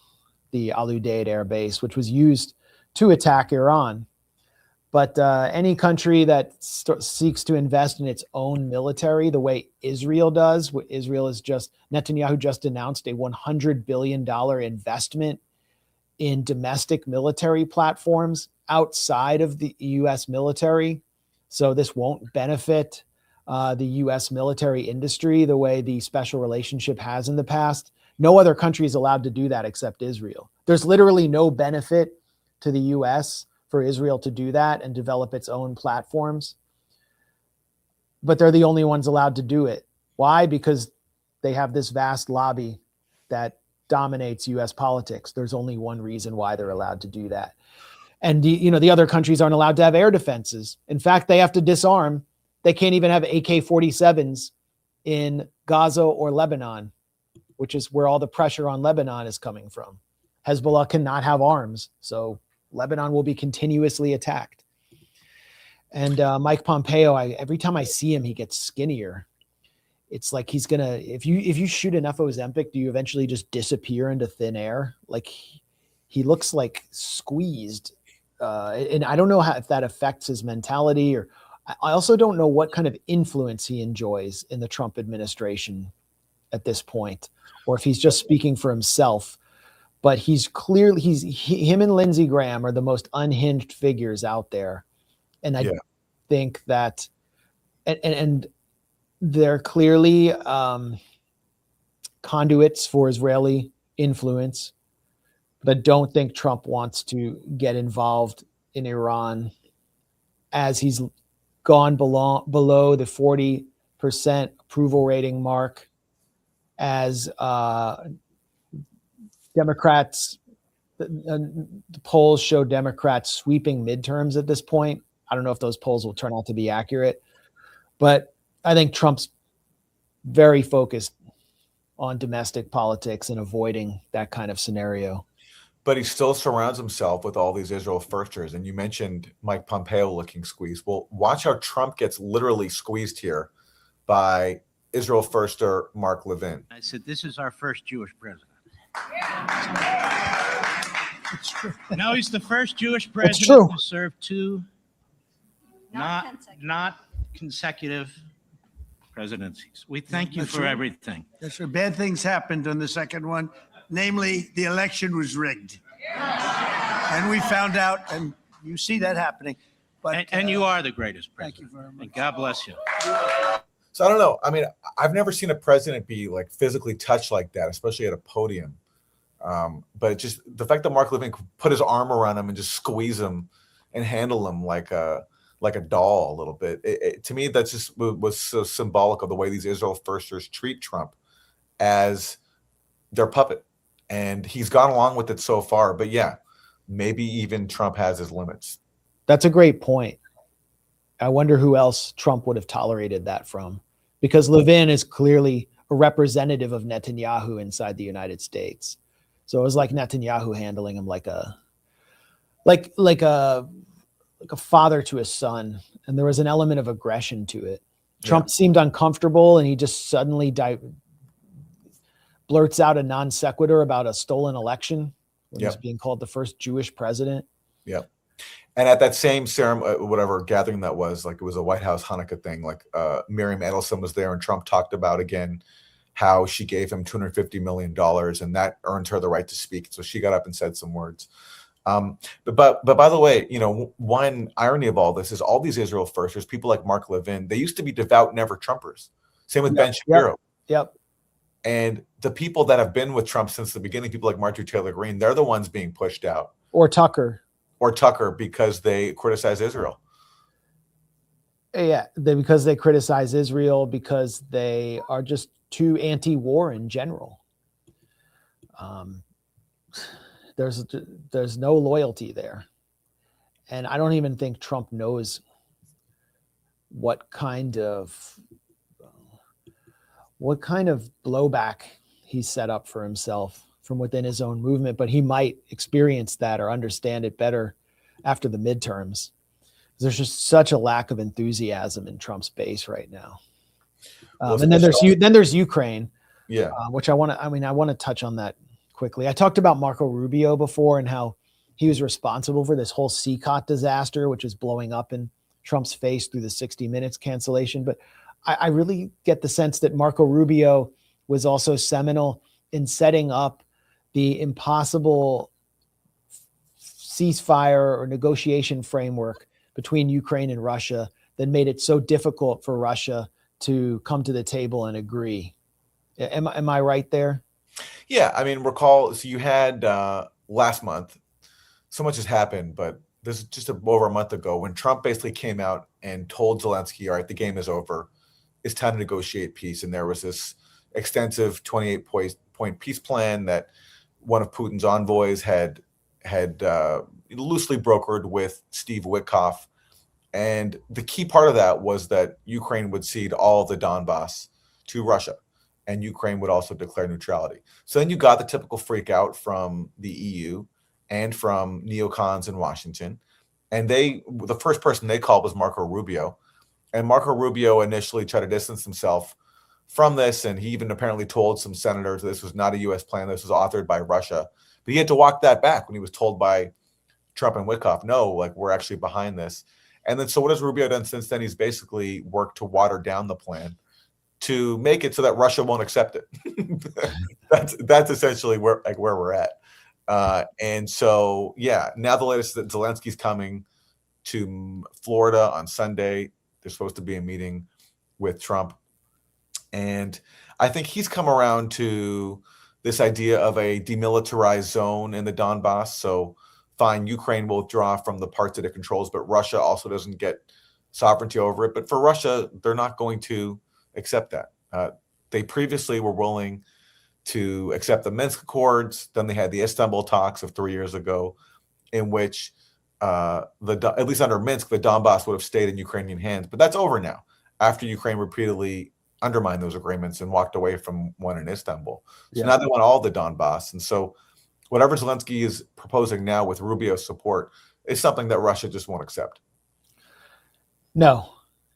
the Al Udeid Air Base, which was used to attack Iran. But any country that seeks to invest in its own military, the way Israel does, Netanyahu just announced a $100 billion investment in domestic military platforms outside of the U.S. military. So this won't benefit the U.S. military industry the way the special relationship has in the past. No other country is allowed to do that except Israel. There's literally no benefit to the U.S. for Israel to do that and develop its own platforms. But they're the only ones allowed to do it. Why? Because they have this vast lobby that dominates U.S. politics. There's only one reason why they're allowed to do that. And the other countries aren't allowed to have air defenses. In fact, they have to disarm. They can't even have AK-47s in Gaza or Lebanon, which is where all the pressure on Lebanon is coming from. Hezbollah cannot have arms, so Lebanon will be continuously attacked. And Mike Pompeo, every time I see him, he gets skinnier. It's like he's gonna, if you shoot enough Ozempic, do you eventually just disappear into thin air? Like he looks like squeezed. And I don't know if that affects his mentality, or I also don't know what kind of influence he enjoys in the Trump administration at this point, or if he's just speaking for himself. But he's clearly, him and Lindsey Graham are the most unhinged figures out there. And I think that, and they're clearly conduits for Israeli influence, but I don't think Trump wants to get involved in Iran, as he's gone below the 40% approval rating mark, as Democrats, the polls show Democrats sweeping midterms at this point. I don't know if those polls will turn out to be accurate, but I think Trump's very focused on domestic politics and avoiding that kind of scenario. But he still surrounds himself with all these Israel firsters. And you mentioned Mike Pompeo looking squeezed. Well, watch how Trump gets literally squeezed here by Israel firster Mark Levin. I said, this is our first Jewish president. It's true. No, he's the first Jewish true. president to serve two not consecutive presidencies. We thank you That's for right. everything. That's right. Bad things happened on the second one. Namely, the election was rigged. And we found out, and you see that happening. But And you are the greatest thank president. you very much. And God bless you. So I don't know. I mean, I've never seen a president be like physically touched like that, especially at a podium. But just the fact that Mark Levin could put his arm around him and just squeeze him and handle him like a doll a little bit. To me, that just was so symbolic of the way these Israel firsters treat Trump as their puppet. And he's gone along with it so far. But yeah, maybe even Trump has his limits. That's a great point. I wonder who else Trump would have tolerated that from, because Levin is clearly a representative of Netanyahu inside the United States. So it was like Netanyahu handling him like a father to a son, and there was an element of aggression to it. Trump seemed uncomfortable, and he just suddenly blurts out a non sequitur about a stolen election when he's being called the first Jewish president. Yeah. And at that same ceremony, whatever gathering that was, like it was a White House Hanukkah thing, like Miriam Edelson was there, and Trump talked about again how she gave him $250 million, and that earned her the right to speak. So she got up and said some words. But by the way, you know, one irony of all this is all these Israel firsters, people like Mark Levin, they used to be devout never Trumpers. Same with Ben Shapiro. Yep. And the people that have been with Trump since the beginning, people like Marjorie Taylor Greene, they're the ones being pushed out. Or Tucker, because they criticize Israel. Yeah, because they criticize Israel, because they are just too anti-war in general. There's no loyalty there. And I don't even think Trump knows what kind of blowback he's set up for himself from within his own movement, but he might experience that or understand it better after the midterms. There's just such a lack of enthusiasm in Trump's base right now. And then there's Ukraine, which I want to touch on that quickly. I talked about Marco Rubio before and how he was responsible for this whole CCOT disaster, which is blowing up in Trump's face through the 60 Minutes cancellation. But I really get the sense that Marco Rubio was also seminal in setting up the impossible ceasefire or negotiation framework between Ukraine and Russia that made it so difficult for Russia to come to the table and agree. Am I right there? Yeah, I mean, recall, so you had last month, so much has happened, but this is just over a month ago when Trump basically came out and told Zelensky, all right, the game is over. It's time to negotiate peace. And there was this extensive 28-point peace plan that one of Putin's envoys had loosely brokered with Steve Witkoff. And the key part of that was that Ukraine would cede all of the Donbass to Russia, and Ukraine would also declare neutrality. So then you got the typical freak out from the EU and from neocons in Washington. And the first person they called was Marco Rubio. And Marco Rubio initially tried to distance himself from this, and he even apparently told some senators this was not a U.S. plan, this was authored by Russia. But he had to walk that back when he was told by Trump and Witkoff, no, like we're actually behind this. And then so what has Rubio done since then? He's basically worked to water down the plan to make it so that Russia won't accept it. that's essentially where we're at. And so, yeah, now the latest that Zelensky's coming to Florida on Sunday. There's supposed to be a meeting with Trump. And I think he's come around to this idea of a demilitarized zone in the Donbass. So fine, Ukraine will withdraw from the parts that it controls, but Russia also doesn't get sovereignty over it. But for Russia, they're not going to accept that. They previously were willing to accept the Minsk Accords. Then they had the Istanbul talks of 3 years ago, in which at least under Minsk, the Donbass would have stayed in Ukrainian hands. But that's over now, after Ukraine repeatedly undermined those agreements and walked away from one in Istanbul. So now they want all the Donbass. And so whatever Zelensky is proposing now with Rubio's support is something that Russia just won't accept. No,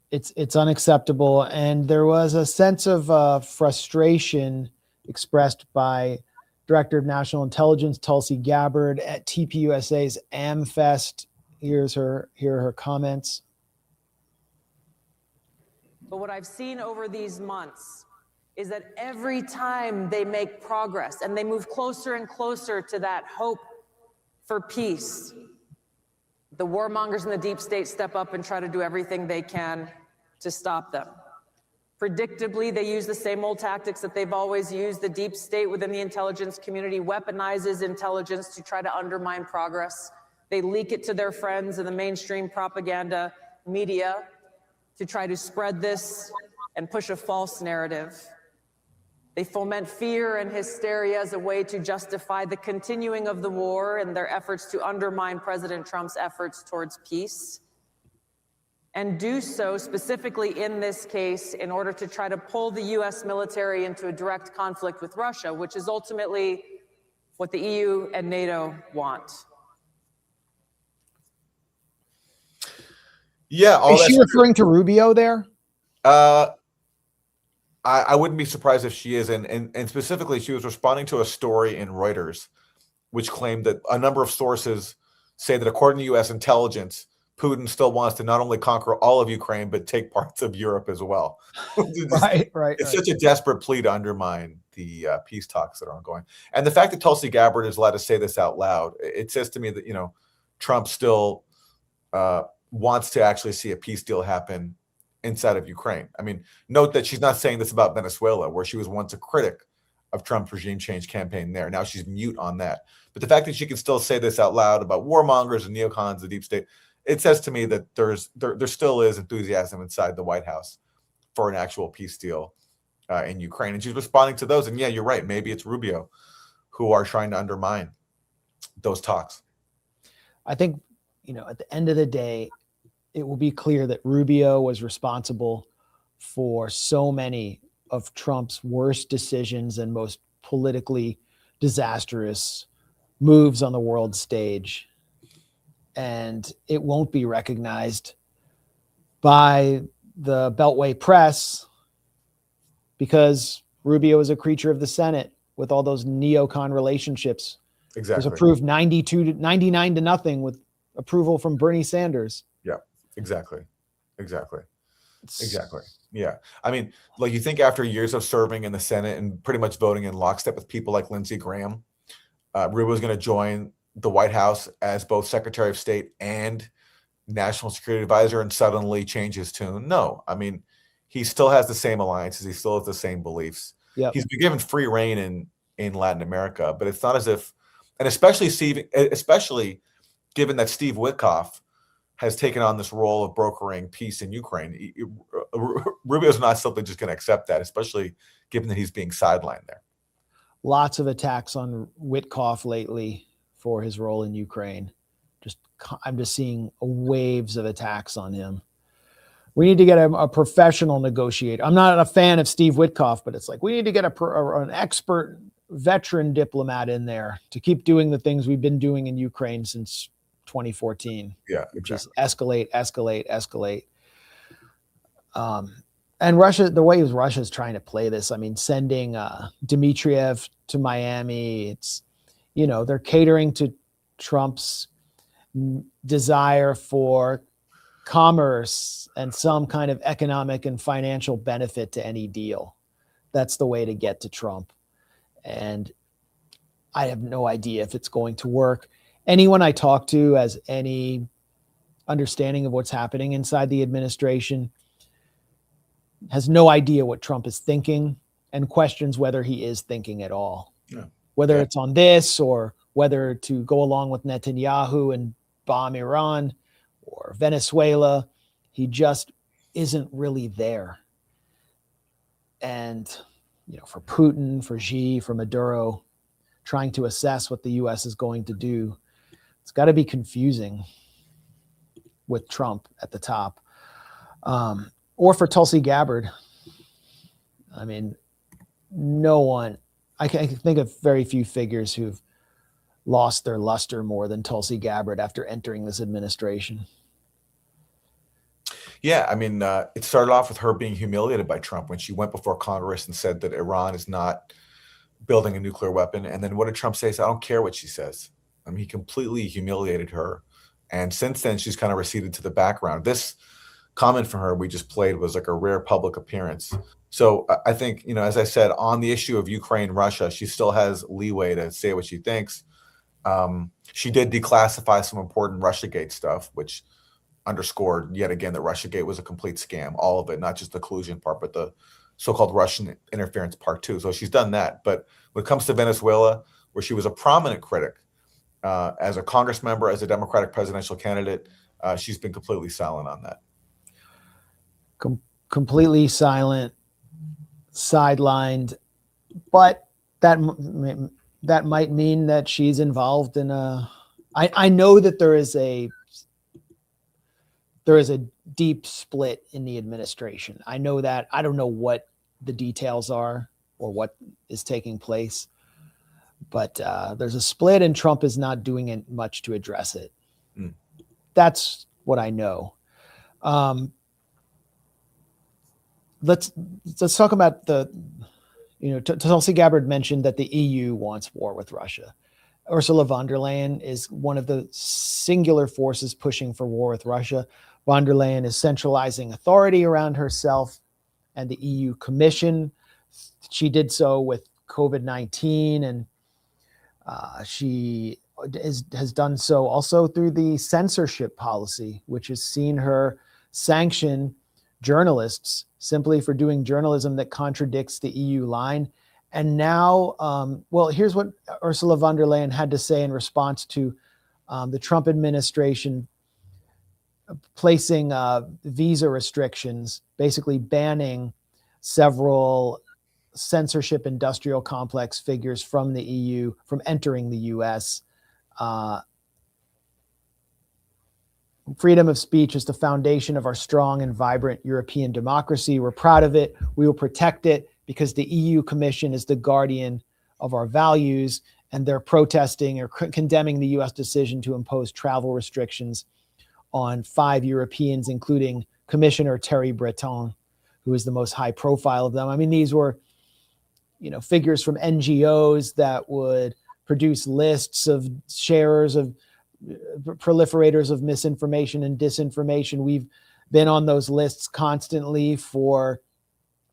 it's unacceptable. And there was a sense of frustration expressed by Director of National Intelligence Tulsi Gabbard at TPUSA's AmFest. Here are her comments. But what I've seen over these months is that every time they make progress and they move closer and closer to that hope for peace, the warmongers in the deep state step up and try to do everything they can to stop them. Predictably, they use the same old tactics that they've always used. The deep state within the intelligence community weaponizes intelligence to try to undermine progress. They leak it to their friends in the mainstream propaganda media to try to spread this and push a false narrative. They foment fear and hysteria as a way to justify the continuing of the war and their efforts to undermine President Trump's efforts towards peace, and do so specifically in this case in order to try to pull the US military into a direct conflict with Russia, which is ultimately what the EU and NATO want. Yeah. Is she referring to Rubio there? I wouldn't be surprised if she is. And specifically, she was responding to a story in Reuters, which claimed that a number of sources say that according to U.S. intelligence, Putin still wants to not only conquer all of Ukraine, but take parts of Europe as well. It's such a desperate plea to undermine the peace talks that are ongoing. And the fact that Tulsi Gabbard is allowed to say this out loud, it says to me that, Trump still wants to actually see a peace deal happen inside of Ukraine. I mean, note that she's not saying this about Venezuela, where she was once a critic of Trump's regime change campaign there. Now she's mute on that. But the fact that she can still say this out loud about warmongers and neocons, the deep state, it says to me that there still is enthusiasm inside the White House for an actual peace deal in Ukraine. And she's responding to those. And yeah, you're right. Maybe it's Rubio who are trying to undermine those talks. I think, at the end of the day, it will be clear that Rubio was responsible for so many of Trump's worst decisions and most politically disastrous moves on the world stage. And it won't be recognized by the Beltway press because Rubio is a creature of the Senate with all those neocon relationships. Exactly. It was approved 99 to nothing with approval from Bernie Sanders. Yeah, exactly. Yeah. I mean, like, you think after years of serving in the Senate and pretty much voting in lockstep with people like Lindsey Graham, Rubio is going to join the White House as both Secretary of State and National Security Advisor and suddenly change his tune? No. I mean, he still has the same alliances. He still has the same beliefs. Yep. He's been given free reign in Latin America, but it's not as if, and especially given that Steve Witkoff has taken on this role of brokering peace in Ukraine, Rubio's not simply just going to accept that, especially given that he's being sidelined there. Lots of attacks on Witkoff lately for his role in Ukraine. I'm just seeing waves of attacks on him. We need to get a professional negotiator. I'm not a fan of Steve Witkoff, but it's like we need to get an expert veteran diplomat in there to keep doing the things we've been doing in Ukraine since 2014. Yeah, exactly. Just escalate. And Russia, the way Russia's trying to play this, I mean, sending Dmitriev to Miami, it's, they're catering to Trump's desire for commerce and some kind of economic and financial benefit to any deal. That's the way to get to Trump. And I have no idea if it's going to work. Anyone I talk to has any understanding of what's happening inside the administration, has no idea what Trump is thinking and questions whether he is thinking at all. Yeah. Whether it's on this or whether to go along with Netanyahu and bomb Iran or Venezuela, he just isn't really there. And, for Putin, for Xi, for Maduro, trying to assess what the U.S. is going to do, it's got to be confusing with Trump at the top. Or for Tulsi Gabbard. I mean, no one, I can think of very few figures who've lost their luster more than Tulsi Gabbard after entering this administration. Yeah, I mean, it started off with her being humiliated by Trump when she went before Congress and said that Iran is not building a nuclear weapon. And then what did Trump say? He said, I don't care what she says. I mean, he completely humiliated her. And since then, she's kind of receded to the background. This comment from her we just played was like a rare public appearance. So I think, as I said, on the issue of Ukraine, Russia, she still has leeway to say what she thinks. She did declassify some important Russiagate stuff, which underscored yet again that Russiagate was a complete scam, all of it, not just the collusion part, but the so-called Russian interference part too. So she's done that. But when it comes to Venezuela, where she was a prominent critic, as a Congress member, as a Democratic presidential candidate, she's been completely silent on that. Completely silent, sidelined, but that might mean that she's involved in I know that there is a deep split in the administration. I know that. I don't know what the details are or what is taking place, but there's a split and Trump is not doing much to address it. That's what I know. Let's talk about Tulsi Gabbard mentioned that the EU wants war with Russia. Ursula von der Leyen is one of the singular forces pushing for war with Russia. Von der Leyen is centralizing authority around herself and the EU Commission. She did so with COVID-19, and she has done so also through the censorship policy, which has seen her sanction journalists simply for doing journalism that contradicts the EU line. And now, here's what Ursula von der Leyen had to say in response to the Trump administration placing visa restrictions, basically banning several censorship industrial complex figures from the EU from entering the US. Freedom of speech is the foundation of our strong and vibrant European democracy. We're proud of it. We will protect it because the EU Commission is the guardian of our values, and they're protesting or condemning the US decision to impose travel restrictions on 5 Europeans, including Commissioner Thierry Breton, who is the most high profile of them. I mean, these were, figures from NGOs that would produce lists of sharers of proliferators of misinformation and disinformation. We've been on those lists constantly for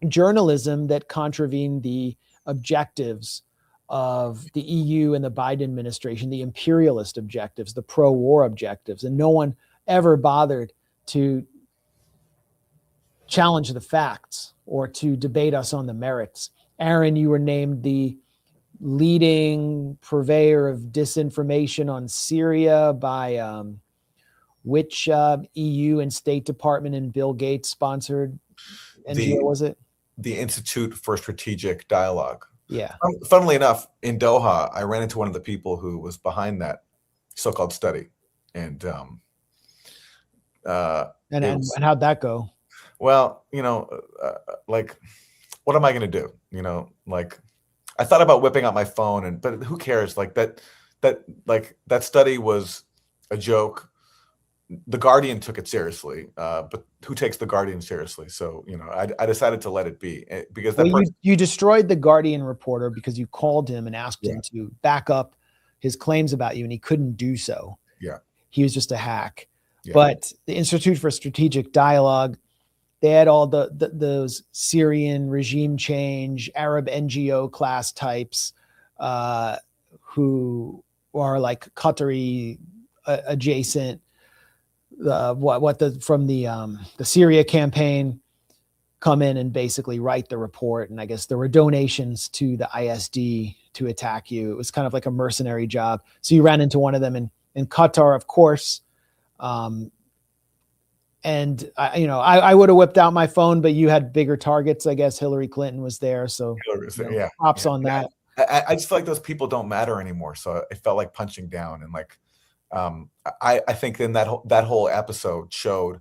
journalism that contravene the objectives of the EU and the Biden administration, the imperialist objectives, the pro-war objectives, and no one ever bothered to challenge the facts or to debate us on the merits. Aaron, you were named the leading purveyor of disinformation on Syria by which EU and State Department and Bill Gates sponsored NGO was it? The Institute for Strategic Dialogue. Yeah. Funnily enough, in Doha, I ran into one of the people who was behind that so-called study, and how'd that go? Well, like, what am I going to do? I thought about whipping out my phone, but who cares? Like that study was a joke. The Guardian took it seriously, but who takes the Guardian seriously? So, I decided to let it be because you destroyed the Guardian reporter because you called him and asked him to back up his claims about you, and he couldn't do so. Yeah, he was just a hack. Yeah. But the Institute for Strategic Dialogue, they had all those Syrian regime change, Arab NGO class types who are like Qatari adjacent. From the Syria campaign, come in and basically write the report. And I guess there were donations to the ISD to attack you. It was kind of like a mercenary job. So you ran into one of them in Qatar, of course. And I would have whipped out my phone, but you had bigger targets. I guess Hillary Clinton was there. So props on that. I just feel like those people don't matter anymore. So it felt like punching down. And like, I think then that whole episode showed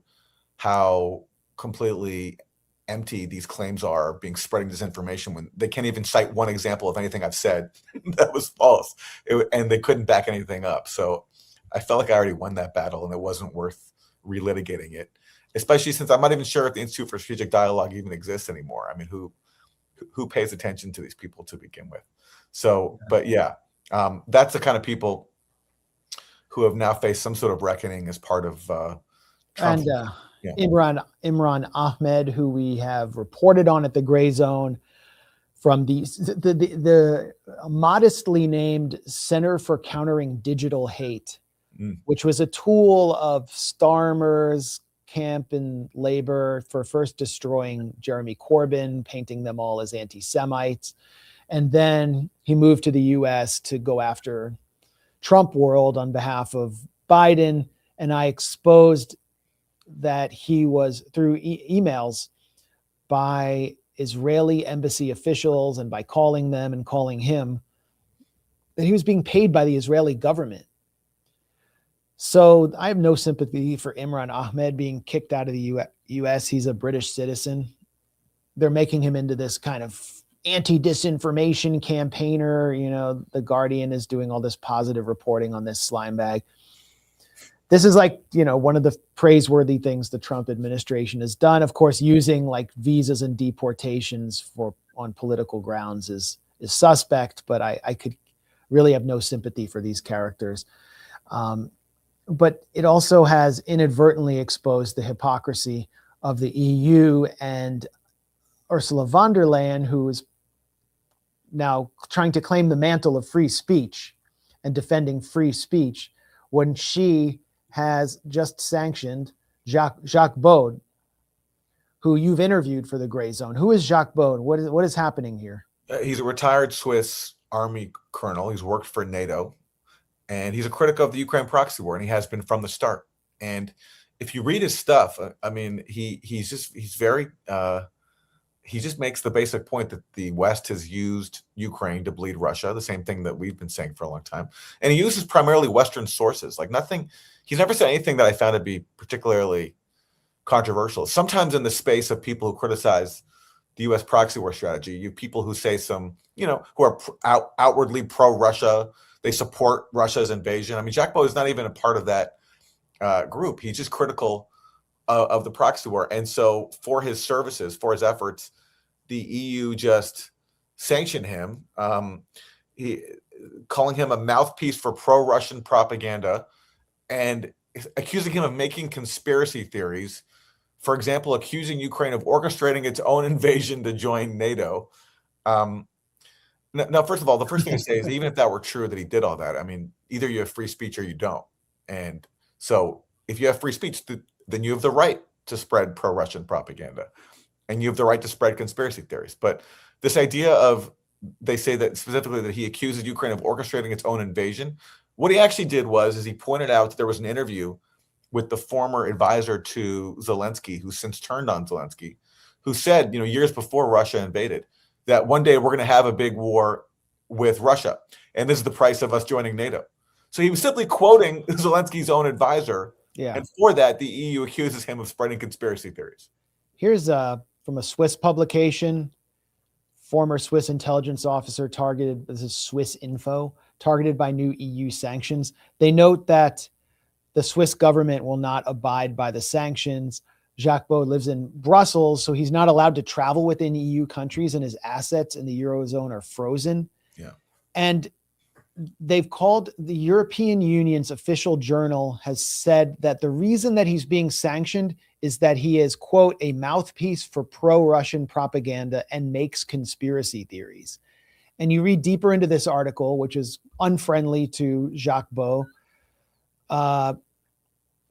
how completely empty these claims are being spreading disinformation when they can't even cite one example of anything I've said that was false, and they couldn't back anything up. So I felt like I already won that battle, and it wasn't worth relitigating it, especially since I'm not even sure if the Institute for Strategic Dialogue even exists anymore. I mean, who pays attention to these people to begin with? So, but yeah, that's the kind of people who have now faced some sort of reckoning as part of Trump. And Imran Ahmed, who we have reported on at the Grayzone from the modestly named Center for Countering Digital Hate, which was a tool of Starmer's camp and labor for first destroying Jeremy Corbyn, painting them all as anti-Semites. And then he moved to the US to go after Trump world on behalf of Biden. And I exposed that he was through emails by Israeli embassy officials and by calling them and calling him, that he was being paid by the Israeli government. So I have no sympathy for Imran Ahmed being kicked out of the US. He's a British citizen. They're making him into this kind of anti-disinformation campaigner. The Guardian is doing all this positive reporting on this slime bag. This is like, one of the praiseworthy things the Trump administration has done. Of course, using like visas and deportations on political grounds is suspect, but I could really have no sympathy for these characters. But it also has inadvertently exposed the hypocrisy of the EU and Ursula von der Leyen, who is now trying to claim the mantle of free speech and defending free speech when she has just sanctioned Jacques Baud, who you've interviewed for the Grayzone. Who is Jacques Baud? What is happening here? He's a retired Swiss army colonel. He's worked for NATO, and he's a critic of the Ukraine proxy war, and he has been from the start. And if you read his stuff, I mean, he just makes the basic point that the West has used Ukraine to bleed Russia, the same thing that we've been saying for a long time. And he uses primarily Western sources, like nothing. He's never said anything that I found to be particularly controversial. Sometimes in the space of people who criticize the U.S. proxy war strategy, you have people who say who are outwardly pro-Russia. They support Russia's invasion. I mean, Jacques Baud is not even a part of that group. He's just critical of the proxy war. And so for his services, for his efforts, the EU just sanctioned him, calling him a mouthpiece for pro-Russian propaganda and accusing him of making conspiracy theories. For example, accusing Ukraine of orchestrating its own invasion to join NATO. Now, first of all, the first thing to say is even if that were true that he did all that, I mean, either you have free speech or you don't. And so if you have free speech, then you have the right to spread pro-Russian propaganda and you have the right to spread conspiracy theories. But this idea of, they say that specifically that he accuses Ukraine of orchestrating its own invasion. What he actually did is he pointed out that there was an interview with the former advisor to Zelensky, who since turned on Zelensky, who said, years before Russia invaded, that one day we're going to have a big war with Russia. And this is the price of us joining NATO. So he was simply quoting Zelensky's own advisor. Yeah. And for that, the EU accuses him of spreading conspiracy theories. Here's from a Swiss publication, former Swiss intelligence officer targeted, this is Swiss Info, targeted by new EU sanctions. They note that the Swiss government will not abide by the sanctions. Jacques Baud lives in Brussels, so he's not allowed to travel within EU countries, and his assets in the Eurozone are frozen. Yeah. And they've called the European Union's official journal has said that the reason that he's being sanctioned is that he is, quote, a mouthpiece for pro-Russian propaganda and makes conspiracy theories. And you read deeper into this article, which is unfriendly to Jacques Baud.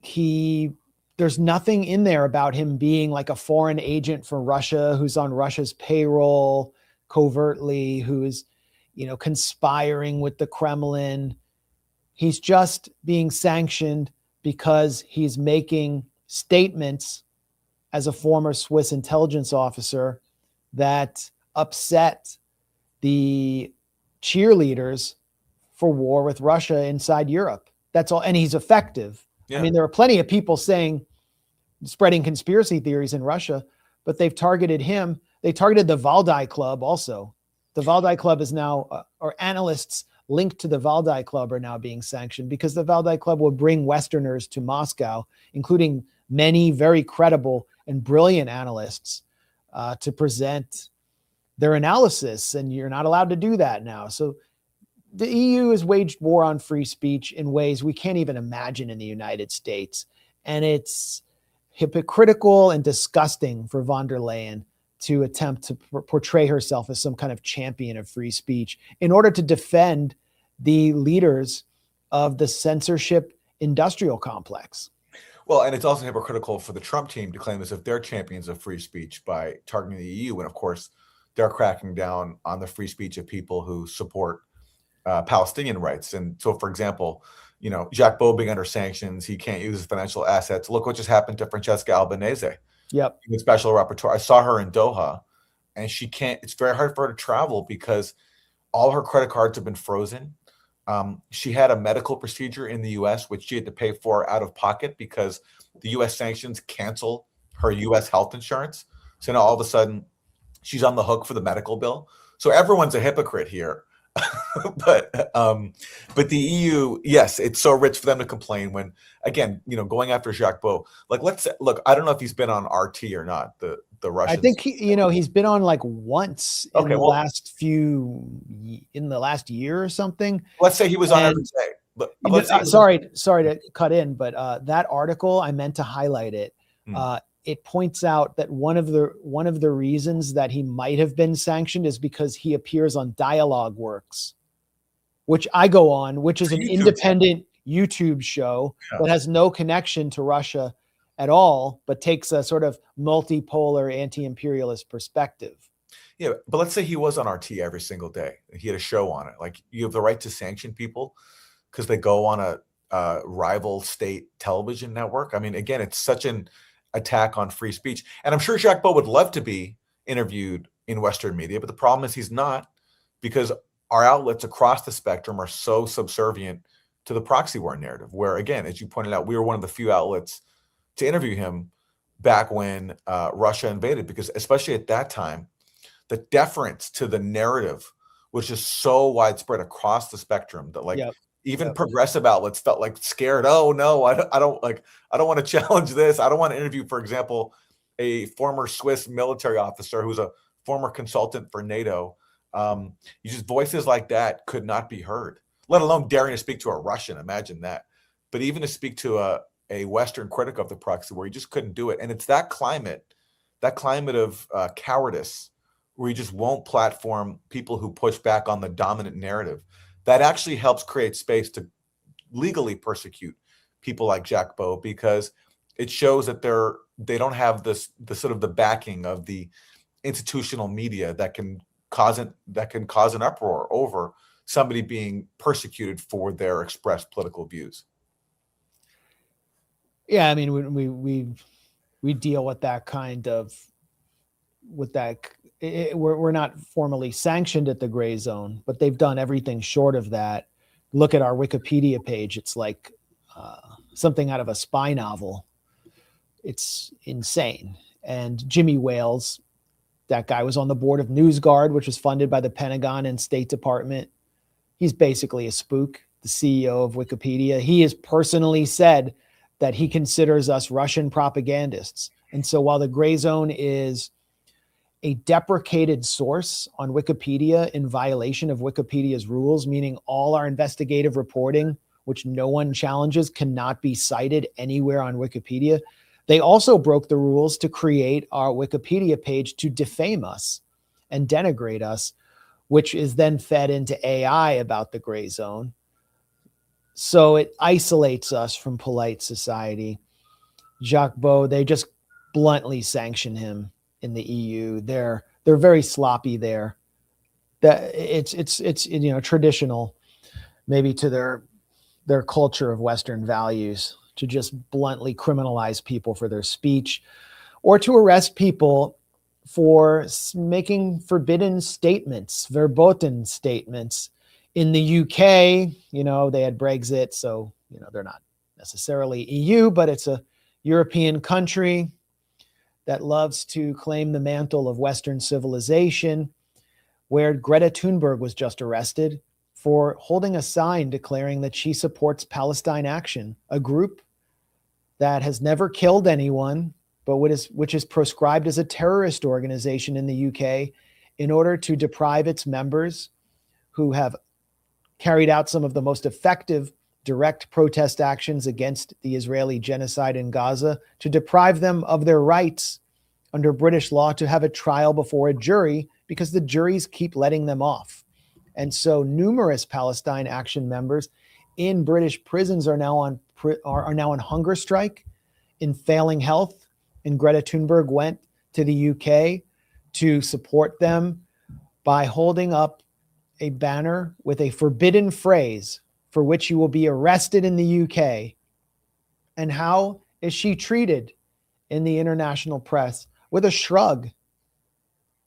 He there's nothing in there about him being like a foreign agent for Russia, who's on Russia's payroll covertly, who's, conspiring with the Kremlin. He's just being sanctioned because he's making statements as a former Swiss intelligence officer that upset the cheerleaders for war with Russia inside Europe. That's all. And he's effective. Yeah. I mean, there are plenty of people spreading conspiracy theories in Russia, but they've targeted him. They targeted the Valdai Club also. The Valdai Club is now, or analysts linked to the Valdai Club are now being sanctioned because the Valdai Club will bring Westerners to Moscow, including many very credible and brilliant analysts, to present their analysis. And you're not allowed to do that now. So the EU has waged war on free speech in ways we can't even imagine in the United States. And it's hypocritical and disgusting for von der Leyen to attempt to portray herself as some kind of champion of free speech in order to defend the leaders of the censorship industrial complex. Well, and it's also hypocritical for the Trump team to claim as if they're champions of free speech by targeting the EU. And of course, they're cracking down on the free speech of people who support Palestinian rights. And so, for example, Jacques Beau being under sanctions, he can't use his financial assets. Look what just happened to Francesca Albanese. Yep. Special rapporteur. I saw her in Doha, and she can't. It's very hard for her to travel because all her credit cards have been frozen. She had a medical procedure in the U.S. which she had to pay for out of pocket because the U.S. sanctions cancel her U.S. health insurance. So now all of a sudden, she's on the hook for the medical bill. So everyone's a hypocrite here. but the EU, yes, it's so rich for them to complain when, again, going after Jacques Beau. Like, look, I don't know if he's been on RT or not. The Russians. I think he's been on like once in the last year or something. Let's say he was on every day. But sorry to cut in, but that article, I meant to highlight it. It points out that one of the reasons that he might have been sanctioned is because he appears on Dialogue Works, which I go on, which is an independent YouTube show that has no connection to Russia at all, but takes a sort of multipolar anti-imperialist perspective. Yeah, but let's say he was on RT every single day. He had a show on it. Like, you have the right to sanction people because they go on a rival state television network. I mean, again, it's such an attack on free speech. And I'm sure Jacques Beau would love to be interviewed in Western media, but the problem is he's not, because our outlets across the spectrum are so subservient to the proxy war narrative, where, again, as you pointed out, we were one of the few outlets to interview him back when Russia invaded, because especially at that time, the deference to the narrative was just so widespread across the spectrum that even progressive outlets felt like scared. Oh no, I don't want to challenge this. I don't want to interview, for example, a former Swiss military officer who's a former consultant for NATO. Just voices like that could not be heard, let alone daring to speak to a Russian. Imagine that. But even to speak to a Western critic of the proxy war, you just couldn't do it. And it's that climate of cowardice, where you just won't platform people who push back on the dominant narrative, that actually helps create space to legally persecute people like Jacques Beau, because it shows that they don't have the sort of the backing of the institutional media that can cause an uproar over somebody being persecuted for their expressed political views. Yeah, I mean, we deal with that we're not formally sanctioned at the Grayzone, but they've done everything short of that. Look at our Wikipedia page. It's like something out of a spy novel. It's insane. And Jimmy Wales, that guy was on the board of NewsGuard, which was funded by the Pentagon and State Department. He's basically a spook, the CEO of Wikipedia. He has personally said that he considers us Russian propagandists. And so while the Grayzone is a deprecated source on Wikipedia in violation of Wikipedia's rules, meaning all our investigative reporting, which no one challenges, cannot be cited anywhere on Wikipedia, they also broke the rules to create our Wikipedia page to defame us and denigrate us, which is then fed into AI about the Grayzone. So it isolates us from polite society. Jacques Beau, they just bluntly sanction him in the EU. They're very sloppy there. That it's you know, traditional maybe to their culture of Western values to just bluntly criminalize people for their speech, or to arrest people for making forbidden statements, verboten statements. In the UK, you know, they had Brexit, so, you know, they're not necessarily EU, but it's a European country that loves to claim the mantle of Western civilization, where Greta Thunberg was just arrested for holding a sign declaring that she supports Palestine Action, a group that has never killed anyone, but which is proscribed as a terrorist organization in the UK in order to deprive its members, who have carried out some of the most effective direct protest actions against the Israeli genocide in Gaza, to deprive them of their rights under British law to have a trial before a jury, because the juries keep letting them off. And so numerous Palestine Action members in British prisons are now on hunger strike, in failing health. And Greta Thunberg went to the UK to support them by holding up a banner with a forbidden phrase for which you will be arrested in the UK. And how is she treated in the international press? With a shrug.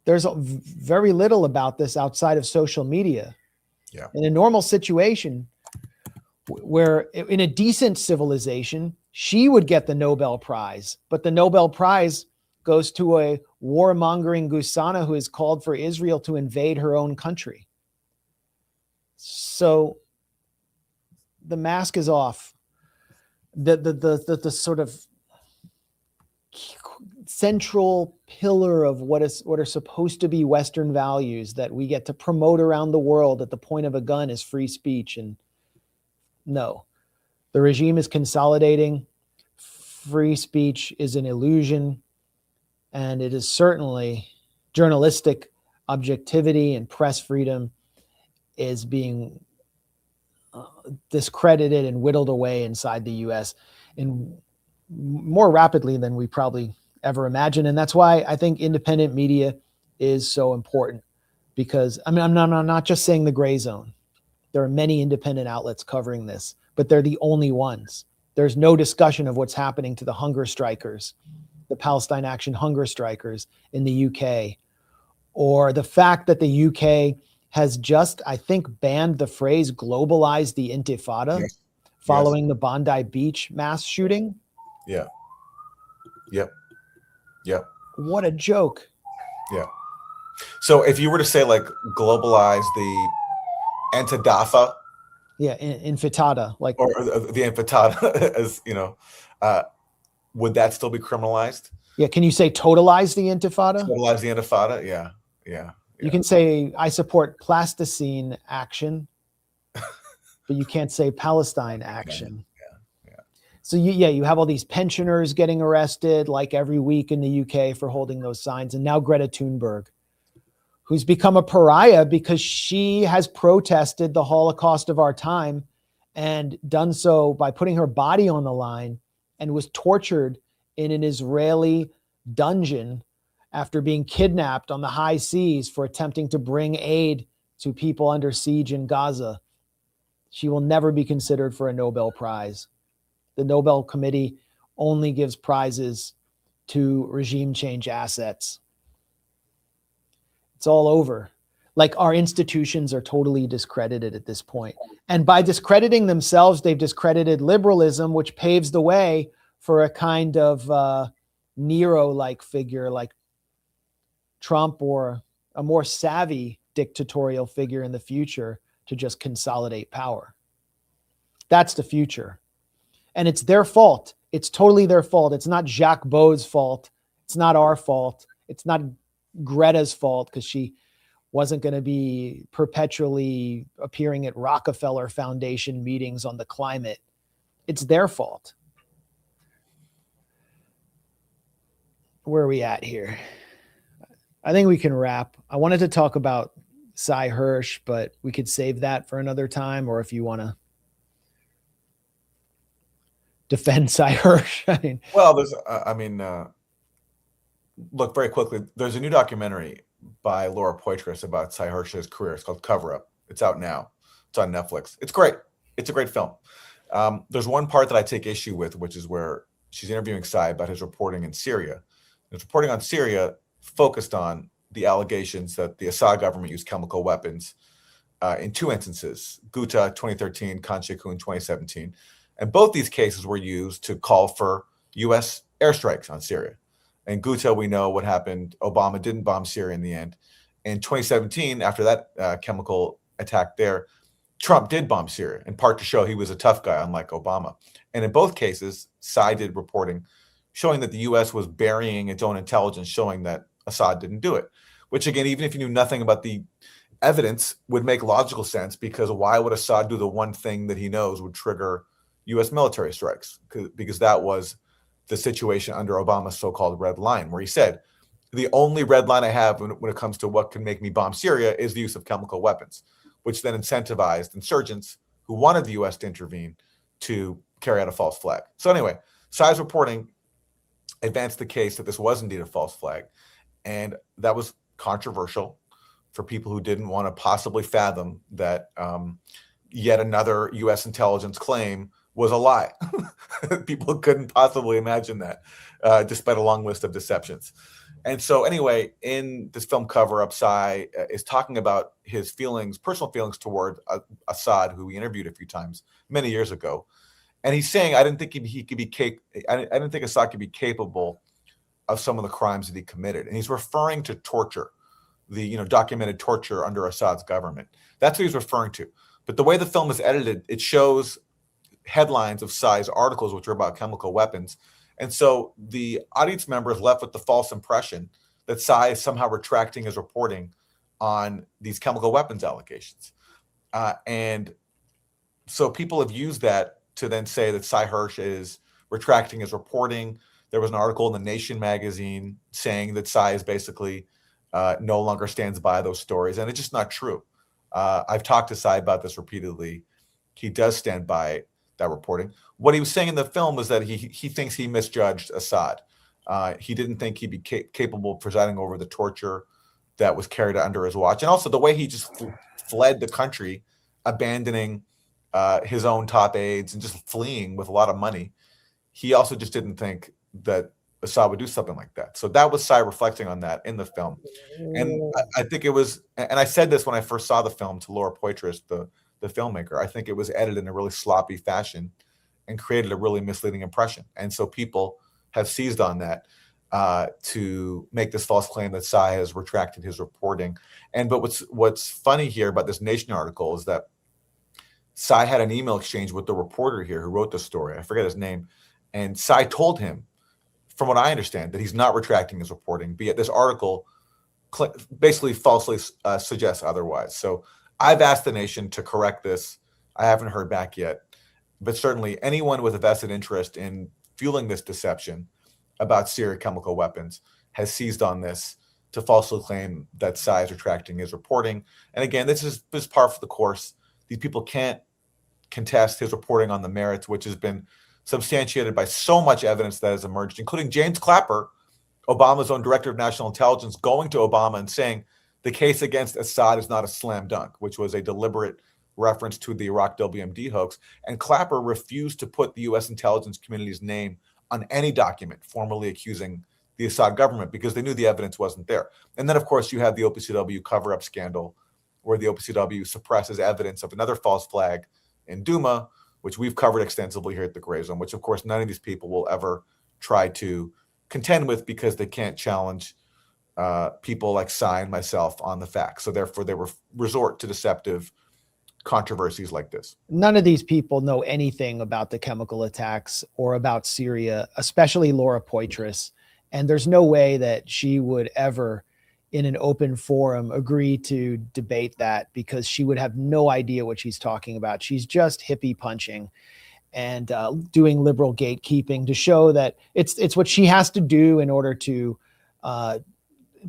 There's very little about this outside of social media. Yeah. In a normal situation, where in a decent civilization, she would get the Nobel Prize, but the Nobel Prize goes to a warmongering Gusana who has called for Israel to invade her own country. So the mask is off. The sort of central pillar of what are supposed to be Western values that we get to promote around the world at the point of a gun is free speech. And no, the regime is consolidating. Free speech is an illusion. And it is certainly journalistic objectivity and press freedom is being discredited and whittled away inside the US in more rapidly than we probably ever imagined. And that's why I think independent media is so important, because I mean, I'm not just saying the Grayzone. There are many independent outlets covering this, but they're the only ones. There's no discussion of what's happening to the hunger strikers, the Palestine Action hunger strikers in the UK, or the fact that the UK has just, I think, banned the phrase globalize the intifada following the Bondi Beach mass shooting. Yeah. Yep. Yep. What a joke. Yeah. So if you were to say like globalize the Antidafa, yeah, intifada, like, or the intifada, as you know, would that still be criminalized? Yeah. Can you say totalize the intifada? Totalize the intifada. Yeah. Yeah. You can say, I support plasticine action, but you can't say Palestine action. Yeah. So you have all these pensioners getting arrested like every week in the UK for holding those signs. And now Greta Thunberg, who's become a pariah because she has protested the Holocaust of our time and done so by putting her body on the line, and was tortured in an Israeli dungeon after being kidnapped on the high seas for attempting to bring aid to people under siege in Gaza. She will never be considered for a Nobel Prize. The Nobel Committee only gives prizes to regime change assets. It's all over. Like, our institutions are totally discredited at this point. And by discrediting themselves, they've discredited liberalism, which paves the way for a kind of Nero-like figure like Trump, or a more savvy dictatorial figure in the future to just consolidate power. That's the future. And it's their fault. It's totally their fault. It's not Jacques Beau's fault. It's not our fault. It's not Greta's fault because she wasn't going to be perpetually appearing at Rockefeller Foundation meetings on the climate. It's their fault. Where are we at here? I think we can wrap. I wanted to talk about Cy Hirsch, but we could save that for another time, or if you want to defend Sy Hersh. I mean, well, there's, look, very quickly, there's a new documentary by Laura Poitras about Sy Hersh's career. It's called Cover Up. It's out now. It's on Netflix. It's great. It's a great film. There's one part that I take issue with, which is where she's interviewing Sy about his reporting in Syria. His reporting on Syria focused on the allegations that the Assad government used chemical weapons in two instances, Ghouta 2013, Khan Sheikhoun 2017. And both these cases were used to call for U.S. airstrikes on Syria. In Ghouta, we know what happened. Obama didn't bomb Syria in the end. In 2017, after that chemical attack there, Trump did bomb Syria, in part to show he was a tough guy, unlike Obama. And in both cases, Sy did reporting showing that the U.S. was burying its own intelligence, showing that Assad didn't do it, which, again, even if you knew nothing about the evidence, would make logical sense, because why would Assad do the one thing that he knows would trigger U.S. military strikes? Because that was the situation under Obama's so-called red line, where he said, the only red line I have when it comes to what can make me bomb Syria is the use of chemical weapons, which then incentivized insurgents who wanted the U.S. to intervene to carry out a false flag. So anyway, Sy's reporting advanced the case that this was indeed a false flag, and that was controversial for people who didn't want to possibly fathom that yet another U.S. intelligence claim was a lie. People couldn't possibly imagine that, despite a long list of deceptions. And so anyway, in this film Cover Up, Sy is talking about his feelings, personal feelings toward Assad, who we interviewed a few times many years ago. And he's saying, I didn't think I didn't think Assad could be capable of some of the crimes that he committed. And he's referring to torture, the documented torture under Assad's government. That's what he's referring to. But the way the film is edited, it shows headlines of Sy's articles, which are about chemical weapons. And so the audience member is left with the false impression that Sy is somehow retracting his reporting on these chemical weapons allegations. And so people have used that to then say that Sy Hersh is retracting his reporting. There was an article in The Nation magazine saying that Sy is basically no longer stands by those stories. And it's just not true. I've talked to Sy about this repeatedly. He does stand by that reporting. What he was saying in the film was that he thinks he misjudged Assad. He didn't think he'd be capable of presiding over the torture that was carried out under his watch. And also the way he just fled the country, abandoning his own top aides and just fleeing with a lot of money. He also just didn't think that Assad would do something like that. So that was Sy reflecting on that in the film. And I think it was, and I said this when I first saw the film to Laura Poitras, the filmmaker, I think it was edited in a really sloppy fashion and created a really misleading impression. And so people have seized on that to make this false claim that Sy has retracted his reporting. But what's funny here about this Nation article is that Sy had an email exchange with the reporter here who wrote the story. I forget his name. And Sy told him, from what I understand, that he's not retracting his reporting, but yet this article basically falsely suggests otherwise. So I've asked the Nation to correct this. I haven't heard back yet. But certainly anyone with a vested interest in fueling this deception about Syria chemical weapons has seized on this to falsely claim that Sy is retracting his reporting. And again, this is par for the course. These people can't contest his reporting on the merits, which has been substantiated by so much evidence that has emerged, including James Clapper, Obama's own director of national intelligence, going to Obama and saying the case against Assad is not a slam dunk, which was a deliberate reference to the Iraq WMD hoax. And Clapper refused to put the U.S. intelligence community's name on any document formally accusing the Assad government because they knew the evidence wasn't there. And then, of course, you have the OPCW cover-up scandal where the OPCW suppresses evidence of another false flag in Duma, which we've covered extensively here at the Grayzone, which, of course, none of these people will ever try to contend with because they can't challenge people like Sy and myself on the facts. So therefore, they resort to deceptive controversies like this. None of these people know anything about the chemical attacks or about Syria, especially Laura Poitras. And there's no way that she would ever, in an open forum, agree to debate that because she would have no idea what she's talking about. She's just hippie punching and doing liberal gatekeeping to show that it's what she has to do in order to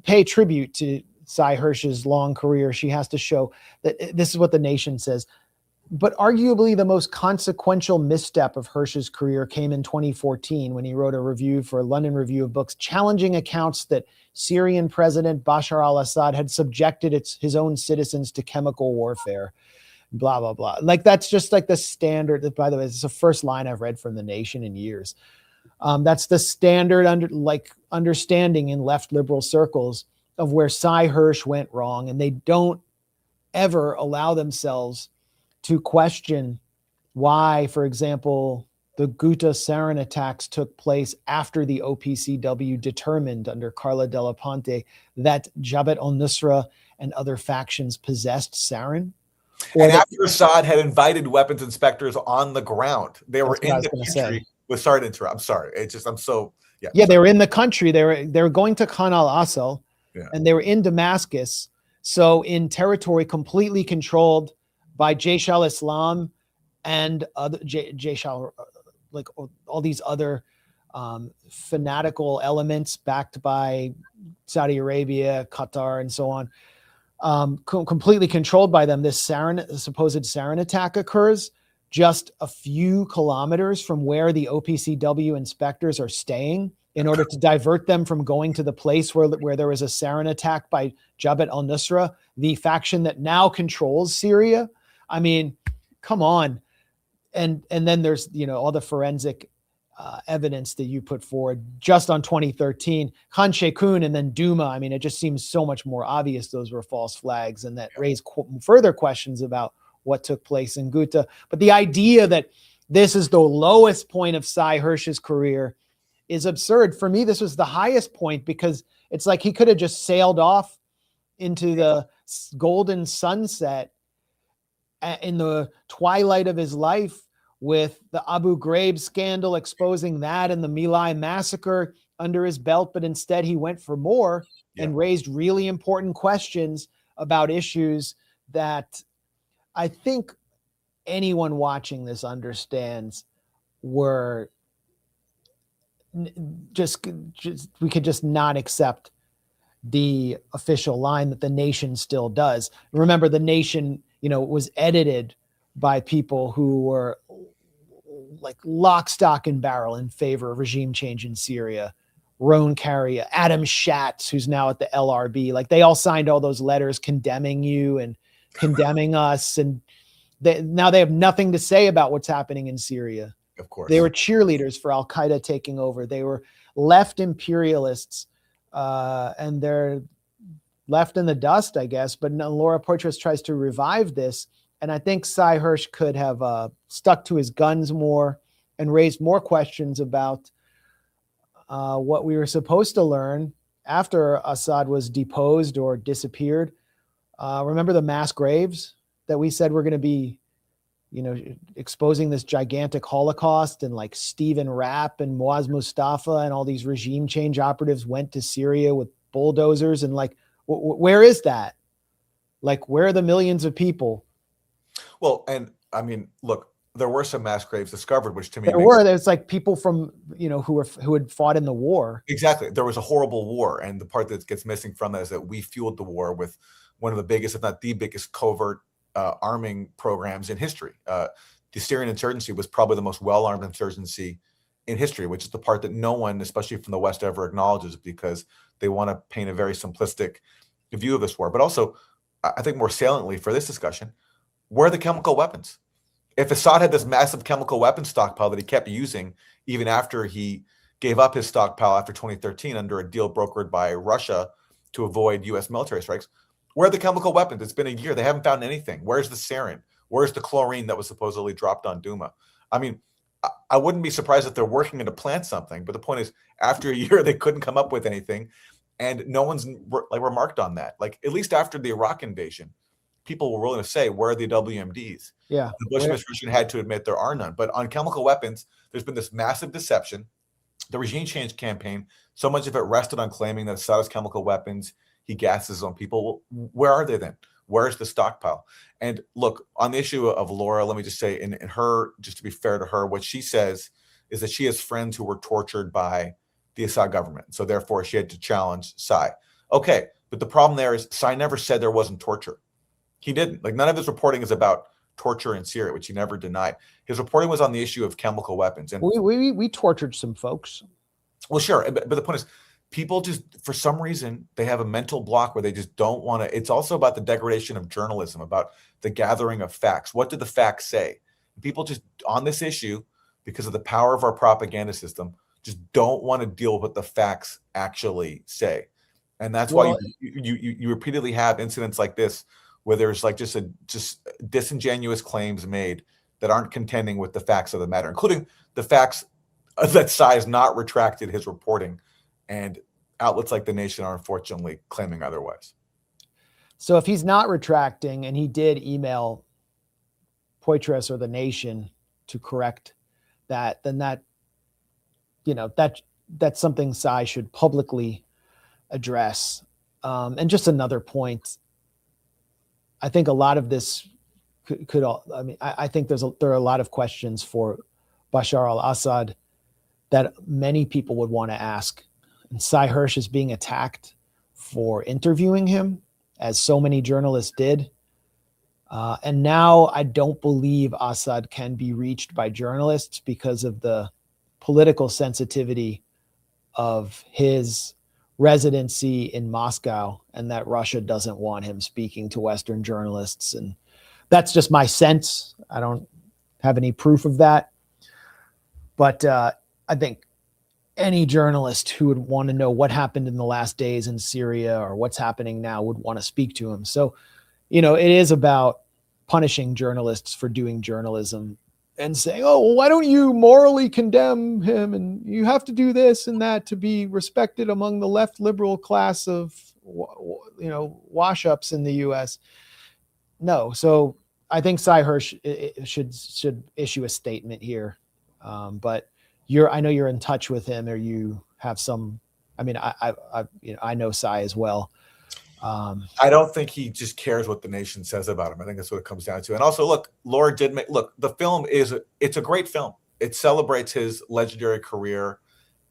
pay tribute to Sy Hersh's long career. She has to show that this is what the Nation says. But arguably the most consequential misstep of Hirsch's career came in 2014 when he wrote a review for London Review of Books challenging accounts that Syrian President Bashar al-Assad had subjected his own citizens to chemical warfare, blah, blah, blah. Like, that's just like the standard. By the way, it's the first line I've read from The Nation in years. That's the standard understanding in left liberal circles of where Cy Hirsch went wrong. And they don't ever allow themselves to question why, for example, the Ghouta sarin attacks took place after the OPCW determined under Carla Della Ponte that Jabhat al-Nusra and other factions possessed sarin. And after Assad had invited weapons inspectors on the ground, they were in the country. Sorry to interrupt. I'm sorry. It's just, I'm so, yeah. Yeah, they were in the country. They were going to Khan al-Assal, and they were in Damascus. So in territory completely controlled by Jaish al-Islam and other Jaish al, like all these other fanatical elements backed by Saudi Arabia, Qatar, and so on, completely controlled by them. This supposed sarin attack occurs just a few kilometers from where the OPCW inspectors are staying in order to divert them from going to the place where there was a sarin attack by Jabhat al-Nusra, the faction that now controls Syria. I mean, come on. And then there's, all the forensic evidence that you put forward just on 2013, Khan Sheikhoun and then Duma. I mean, it just seems so much more obvious those were false flags, and that raised further questions about what took place in Ghouta. But the idea that this is the lowest point of Cy Hirsch's career is absurd. For me, this was the highest point, because it's like he could have just sailed off into the golden sunset in the twilight of his life with the Abu Ghraib scandal exposing that and the My Lai massacre under his belt. But instead he went for more and raised really important questions about issues that I think anyone watching this understands were just we could just not accept the official line that The Nation still does. Remember, The Nation, was edited by people who were like lock, stock, and barrel in favor of regime change in Syria. Ron Carrier, Adam Schatz, who's now at the LRB, like they all signed all those letters condemning you and condemning us. And now they have nothing to say about what's happening in Syria. Of course. They were cheerleaders for al-Qaeda taking over. They were left imperialists, and they're left in the dust, I guess. But Laura Poitras tries to revive this. And I think Cy Hirsch could have stuck to his guns more and raised more questions about what we were supposed to learn after Assad was deposed or disappeared. Remember the mass graves that we said were going to be, exposing this gigantic Holocaust, and like Stephen Rapp and Moaz Mustafa and all these regime change operatives went to Syria with bulldozers, and like, where is that? Like, where are the millions of people? Well, and I mean, look, there were some mass graves discovered, which to me there's like people from, who had fought in the war. Exactly. There was a horrible war. And the part that gets missing from that is that we fueled the war with one of the biggest, if not the biggest, covert arming programs in history. The Syrian insurgency was probably the most well-armed insurgency in history, which is the part that no one, especially from the West, ever acknowledges, because they want to paint a very simplistic view of this war. But also, I think more saliently for this discussion, where are the chemical weapons? If Assad had this massive chemical weapons stockpile that he kept using even after he gave up his stockpile after 2013 under a deal brokered by Russia to avoid U.S. military strikes, where are the chemical weapons? It's been a year. They haven't found anything. Where's the sarin? Where's the chlorine that was supposedly dropped on Duma? I mean, I wouldn't be surprised if they're working to plant something. But the point is, after a year, they couldn't come up with anything. And no one's remarked on that. Like, at least after the Iraq invasion, people were willing to say, where are the WMDs? Yeah. The Bush administration had to admit there are none. But on chemical weapons, there's been this massive deception. The regime change campaign, so much of it rested on claiming that Assad has chemical weapons. He gasses his own people. Well, where are they then? Where's the stockpile? And look, on the issue of Laura, let me just say, in her, just to be fair to her, what she says is that she has friends who were tortured by the Assad government. So therefore, she had to challenge Cy. Okay, but the problem there is Cy never said there wasn't torture. He didn't. Like, none of his reporting is about torture in Syria, which he never denied. His reporting was on the issue of chemical weapons. And we tortured some folks. well, sure, but the point is, people just, for some reason, they have a mental block where they just don't want to. It's also about the degradation of journalism, about the gathering of facts. What do the facts say? People just, on this issue, because of the power of our propaganda system, just don't want to deal with what the facts actually say. And that's why you repeatedly have incidents like this, where there's like just disingenuous claims made that aren't contending with the facts of the matter, including the facts that Tsai has not retracted his reporting, and outlets like The Nation are unfortunately claiming otherwise. So if he's not retracting, and he did email Poitras or The Nation to correct that, then that, that's something Tsai should publicly address. And just another point, I think a lot of this I think there are a lot of questions for Bashar al-Assad that many people would want to ask. And Tsai Hirsch is being attacked for interviewing him, as so many journalists did. And now I don't believe Assad can be reached by journalists because of the political sensitivity of his residency in Moscow, and that Russia doesn't want him speaking to Western journalists. And that's just my sense. I don't have any proof of that. But I think any journalist who would want to know what happened in the last days in Syria or what's happening now would want to speak to him. So, it is about punishing journalists for doing journalism and saying, oh, well, why don't you morally condemn him? And you have to do this and that to be respected among the left liberal class of, wash-ups in the U.S. No. So I think Tsai Hirsch should issue a statement here. But I know you're in touch with him, or you have some. I mean, I know Tsai as well. I don't think he just cares what The Nation says about him. I think that's what it comes down to. And also, look, Laura did make. Look, the film it's a great film. It celebrates his legendary career,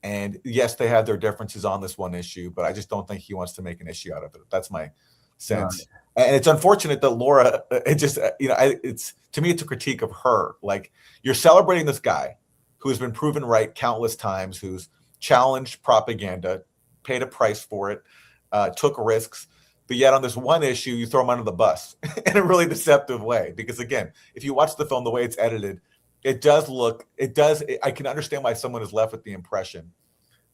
and yes, they have their differences on this one issue, but I just don't think he wants to make an issue out of it. That's my sense. Right. And it's unfortunate that Laura. It's to me, it's a critique of her. Like, you're celebrating this guy who's been proven right countless times, who's challenged propaganda, paid a price for it, took risks. But yet on this one issue, you throw him under the bus in a really deceptive way. Because again, if you watch the film, the way it's edited, I can understand why someone is left with the impression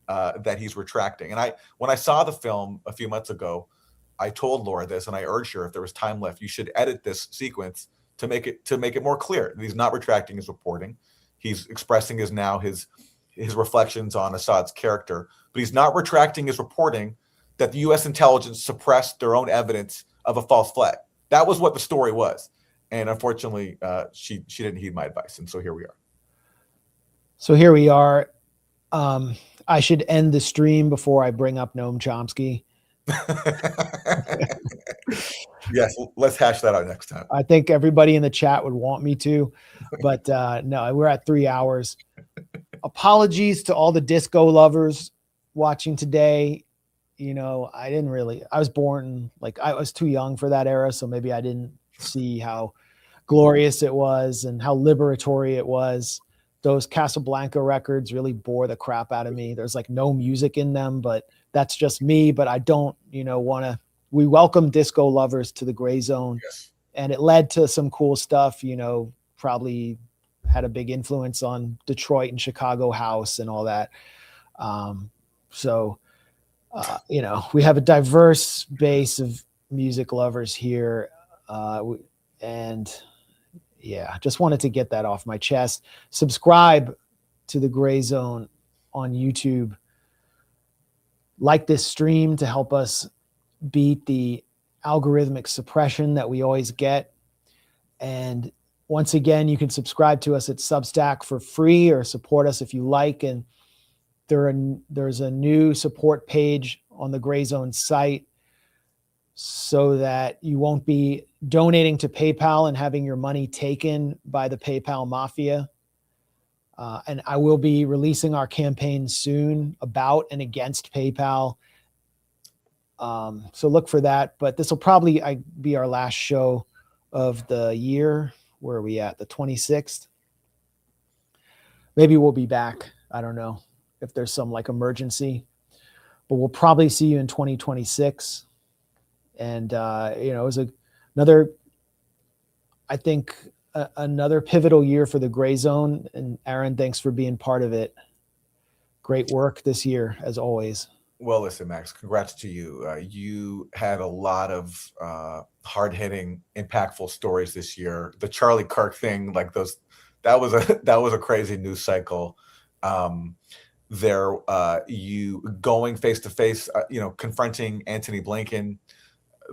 that he's retracting. And when I saw the film a few months ago, I told Laura this, and I urged her, if there was time left, you should edit this sequence to make it more clear that he's not retracting his reporting. He's expressing his reflections on Assad's character, but he's not retracting his reporting that the U.S. intelligence suppressed their own evidence of a false flag. That was what the story was. And unfortunately, she didn't heed my advice. And so here we are. I should end the stream before I bring up Noam Chomsky. Yes, let's hash that out next time. I think everybody in the chat would want me to, but no, we're at 3 hours. Apologies to all the disco lovers watching today. I was born, I was too young for that era, so maybe I didn't see how glorious it was and how liberatory it was. Those Casablanca records really bore the crap out of me. There's no music in them, but that's just me. But I don't, we welcome disco lovers to the Grayzone. Yes. And it led to some cool stuff, probably had a big influence on Detroit and Chicago house and all that. We have a diverse base of music lovers here. Just wanted to get that off my chest. Subscribe to the Grayzone on YouTube. Like this stream to help us beat the algorithmic suppression that we always get. And once again, you can subscribe to us at Substack for free, or support us if you like. And there's a new support page on the Grayzone site, so that you won't be donating to PayPal and having your money taken by the PayPal mafia. And I will be releasing our campaign soon about and against PayPal. So look for that. But this will probably be our last show of the year, where are we at? The 26th. Maybe we'll be back. I don't know if there's some like emergency, but we'll probably see you in 2026. And, it was another pivotal year for the Grayzone. And Aaron, thanks for being part of it. Great work this year, as always. Well, listen, Max, congrats to you. You had a lot of hard-hitting, impactful stories this year. The Charlie Kirk thing, like that was a crazy news cycle. You going face to face, confronting Antony Blinken.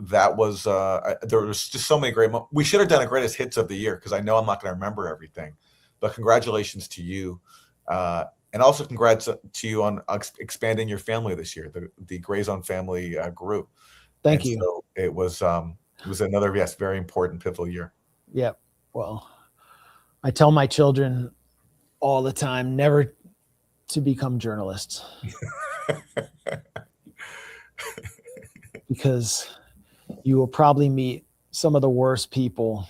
That was there was just so many great moments. We should have done a greatest hits of the year because I know I'm not going to remember everything. But congratulations to you. And also congrats to you on expanding your family this year, the Grayzone family grew. Thank you. So it was another, very important pivotal year. Yeah. Well, I tell my children all the time, never to become journalists. Because you will probably meet some of the worst people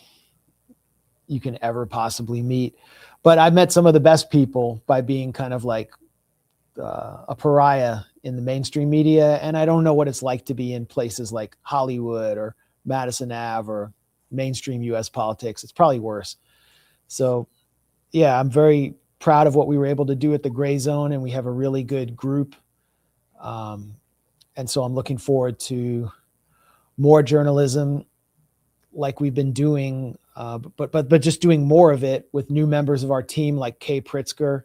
you can ever possibly meet. But I've met some of the best people by being kind of like a pariah in the mainstream media. And I don't know what it's like to be in places like Hollywood or Madison Ave or mainstream US politics. It's probably worse. So yeah, I'm very proud of what we were able to do at the Grayzone, and we have a really good group. And so I'm looking forward to more journalism like we've been doing, but just doing more of it with new members of our team like Kay Pritzker.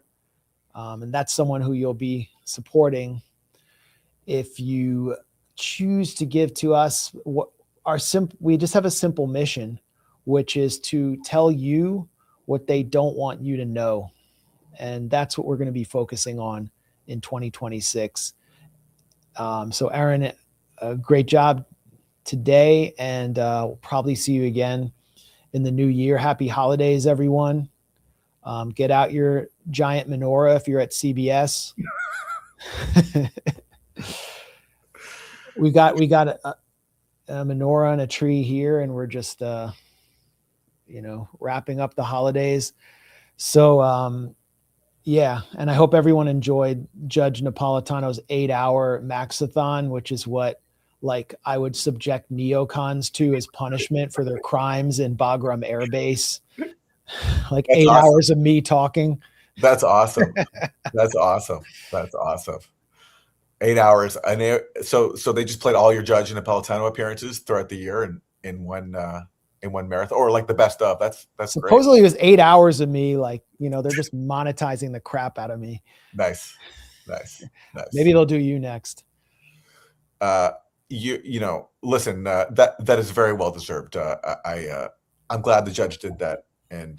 And that's someone who you'll be supporting if you choose to give to us. We just have a simple mission, which is to tell you what they don't want you to know. And that's what we're going to be focusing on in 2026. So Aaron, a great job today, and we'll probably see you again in the new year. Happy holidays, everyone. Get out your giant menorah if you're at CBS. we got a menorah and a tree here, and we're just wrapping up the holidays. So yeah, and I hope everyone enjoyed Judge Napolitano's 8-hour Maxathon, which is what I would subject neocons to as punishment for their crimes in Bagram Air Base. That's 8 hours of me talking. That's awesome. That's awesome. That's awesome. 8 hours. And so they just played all your Judge Napolitano appearances throughout the year in one marathon, or like the best of. That's supposedly great. It was 8 hours of me. They're just monetizing the crap out of me. Nice. Maybe they'll do you next. Listen, that is very well deserved. I'm glad the judge did that. And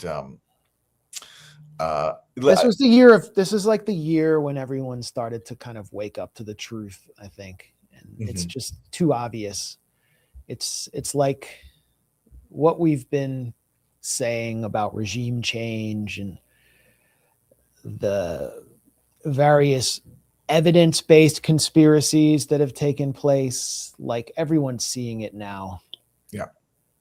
this is like the year when everyone started to kind of wake up to the truth, I think. And it's just too obvious. It's like what we've been saying about regime change and the various evidence-based conspiracies that have taken place. Like, everyone's seeing it now. Yeah.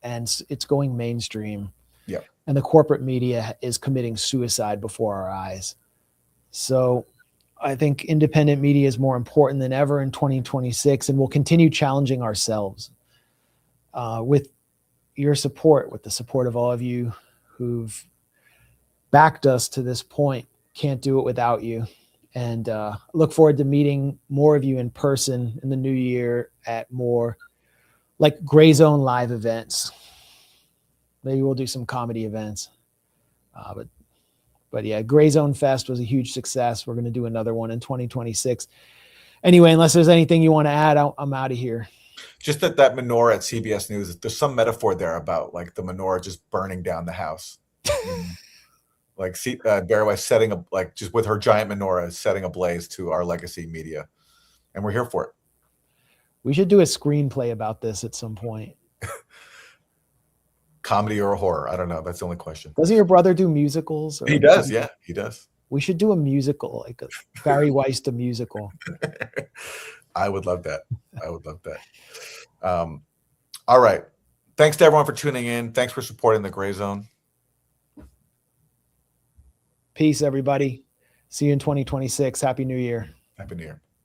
And it's going mainstream. Yeah. And the corporate media is committing suicide before our eyes. So I think independent media is more important than ever in 2026, and we'll continue challenging ourselves with your support, with the support of all of you who've backed us to this point. Can't do it without you. And look forward to meeting more of you in person in the new year at more like Grayzone live events. Maybe we'll do some comedy events. But yeah, Grayzone Fest was a huge success. We're going to do another one in 2026. Anyway, unless there's anything you want to add, I'm out of here. Just that menorah at CBS News, there's some metaphor there about like the menorah just burning down the house. Like Bari Weiss setting just with her giant menorah, setting ablaze to our legacy media. And we're here for it. We should do a screenplay about this at some point. Comedy or a horror? I don't know. That's the only question. Doesn't your brother do musicals? He does. Yeah, he does. We should do a musical, like a Bari Weiss the musical. I would love that. All right. Thanks to everyone for tuning in. Thanks for supporting the Grayzone. Peace, everybody. See you in 2026. Happy New Year. Happy New Year.